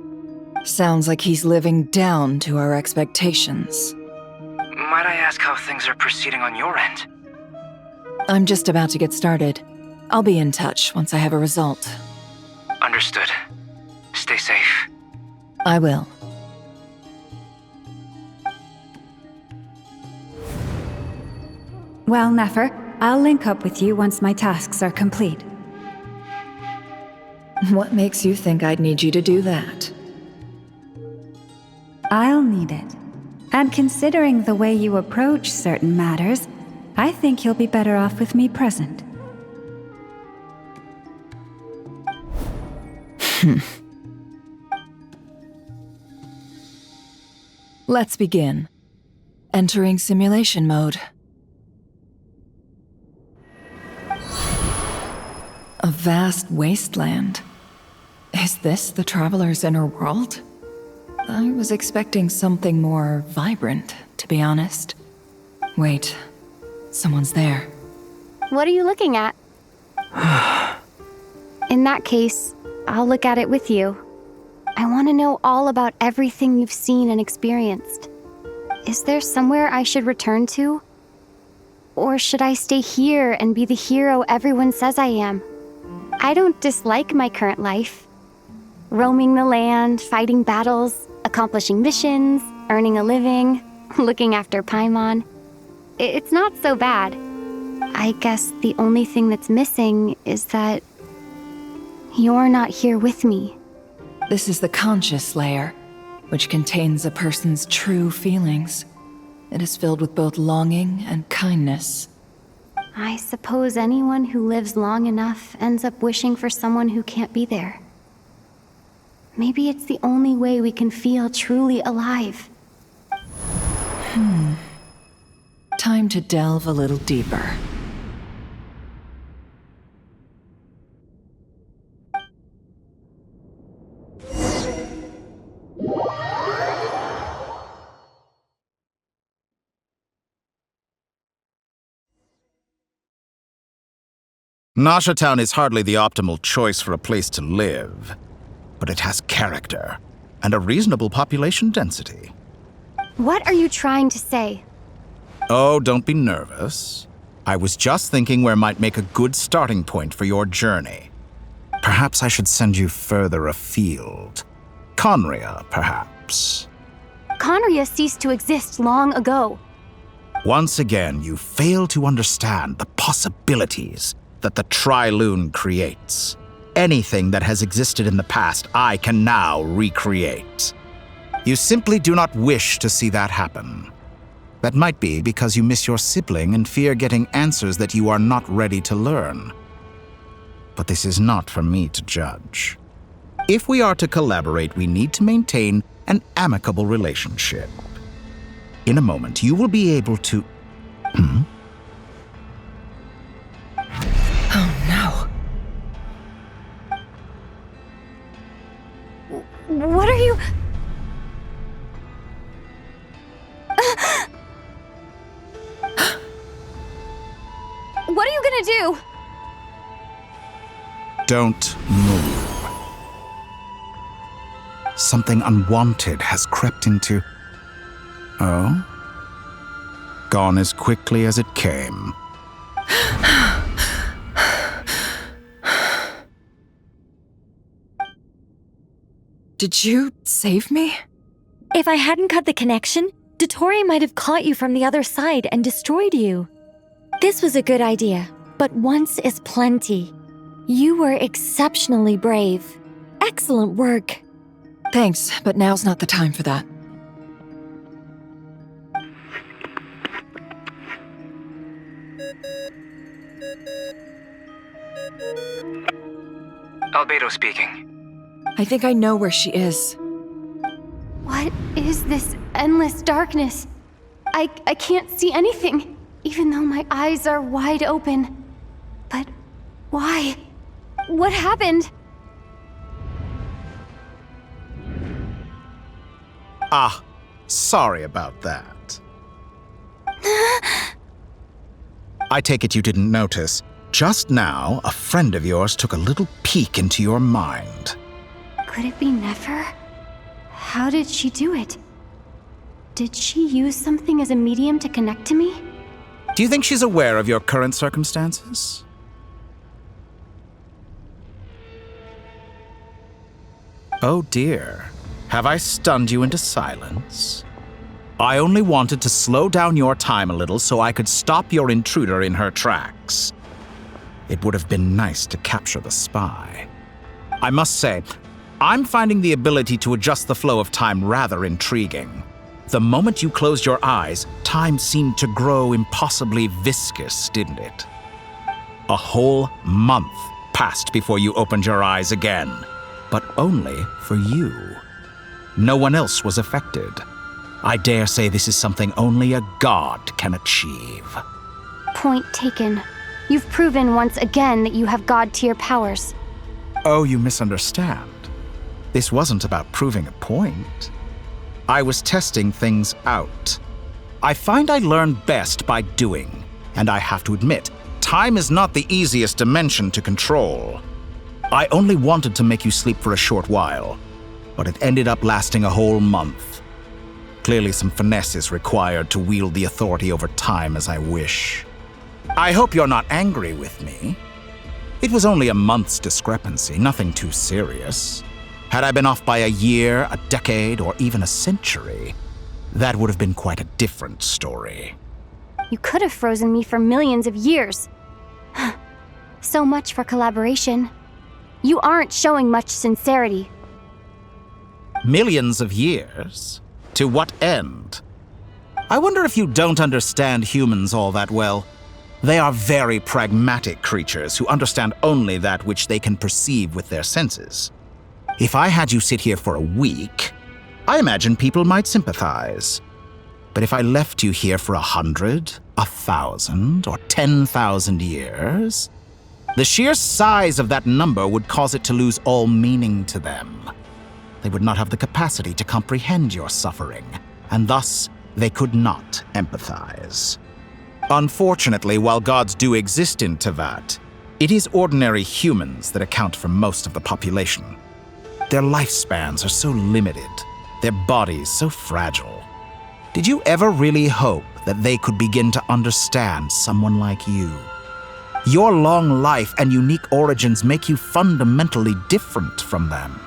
Sounds like he's living down to our expectations. Might I ask how things are proceeding on your end? I'm just about to get started. I'll be in touch once I have a result. Understood. Stay safe. I will. Well, Nefer, I'll link up with you once my tasks are complete. What makes you think I'd need you to do that? I'll need it. And considering the way you approach certain matters, I think you'll be better off with me present. Let's begin. Entering simulation mode. A vast wasteland. Is this the Traveler's inner world? I was expecting something more vibrant, to be honest. Wait, someone's there. What are you looking at? In that case, I'll look at it with you. I want to know all about everything you've seen and experienced. Is there somewhere I should return to? Or should I stay here and be the hero everyone says I am? I don't dislike my current life. Roaming the land, fighting battles, accomplishing missions, earning a living, looking after Paimon. It's not so bad. I guess the only thing that's missing is that you're not here with me. This is the conscious layer, which contains a person's true feelings. It is filled with both longing and kindness. I suppose anyone who lives long enough ends up wishing for someone who can't be there. Maybe it's the only way we can feel truly alive. Time to delve a little deeper. Nasha Town is hardly the optimal choice for a place to live, but it has character and a reasonable population density. What are you trying to say? Oh, don't be nervous. I was just thinking where might make a good starting point for your journey. Perhaps I should send you further afield. Conria, perhaps. Conria ceased to exist long ago. Once again, you fail to understand the possibilities that the Tri-Lune creates. Anything that has existed in the past, I can now recreate. You simply do not wish to see that happen. That might be because you miss your sibling and fear getting answers that you are not ready to learn. But this is not for me to judge. If we are to collaborate, we need to maintain an amicable relationship. In a moment, you will be able to... Oh no. What are you... What are you gonna do? Don't move. Something unwanted has crept into... Oh? Gone as quickly as it came. Did you save me? If I hadn't cut the connection, Dottore might have caught you from the other side and destroyed you. This was a good idea, but once is plenty. You were exceptionally brave. Excellent work. Thanks, but now's not the time for that. Albedo speaking. I think I know where she is. What is this endless darkness? I can't see anything, even though my eyes are wide open. But why? What happened? Ah, sorry about that. I take it you didn't notice. Just now, a friend of yours took a little peek into your mind. Could it be Nefer? How did she do it? Did she use something as a medium to connect to me? Do you think she's aware of your current circumstances? Oh dear. Have I stunned you into silence? I only wanted to slow down your time a little so I could stop your intruder in her tracks. It would have been nice to capture the spy. I must say, I'm finding the ability to adjust the flow of time rather intriguing. The moment you closed your eyes, time seemed to grow impossibly viscous, didn't it? A whole month passed before you opened your eyes again, but only for you. No one else was affected. I dare say this is something only a god can achieve. Point taken. You've proven once again that you have god-tier powers. Oh, you misunderstand. This wasn't about proving a point. I was testing things out. I find I learn best by doing, and I have to admit, time is not the easiest dimension to control. I only wanted to make you sleep for a short while, but it ended up lasting a whole month. Clearly some finesse is required to wield the authority over time as I wish. I hope you're not angry with me. It was only a month's discrepancy, nothing too serious. Had I been off by a year, a decade, or even a century, that would have been quite a different story. You could have frozen me for millions of years. So much for collaboration. You aren't showing much sincerity. Millions of years? To what end? I wonder if you don't understand humans all that well. They are very pragmatic creatures who understand only that which they can perceive with their senses. If I had you sit here for a week, I imagine people might sympathize. But if I left you here for 100, 1,000, or 10,000 years, the sheer size of that number would cause it to lose all meaning to them. They would not have the capacity to comprehend your suffering, and thus they could not empathize. Unfortunately, while gods do exist in Teyvat, it is ordinary humans that account for most of the population. Their lifespans are so limited, their bodies so fragile. Did you ever really hope that they could begin to understand someone like you? Your long life and unique origins make you fundamentally different from them.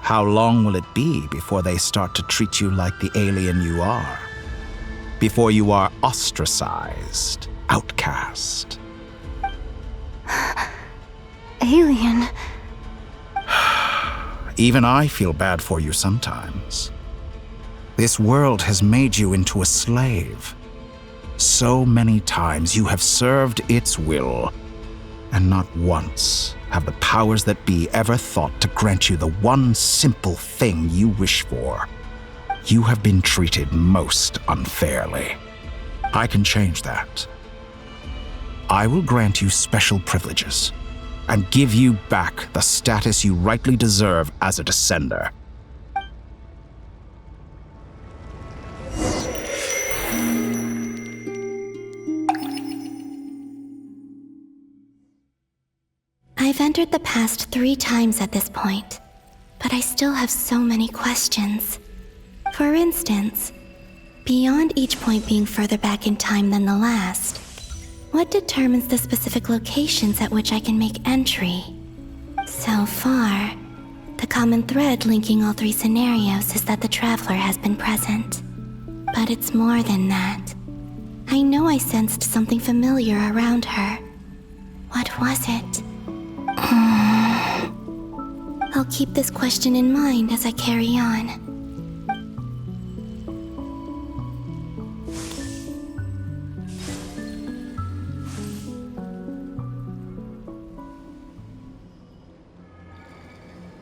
How long will it be before they start to treat you like the alien you are? Before you are ostracized, outcast? Alien. Even I feel bad for you sometimes. This world has made you into a slave. So many times you have served its will, and not once have the powers that be ever thought to grant you the one simple thing you wish for. You have been treated most unfairly. I can change that. I will grant you special privileges and give you back the status you rightly deserve as a descender. I've entered the past 3 times at this point, but I still have so many questions. For instance, beyond each point being further back in time than the last, what determines the specific locations at which I can make entry? So far, the common thread linking all 3 scenarios is that the Traveler has been present. But it's more than that. I know I sensed something familiar around her. What was it? I'll keep this question in mind as I carry on.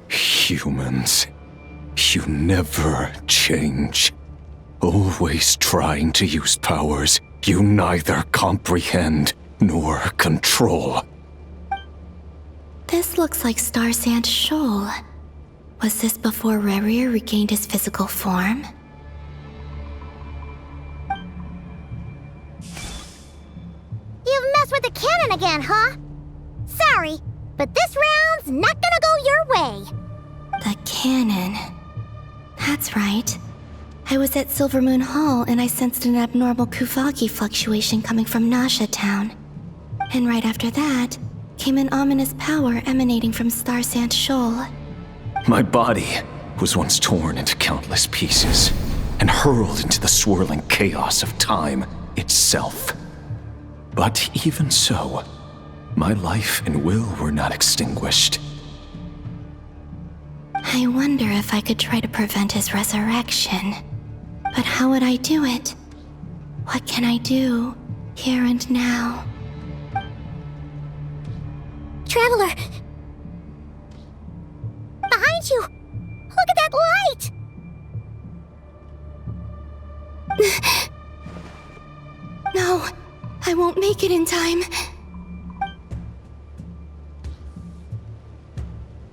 Humans, you never change. Always trying to use powers you neither comprehend nor control. This looks like Star Sand Shoal. Was this before Rerir regained his physical form? again, huh? Sorry, but this round's not gonna go your way. The cannon. That's right. I was at Silvermoon Hall and I sensed an abnormal Kuvaki fluctuation coming from Nasha Town. And right after that, came an ominous power emanating from Star Sand Shoal. My body was once torn into countless pieces and hurled into the swirling chaos of time itself. But even so, my life and will were not extinguished. I wonder if I could try to prevent his resurrection. But how would I do it? What can I do, here and now? Traveler! Behind you! Look at that light! No, I won't make it in time.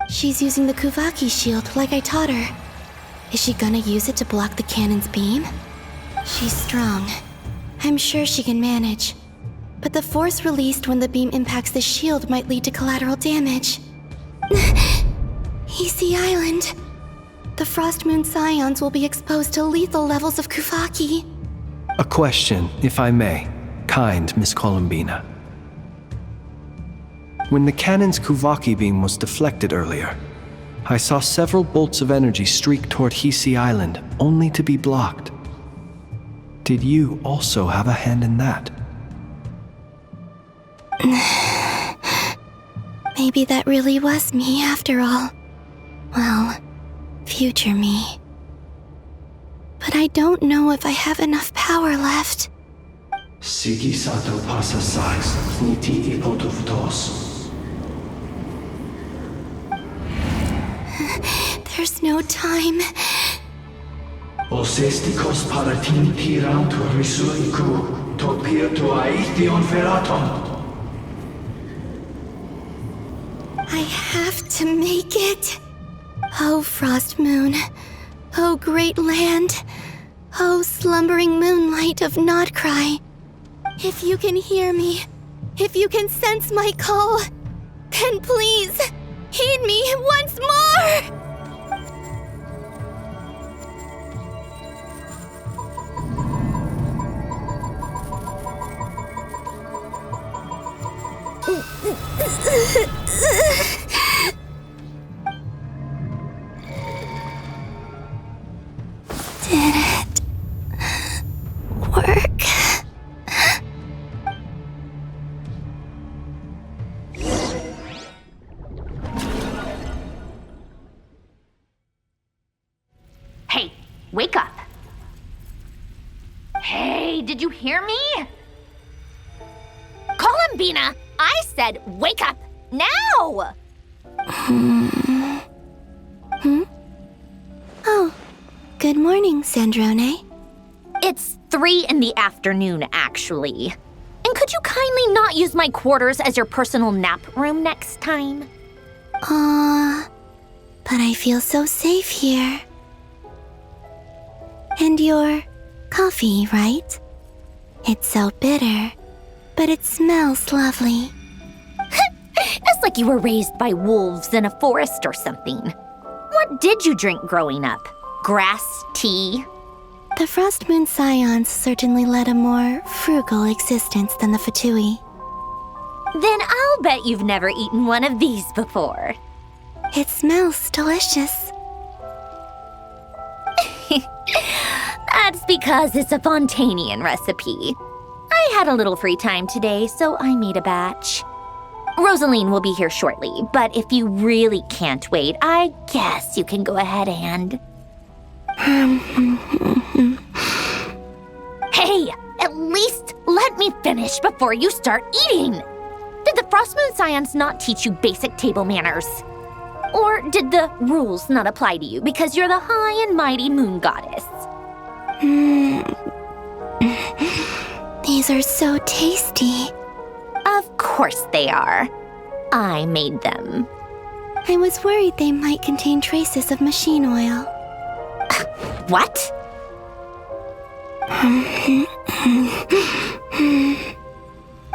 She's using the Kuvaki shield like I taught her. Is she gonna use it to block the cannon's beam? She's strong. I'm sure she can manage. But the force released when the beam impacts the shield might lead to collateral damage. Easy Island. The Frost Moon Scions will be exposed to lethal levels of Kuvaki. A question, if I may, kind Miss Columbina. When the cannon's Kuvaki beam was deflected earlier, I saw several bolts of energy streak toward Hisi Island, only to be blocked. Did you also have a hand in that? Maybe that really was me after all. Well, future me. But I don't know if I have enough power left. Sigi sato pasa sax, niti ipotuftos. There's no time. Osestikos paratin tirantu risuiku, topirtu aithion feraton. I have to make it. Oh, Frost Moon. Oh, great land. Oh, slumbering moonlight of Nod-Krai. If you can hear me, if you can sense my call, then please, heed me once more! Did it work? Hey, wake up. Hey, did you hear me? Columbina, I said wake up now! Oh, good morning, Sandrone. It's 3 in the afternoon, actually. And could you kindly not use my quarters as your personal nap room next time? But I feel so safe here. And your coffee, right? It's so bitter, but it smells lovely. It's like you were raised by wolves in a forest or something. What did you drink growing up? Grass tea? The Frost Moon Scions certainly led a more frugal existence than the Fatui. Then I'll bet you've never eaten one of these before. It smells delicious. That's because it's a Fontanian recipe. I had a little free time today, so I made a batch. Rosaline will be here shortly, but if you really can't wait, I guess you can go ahead and... Hey, at least let me finish before you start eating! Did the Frost Moon Scions not teach you basic table manners? Or did the rules not apply to you because you're the high and mighty moon goddess? These are so tasty. Of course they are. I made them. I was worried they might contain traces of machine oil. What?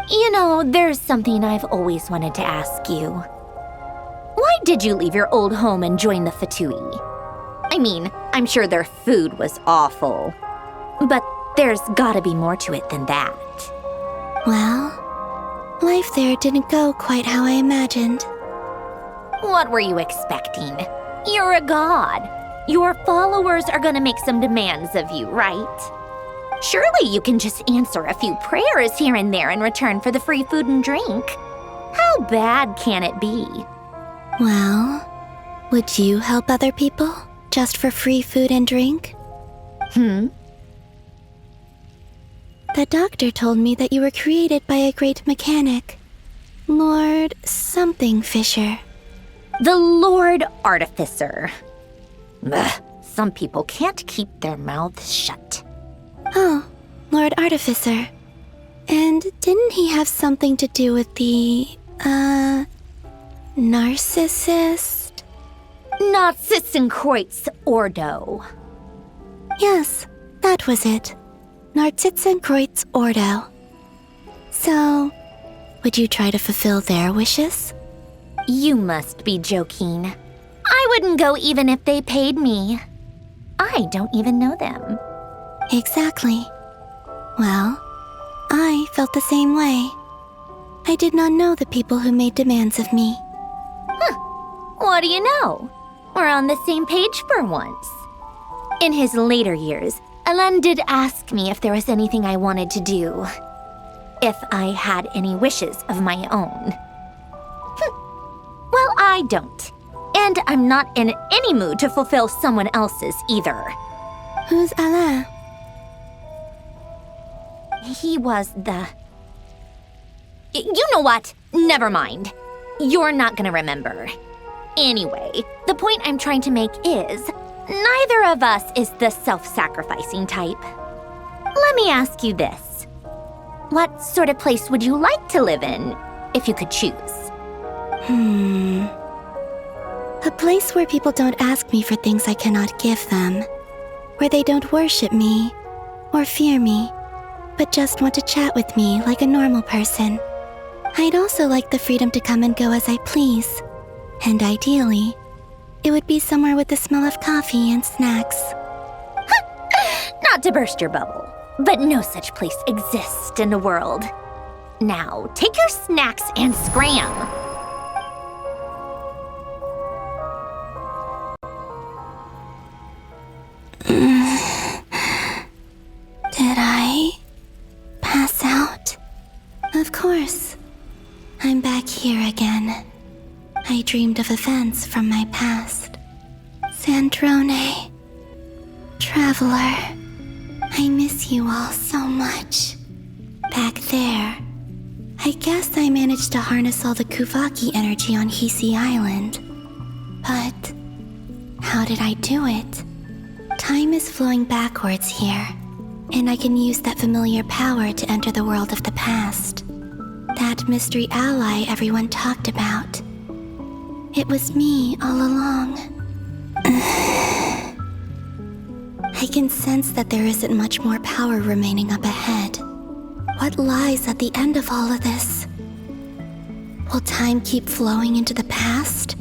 You know, there's something I've always wanted to ask you. Why did you leave your old home and join the Fatui? I mean, I'm sure their food was awful. But there's gotta be more to it than that. Well, life there didn't go quite how I imagined. What were you expecting? You're a god. Your followers are gonna make some demands of you, right? Surely you can just answer a few prayers here and there in return for the free food and drink. How bad can it be? Well, would you help other people just for free food and drink? The doctor told me that you were created by a great mechanic, Lord something Fisher. The Lord Artificer. Ugh, some people can't keep their mouths shut. Oh, Lord Artificer. And didn't he have something to do with the, narcissist? Narcissenkreuz Ordo. Yes, that was it. Narcissenkreuz Ordo. So, would you try to fulfill their wishes? You must be joking. I wouldn't go even if they paid me. I don't even know them. Exactly. Well, I felt the same way. I did not know the people who made demands of me. What do you know? We're on the same page for once. In his later years, Alan did ask me if there was anything I wanted to do. If I had any wishes of my own. Well, I don't. And I'm not in any mood to fulfill someone else's either. Who's Alain? He was the... You know what? Never mind. You're not gonna remember. Anyway, the point I'm trying to make is, neither of us is the self-sacrificing type. Let me ask you this. What sort of place would you like to live in, if you could choose? A place where people don't ask me for things I cannot give them. Where they don't worship me, or fear me, but just want to chat with me like a normal person. I'd also like the freedom to come and go as I please. And ideally, it would be somewhere with the smell of coffee and snacks. Not to burst your bubble, but no such place exists in the world. Now, take your snacks and scram. Did I pass out? Of course. I'm back here again. I dreamed of events from my past. Sandrone. Traveler. I miss you all so much. Back there. I guess I managed to harness all the Kuvaki energy on Hisi Island. But how did I do it? Time is flowing backwards here, and I can use that familiar power to enter the world of the past. That mystery ally everyone talked about. It was me all along. I can sense that there isn't much more power remaining up ahead. What lies at the end of all of this? Will time keep flowing into the past?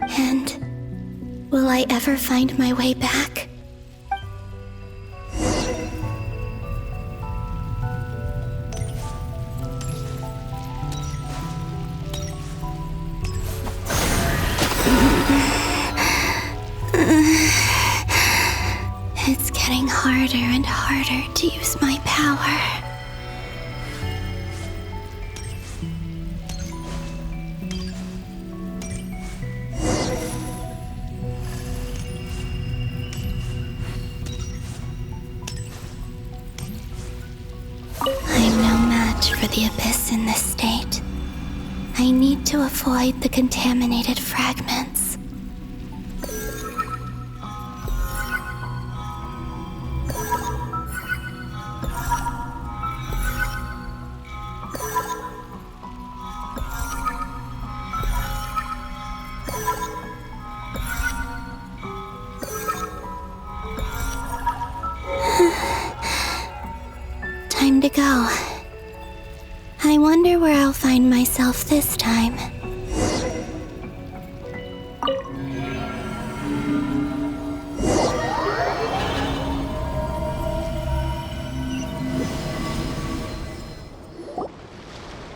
And will I ever find my way back? It's getting harder and harder to use my power. I'm no match for the abyss in this state. I need to avoid the contaminated fragments. Time to go. I I wonder where I'll find myself this time.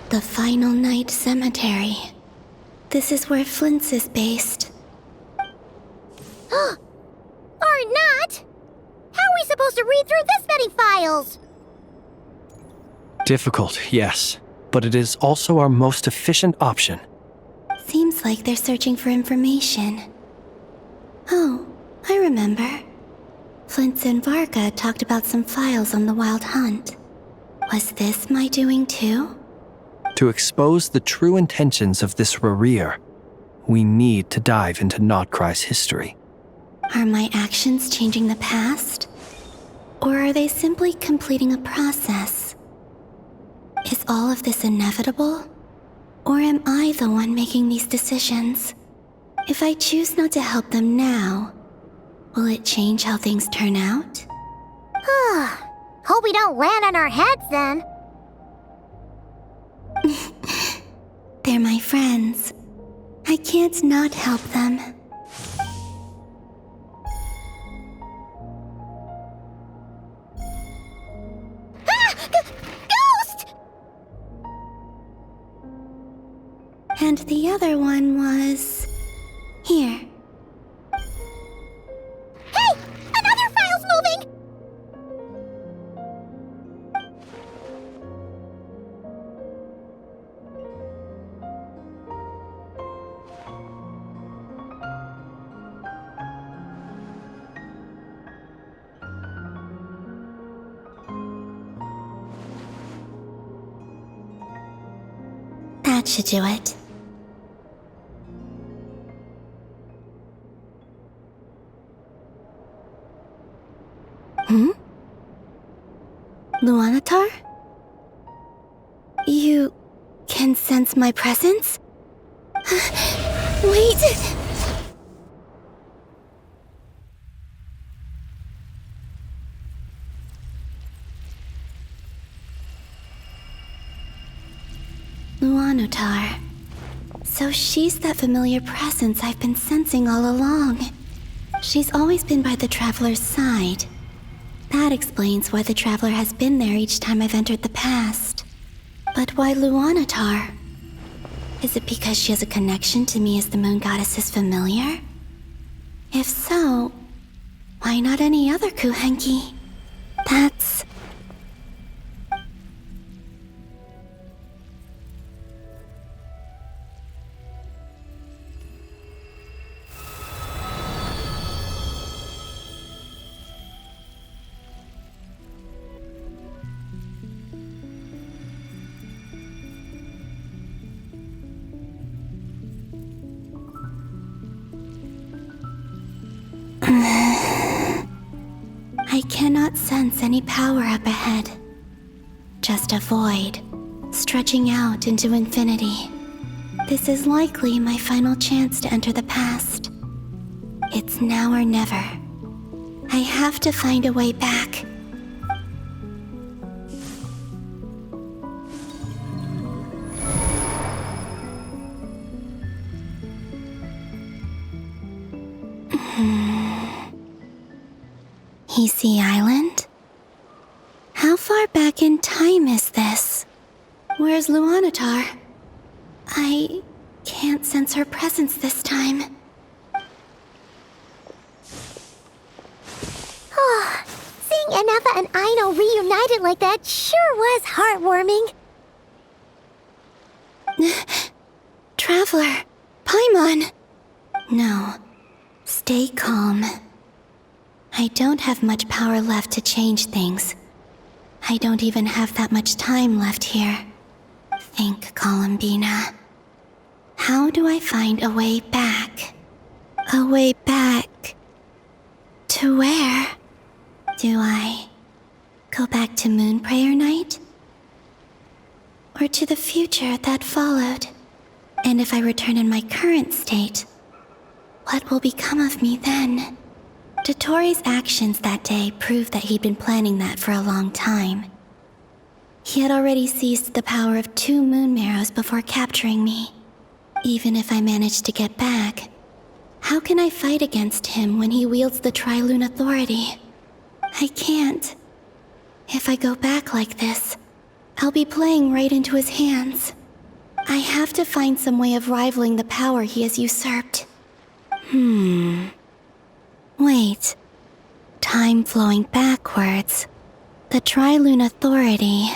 The Final Night Cemetery. This is where Flint's is based. Or not! How are we supposed to read through this many files? Difficult, yes, but it is also our most efficient option. Seems like they're searching for information. Oh, I remember. Flint and Varga talked about some files on the Wild Hunt. Was this my doing too? To expose the true intentions of this Rerir, we need to dive into Nod-Krai's history. Are my actions changing the past? Or are they simply completing a process? Is all of this inevitable? Or am I the one making these decisions? If I choose not to help them now, will it change how things turn out? Hope we don't land on our heads then. They're my friends. I can't not help them. Ghost! And the other one was... here. Hey! Another file's moving! That should do it. Luanatar? You can sense my presence? Wait! Luanatar. So she's that familiar presence I've been sensing all along. She's always been by the Traveler's side. That explains why the Traveler has been there each time I've entered the past. But why Luanatar? Is it because she has a connection to me as the Moon Goddess's familiar? If so, why not any other Kuhenki? That's... I cannot sense any power up ahead. Just a void, stretching out into infinity. This is likely my final chance to enter the past. It's now or never. I have to find a way back. Easy Island? How far back in time is this? Where's Luanatar? I can't sense her presence this time. Seeing Anafa and Aino reunited like that sure was heartwarming. Traveler, Paimon. No, stay calm. I don't have much power left to change things. I don't even have that much time left here. Think, Columbina. How do I find a way back? A way back... to where? Do I go back to Moon Prayer Night? Or to the future that followed? And if I return in my current state, what will become of me then? Dotori's actions that day proved that he'd been planning that for a long time. He had already seized the power of 2 moon marrows before capturing me. Even if I managed to get back, how can I fight against him when he wields the Tri-Lune authority? I can't. If I go back like this, I'll be playing right into his hands. I have to find some way of rivaling the power he has usurped. Wait. Time flowing backwards. The Tri-Lune authority.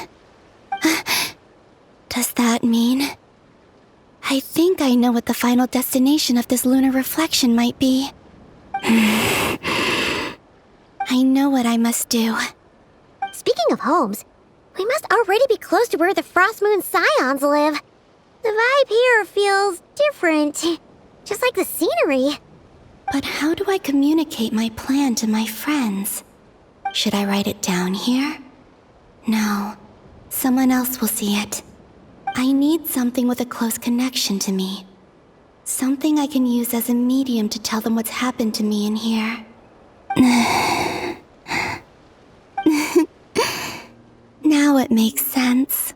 Does that mean... I think I know what the final destination of this lunar reflection might be. I know what I must do. Speaking of homes, we must already be close to where the Frost Moon Scions live. The vibe here feels different, just like the scenery. But how do I communicate my plan to my friends? Should I write it down here? No, someone else will see it. I need something with a close connection to me. Something I can use as a medium to tell them what's happened to me in here. Now it makes sense.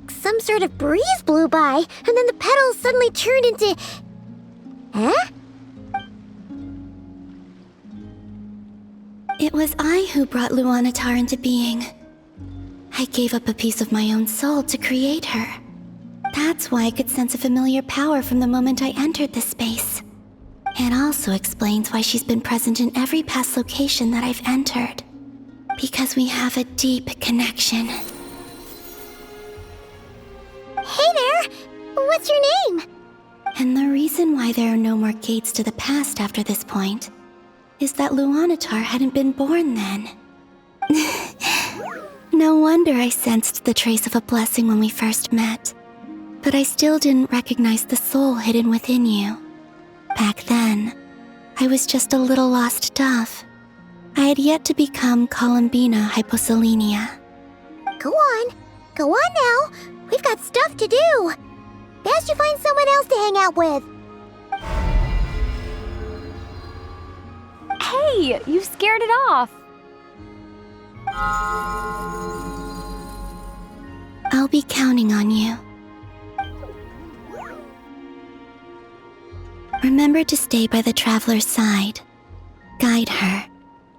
Some sort of breeze blew by, and then the petals suddenly turned into... Huh? It was I who brought Luanatar into being. I gave up a piece of my own soul to create her. That's why I could sense a familiar power from the moment I entered this space. It also explains why she's been present in every past location that I've entered. Because we have a deep connection. Hey there! What's your name? And the reason why there are no more gates to the past after this point is that Luanatar hadn't been born then. No wonder I sensed the trace of a blessing when we first met. But I still didn't recognize the soul hidden within you. Back then, I was just a little lost dove. I had yet to become Columbina Hyposelenia. Go on now. We've got stuff to do. Best you find someone else to hang out with. Hey, you scared it off. I'll be counting on you. Remember to stay by the traveler's side, guide her,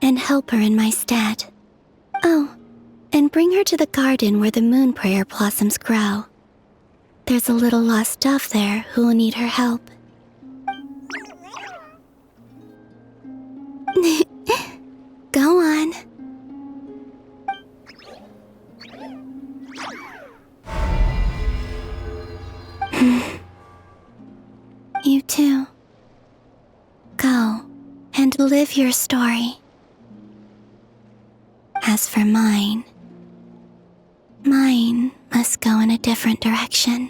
and help her in my stead. Oh, and bring her to the garden where the moon prayer blossoms grow. There's a little lost dove there who will need her help. Go on. You too. Go and live your story. As for mine must go in a different direction.